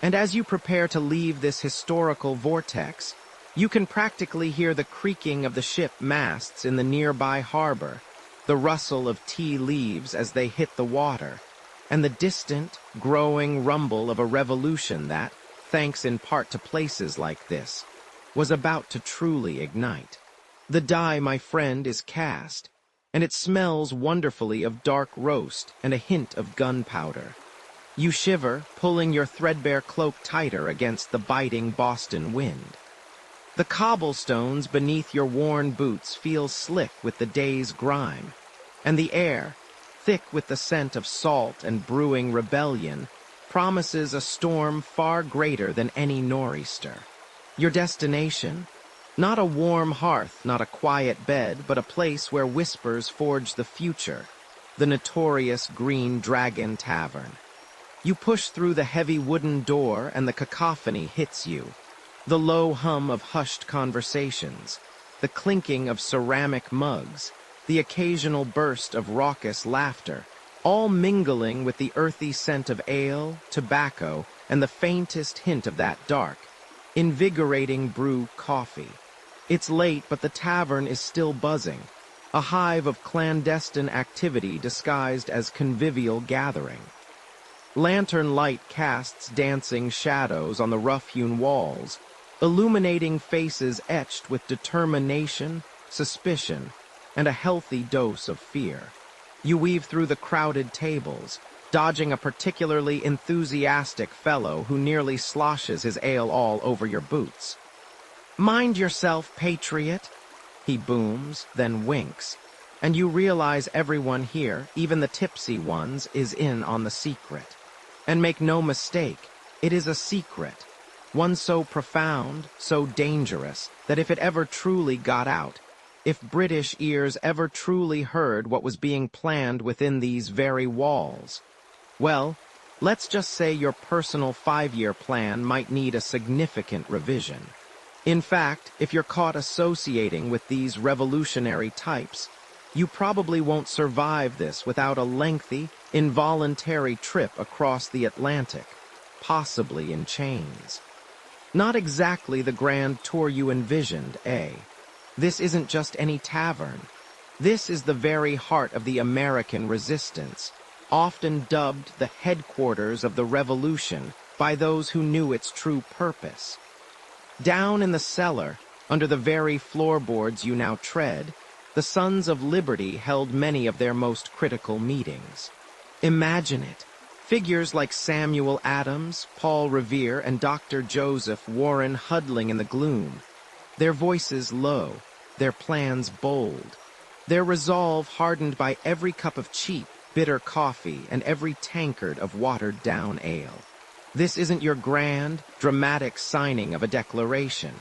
And as you prepare to leave this historical vortex, you can practically hear the creaking of the ship masts in the nearby harbor, the rustle of tea leaves as they hit the water, and the distant, growing rumble of a revolution that, thanks in part to places like this, was about to truly ignite. The die, my friend, is cast, and it smells wonderfully of dark roast and a hint of gunpowder. You shiver, pulling your threadbare cloak tighter against the biting Boston wind. The cobblestones beneath your worn boots feel slick with the day's grime, and the air, thick with the scent of salt and brewing rebellion, promises a storm far greater than any nor'easter. Your destination? Not a warm hearth, not a quiet bed, but a place where whispers forge the future, the notorious Green Dragon Tavern. You push through the heavy wooden door and the cacophony hits you. The low hum of hushed conversations, the clinking of ceramic mugs, the occasional burst of raucous laughter, all mingling with the earthy scent of ale, tobacco, and the faintest hint of that dark, invigorating brew coffee. It's late, but the tavern is still buzzing, a hive of clandestine activity disguised as convivial gathering. Lantern light casts dancing shadows on the rough-hewn walls, illuminating faces etched with determination, suspicion, and a healthy dose of fear. You weave through the crowded tables, dodging a particularly enthusiastic fellow who nearly sloshes his ale all over your boots. "Mind yourself, patriot," he booms, then winks, and you realize everyone here, even the tipsy ones, is in on the secret. And make no mistake, it is a secret, one so profound, so dangerous, that if it ever truly got out, if British ears ever truly heard what was being planned within these very walls, well, let's just say your personal 5-year plan might need a significant revision. In fact, if you're caught associating with these revolutionary types, you probably won't survive this without a lengthy, involuntary trip across the Atlantic, possibly in chains. Not exactly the grand tour you envisioned, eh? This isn't just any tavern. This is the very heart of the American resistance, often dubbed the headquarters of the revolution by those who knew its true purpose. Down in the cellar, under the very floorboards you now tread, the Sons of Liberty held many of their most critical meetings. Imagine it. Figures like Samuel Adams, Paul Revere, and Dr. Joseph Warren huddling in the gloom, their voices low, their plans bold, their resolve hardened by every cup of cheap, bitter coffee and every tankard of watered-down ale. This isn't your grand, dramatic signing of a declaration.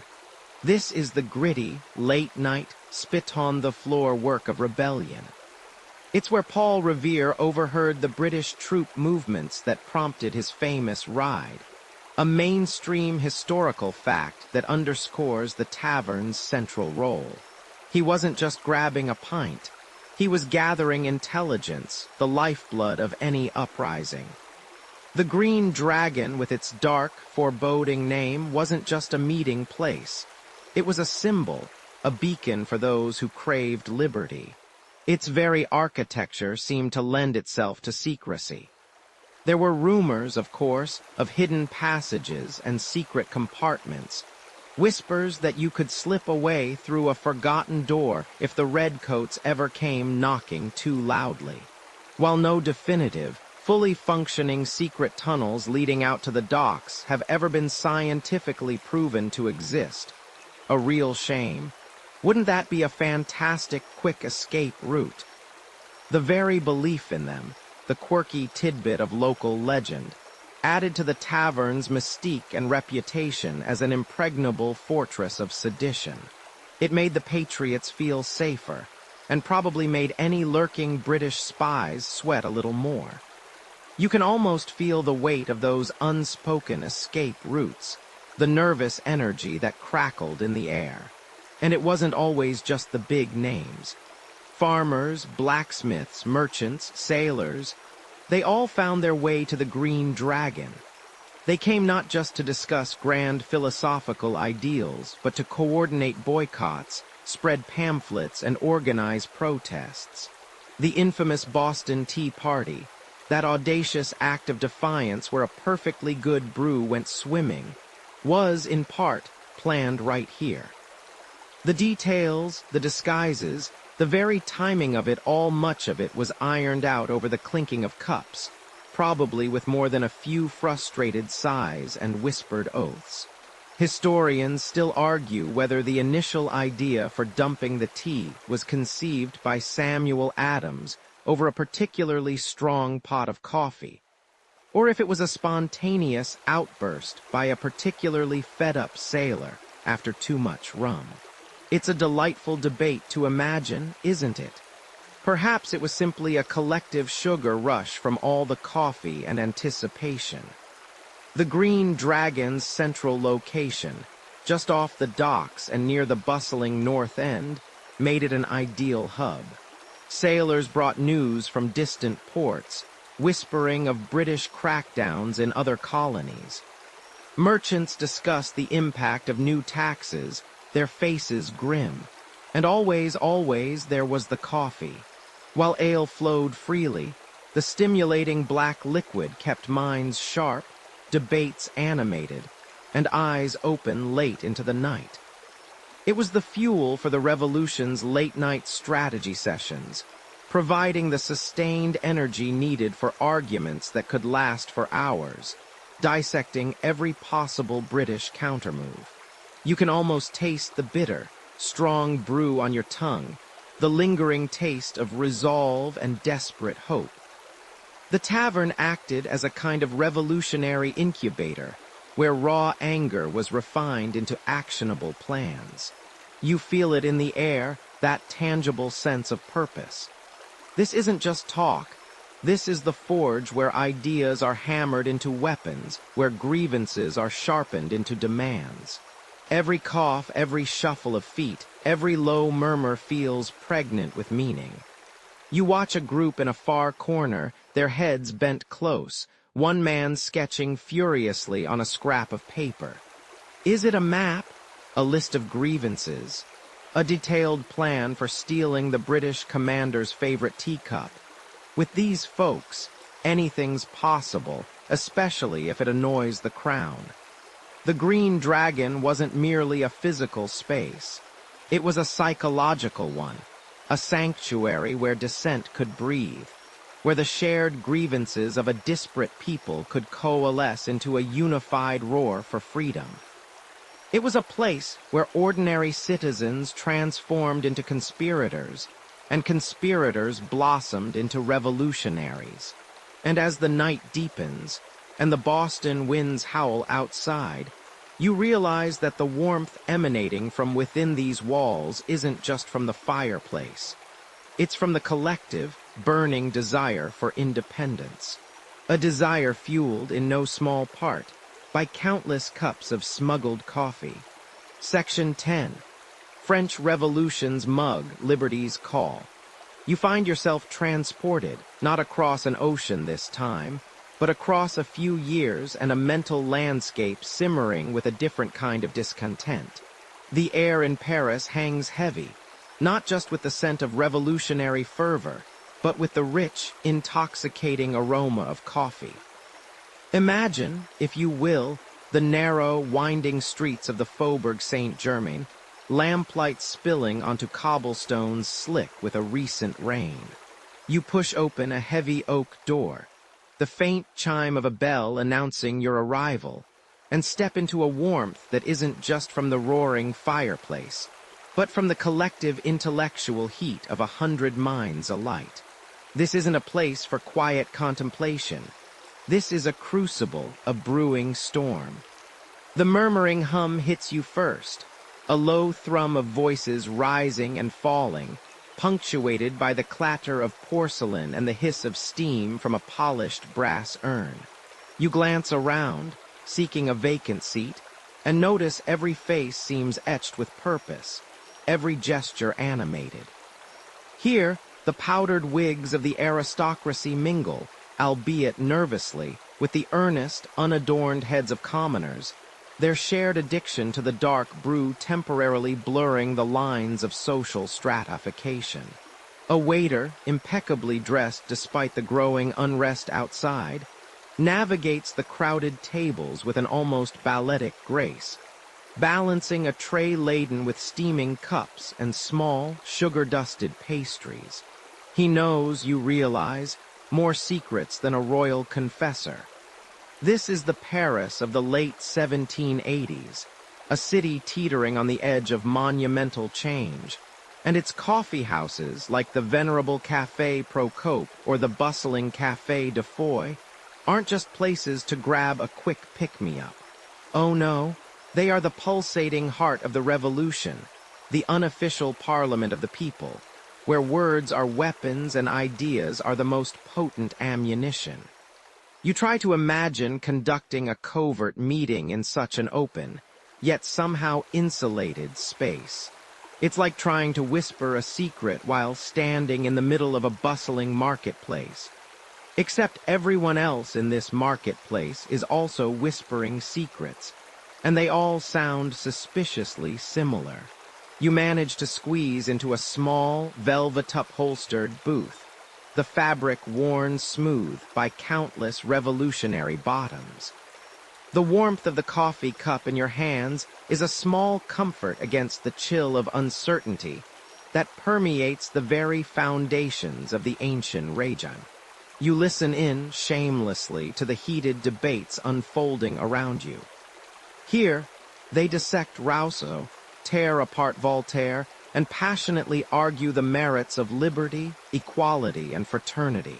This is the gritty, late-night, spit-on-the-floor work of rebellion. It's where Paul Revere overheard the British troop movements that prompted his famous ride, a mainstream historical fact that underscores the tavern's central role. He wasn't just grabbing a pint. He was gathering intelligence, the lifeblood of any uprising. The Green Dragon, with its dark, foreboding name, wasn't just a meeting place. It was a symbol, a beacon for those who craved liberty. Its very architecture seemed to lend itself to secrecy. There were rumors, of course, of hidden passages and secret compartments, whispers that you could slip away through a forgotten door if the redcoats ever came knocking too loudly. While no definitive, fully functioning secret tunnels leading out to the docks have ever been scientifically proven to exist. A real shame. Wouldn't that be a fantastic quick escape route? The very belief in them, the quirky tidbit of local legend, added to the tavern's mystique and reputation as an impregnable fortress of sedition. It made the patriots feel safer, and probably made any lurking British spies sweat a little more. You can almost feel the weight of those unspoken escape routes, the nervous energy that crackled in the air. And it wasn't always just the big names. Farmers, blacksmiths, merchants, sailors, they all found their way to the Green Dragon. They came not just to discuss grand philosophical ideals, but to coordinate boycotts, spread pamphlets, and organize protests. The infamous Boston Tea Party, that audacious act of defiance where a perfectly good brew went swimming, was, in part, planned right here. The details, the disguises, the very timing of it all, much of it was ironed out over the clinking of cups, probably with more than a few frustrated sighs and whispered oaths. Historians still argue whether the initial idea for dumping the tea was conceived by Samuel Adams over a particularly strong pot of coffee, or if it was a spontaneous outburst by a particularly fed-up sailor after too much rum. It's a delightful debate to imagine, isn't it? Perhaps it was simply a collective sugar rush from all the coffee and anticipation. The Green Dragon's central location, just off the docks and near the bustling North End, made it an ideal hub. Sailors brought news from distant ports, whispering of British crackdowns in other colonies. Merchants discussed the impact of new taxes, their faces grim. And always, always there was the coffee. While ale flowed freely, the stimulating black liquid kept minds sharp, debates animated, and eyes open late into the night. It was the fuel for the revolution's late-night strategy sessions, providing the sustained energy needed for arguments that could last for hours, dissecting every possible British countermove. You can almost taste the bitter, strong brew on your tongue, the lingering taste of resolve and desperate hope. The tavern acted as a kind of revolutionary incubator, where raw anger was refined into actionable plans. You feel it in the air, that tangible sense of purpose. This isn't just talk. This is the forge where ideas are hammered into weapons, where grievances are sharpened into demands. Every cough, every shuffle of feet, every low murmur feels pregnant with meaning. You watch a group in a far corner, their heads bent close, one man sketching furiously on a scrap of paper. Is it a map? A list of grievances? A detailed plan for stealing the British commander's favorite teacup? With these folks, anything's possible, especially if it annoys the crown. The Green Dragon wasn't merely a physical space. It was a psychological one, a sanctuary where dissent could breathe, where the shared grievances of a disparate people could coalesce into a unified roar for freedom. It was a place where ordinary citizens transformed into conspirators, and conspirators blossomed into revolutionaries. And as the night deepens, and the Boston winds howl outside, you realize that the warmth emanating from within these walls isn't just from the fireplace. It's from the collective, burning desire for independence. A desire fueled in no small part by countless cups of smuggled coffee. Section 10. French Revolution's mug, Liberty's call. You find yourself transported, not across an ocean this time, but across a few years and a mental landscape simmering with a different kind of discontent. The air in Paris hangs heavy, not just with the scent of revolutionary fervor, but with the rich, intoxicating aroma of coffee. Imagine, if you will, the narrow, winding streets of the Faubourg Saint-Germain, lamplight spilling onto cobblestones slick with a recent rain. You push open a heavy oak door, the faint chime of a bell announcing your arrival, and step into a warmth that isn't just from the roaring fireplace, but from the collective intellectual heat of 100 minds alight. This isn't a place for quiet contemplation. This is a crucible, a brewing storm. The murmuring hum hits you first, a low thrum of voices rising and falling, punctuated by the clatter of porcelain and the hiss of steam from a polished brass urn. You glance around, seeking a vacant seat, and notice every face seems etched with purpose, every gesture animated. Here, the powdered wigs of the aristocracy mingle, albeit nervously, with the earnest, unadorned heads of commoners, their shared addiction to the dark brew temporarily blurring the lines of social stratification. A waiter, impeccably dressed despite the growing unrest outside, navigates the crowded tables with an almost balletic grace, balancing a tray laden with steaming cups and small, sugar-dusted pastries. He knows, you realize, more secrets than a royal confessor. This is the Paris of the late 1780s, a city teetering on the edge of monumental change, and its coffee houses, like the venerable Café Procope or the bustling Café de Foy, aren't just places to grab a quick pick-me-up. Oh no, they are the pulsating heart of the revolution, the unofficial parliament of the people, where words are weapons and ideas are the most potent ammunition. You try to imagine conducting a covert meeting in such an open, yet somehow insulated space. It's like trying to whisper a secret while standing in the middle of a bustling marketplace. Except everyone else in this marketplace is also whispering secrets, and they all sound suspiciously similar. You manage to squeeze into a small, velvet-upholstered booth, the fabric worn smooth by countless revolutionary bottoms. The warmth of the coffee cup in your hands is a small comfort against the chill of uncertainty that permeates the very foundations of the ancient region. You listen in shamelessly to the heated debates unfolding around you. Here, they dissect Rousseau, tear apart Voltaire, and passionately argue the merits of liberty, equality, and fraternity.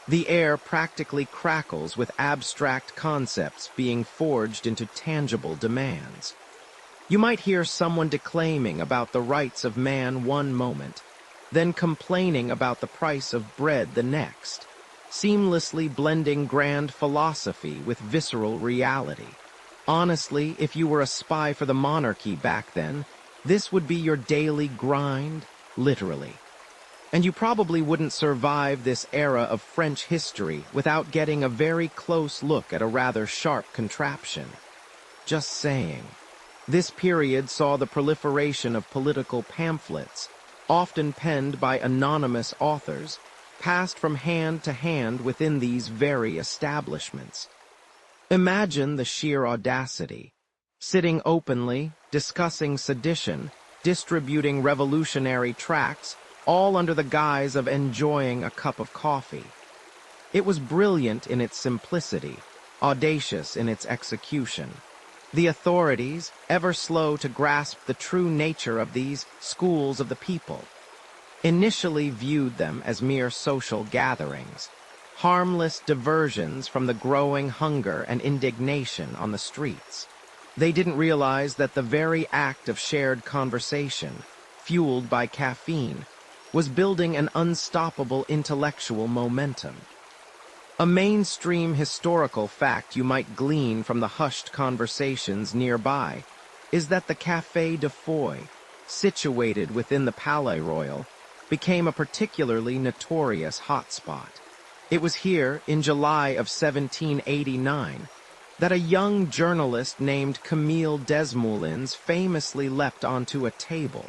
The air practically crackles with abstract concepts being forged into tangible demands. You might hear someone declaiming about the rights of man one moment, then complaining about the price of bread the next, seamlessly blending grand philosophy with visceral reality. Honestly, if you were a spy for the monarchy back then, this would be your daily grind, literally. And you probably wouldn't survive this era of French history without getting a very close look at a rather sharp contraption. Just saying. This period saw the proliferation of political pamphlets, often penned by anonymous authors, passed from hand to hand within these very establishments. Imagine the sheer audacity. Sitting openly, discussing sedition, distributing revolutionary tracts, all under the guise of enjoying a cup of coffee. It was brilliant in its simplicity, audacious in its execution. The authorities, ever slow to grasp the true nature of these schools of the people, initially viewed them as mere social gatherings, harmless diversions from the growing hunger and indignation on the streets. They didn't realize that the very act of shared conversation, fueled by caffeine, was building an unstoppable intellectual momentum. A mainstream historical fact you might glean from the hushed conversations nearby is that the Café de Foy, situated within the Palais Royal, became a particularly notorious hotspot. It was here, in July of 1789, that a young journalist named Camille Desmoulins famously leapt onto a table,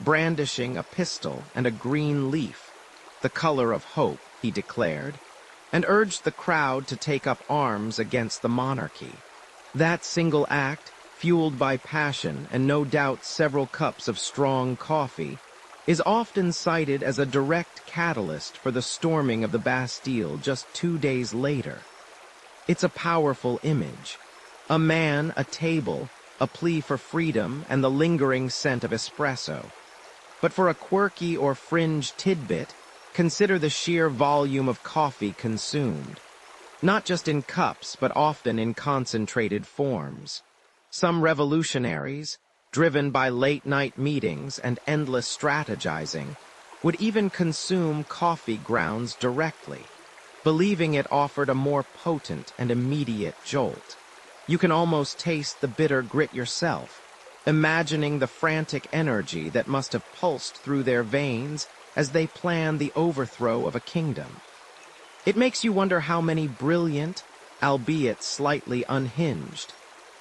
brandishing a pistol and a green leaf, the color of hope, he declared, and urged the crowd to take up arms against the monarchy. That single act, fueled by passion and no doubt several cups of strong coffee, is often cited as a direct catalyst for the storming of the Bastille just 2 days later. It's a powerful image. A man, a table, a plea for freedom, and the lingering scent of espresso. But for a quirky or fringe tidbit, consider the sheer volume of coffee consumed. Not just in cups, but often in concentrated forms. Some revolutionaries, driven by late-night meetings and endless strategizing, would even consume coffee grounds directly, believing it offered a more potent and immediate jolt. You can almost taste the bitter grit yourself, imagining the frantic energy that must have pulsed through their veins as they planned the overthrow of a kingdom. It makes you wonder how many brilliant, albeit slightly unhinged,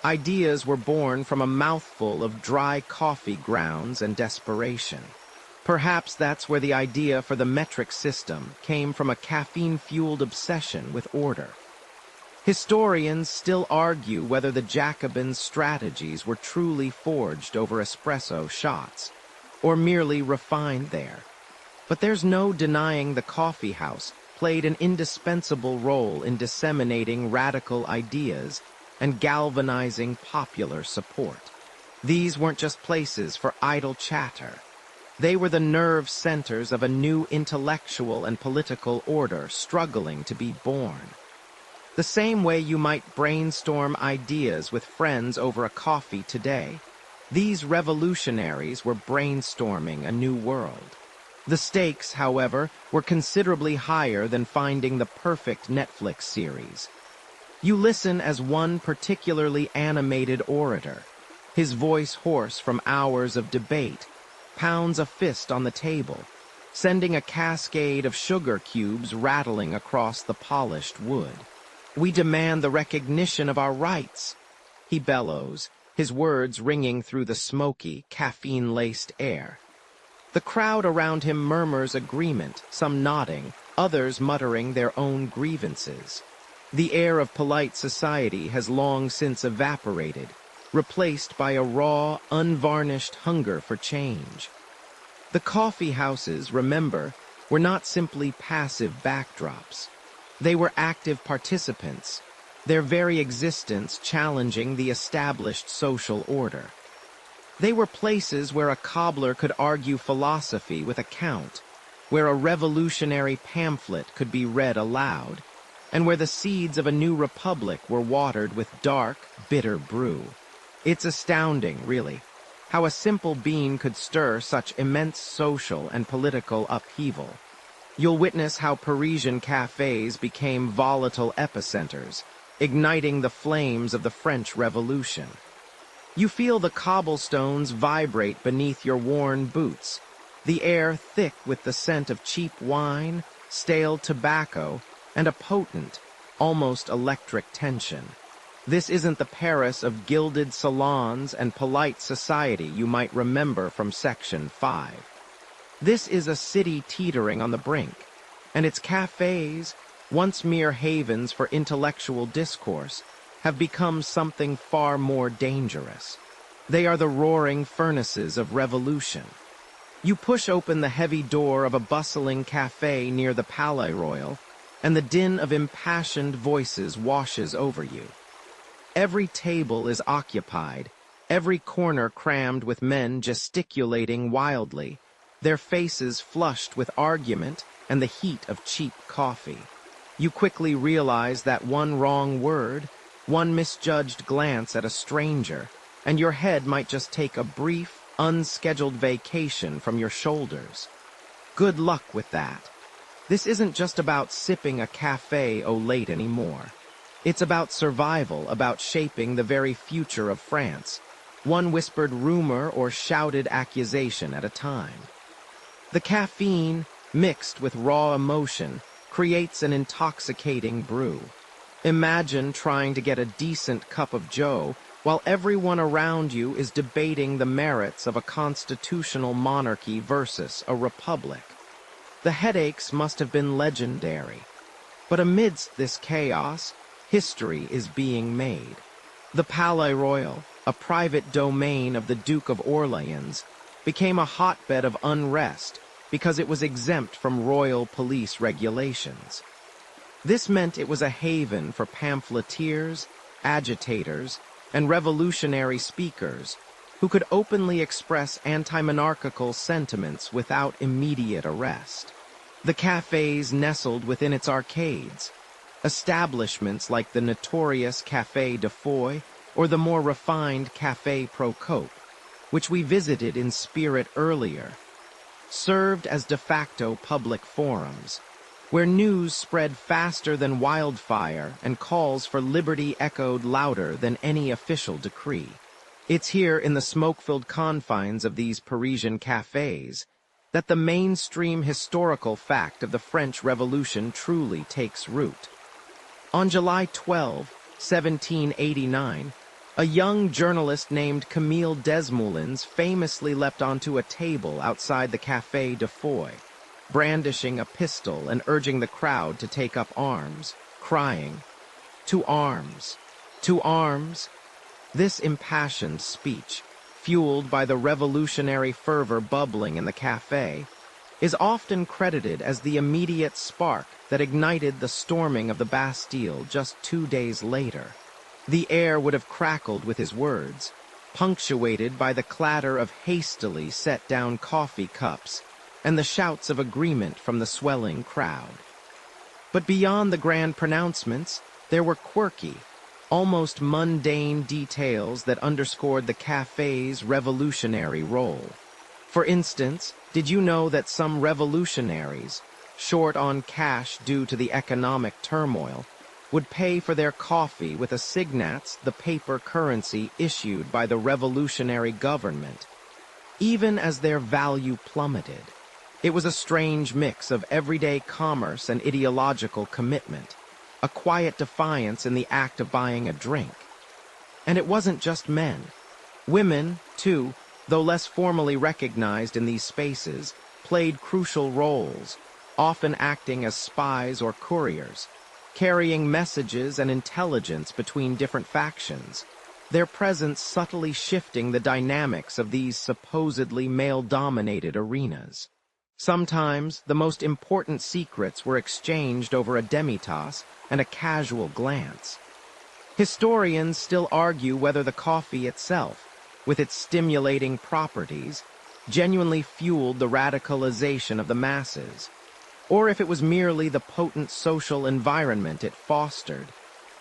ideas were born from a mouthful of dry coffee grounds and desperation. Perhaps that's where the idea for the metric system came from, a caffeine-fueled obsession with order. Historians still argue whether the Jacobins' strategies were truly forged over espresso shots, or merely refined there. But there's no denying the coffeehouse played an indispensable role in disseminating radical ideas and galvanizing popular support. These weren't just places for idle chatter. They were the nerve centers of a new intellectual and political order struggling to be born. The same way you might brainstorm ideas with friends over a coffee today, these revolutionaries were brainstorming a new world. The stakes, however, were considerably higher than finding the perfect Netflix series. You listen as one particularly animated orator, his voice hoarse from hours of debate, pounds a fist on the table, sending a cascade of sugar cubes rattling across the polished wood. "We demand the recognition of our rights," he bellows, his words ringing through the smoky, caffeine-laced air. The crowd around him murmurs agreement, some nodding, others muttering their own grievances. The air of polite society has long since evaporated, replaced by a raw, unvarnished hunger for change. The coffee houses, remember, were not simply passive backdrops. They were active participants, their very existence challenging the established social order. They were places where a cobbler could argue philosophy with a count, where a revolutionary pamphlet could be read aloud, and where the seeds of a new republic were watered with dark, bitter brew. It's astounding, really, how a simple bean could stir such immense social and political upheaval. You'll witness how Parisian cafes became volatile epicenters, igniting the flames of the French Revolution. You feel the cobblestones vibrate beneath your worn boots, the air thick with the scent of cheap wine, stale tobacco, and a potent, almost electric tension. This isn't the Paris of gilded salons and polite society you might remember from Section 5. This is a city teetering on the brink, and its cafes, once mere havens for intellectual discourse, have become something far more dangerous. They are the roaring furnaces of revolution. You push open the heavy door of a bustling cafe near the Palais Royal, and the din of impassioned voices washes over you. Every table is occupied, every corner crammed with men gesticulating wildly, their faces flushed with argument and the heat of cheap coffee. You quickly realize that one wrong word, one misjudged glance at a stranger, and your head might just take a brief, unscheduled vacation from your shoulders. Good luck with that. This isn't just about sipping a café au lait anymore. It's about survival, about shaping the very future of France, one whispered rumor or shouted accusation at a time. The caffeine, mixed with raw emotion, creates an intoxicating brew. Imagine trying to get a decent cup of joe while everyone around you is debating the merits of a constitutional monarchy versus a republic. The headaches must have been legendary. But amidst this chaos, history is being made. The Palais Royal, a private domain of the Duke of Orleans, became a hotbed of unrest because it was exempt from royal police regulations. This meant it was a haven for pamphleteers, agitators, and revolutionary speakers who could openly express anti-monarchical sentiments without immediate arrest. The cafes nestled within its arcades, establishments like the notorious Café de Foy or the more refined Café Procope, which we visited in spirit earlier. served as de facto public forums, where news spread faster than wildfire and calls for liberty echoed louder than any official decree. It's here in the smoke-filled confines of these Parisian cafes that the mainstream historical fact of the French Revolution truly takes root. On July 12, 1789, a young journalist named Camille Desmoulins famously leapt onto a table outside the Café de Foy, brandishing a pistol and urging the crowd to take up arms, crying, "To arms! To arms!" This impassioned speech, fueled by the revolutionary fervor bubbling in the café, is often credited as the immediate spark that ignited the storming of the Bastille just 2 days later. The air would have crackled with his words, punctuated by the clatter of hastily set down coffee cups and the shouts of agreement from the swelling crowd. But beyond the grand pronouncements, there were quirky, almost mundane details that underscored the café's revolutionary role. For instance, did you know that some revolutionaries, short on cash due to the economic turmoil, would pay for their coffee with assignats, the paper currency issued by the revolutionary government, even as their value plummeted? It was a strange mix of everyday commerce and ideological commitment, a quiet defiance in the act of buying a drink. And it wasn't just men. Women, too, though less formally recognized in these spaces, played crucial roles, often acting as spies or couriers, carrying messages and intelligence between different factions, their presence subtly shifting the dynamics of these supposedly male-dominated arenas. Sometimes, the most important secrets were exchanged over a demi-tasse and a casual glance. Historians still argue whether the coffee itself, with its stimulating properties, genuinely fueled the radicalization of the masses, or if it was merely the potent social environment it fostered,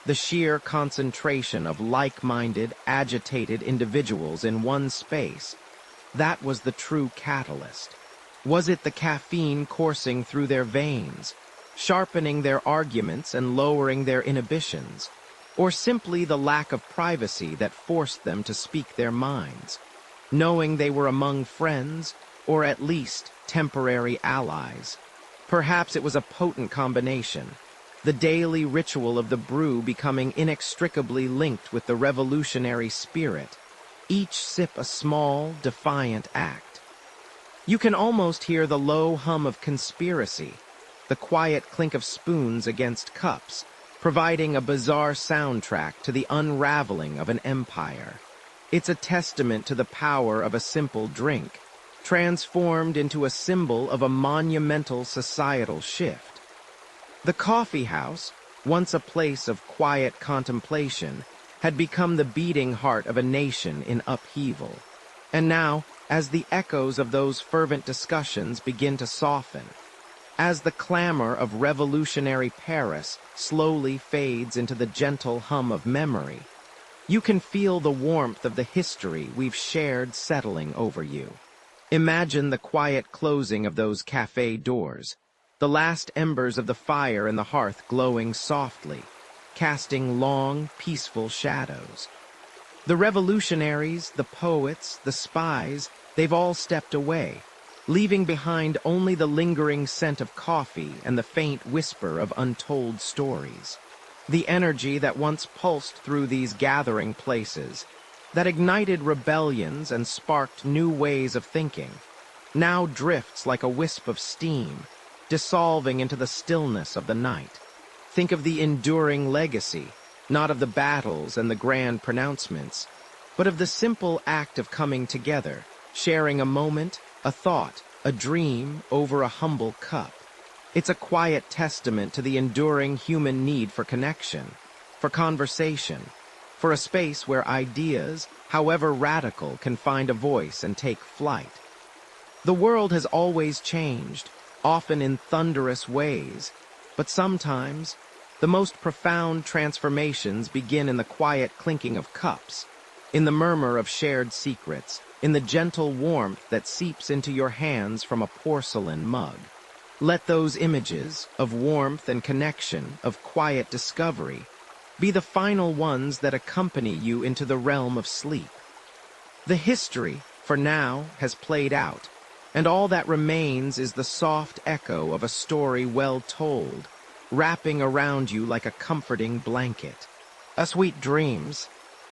the sheer concentration of like-minded, agitated individuals in one space, that was the true catalyst. Was it the caffeine coursing through their veins, sharpening their arguments and lowering their inhibitions, or simply the lack of privacy that forced them to speak their minds, knowing they were among friends, or at least temporary allies? Perhaps it was a potent combination, the daily ritual of the brew becoming inextricably linked with the revolutionary spirit, each sip a small, defiant act. You can almost hear the low hum of conspiracy, the quiet clink of spoons against cups, providing a bizarre soundtrack to the unraveling of an empire. It's a testament to the power of a simple drink, transformed into a symbol of a monumental societal shift. The coffeehouse, once a place of quiet contemplation, had become the beating heart of a nation in upheaval. And now, as the echoes of those fervent discussions begin to soften, as the clamor of revolutionary Paris slowly fades into the gentle hum of memory, you can feel the warmth of the history we've shared settling over you. Imagine the quiet closing of those cafe doors, the last embers of the fire in the hearth glowing softly, casting long, peaceful shadows. The revolutionaries, the poets, the spies, they've all stepped away, leaving behind only the lingering scent of coffee and the faint whisper of untold stories. The energy that once pulsed through these gathering places, that ignited rebellions and sparked new ways of thinking, now drifts like a wisp of steam, dissolving into the stillness of the night. Think of the enduring legacy, not of the battles and the grand pronouncements, but of the simple act of coming together, sharing a moment, a thought, a dream over a humble cup. It's a quiet testament to the enduring human need for connection, for conversation, for a space where ideas, however radical, can find a voice and take flight. The world has always changed, often in thunderous ways, but sometimes the most profound transformations begin in the quiet clinking of cups, in the murmur of shared secrets, in the gentle warmth that seeps into your hands from a porcelain mug. Let those images of warmth and connection, of quiet discovery, be the final ones that accompany you into the realm of sleep. The history, for now, has played out, and all that remains is the soft echo of a story well told, wrapping around you like a comforting blanket. A sweet dreams,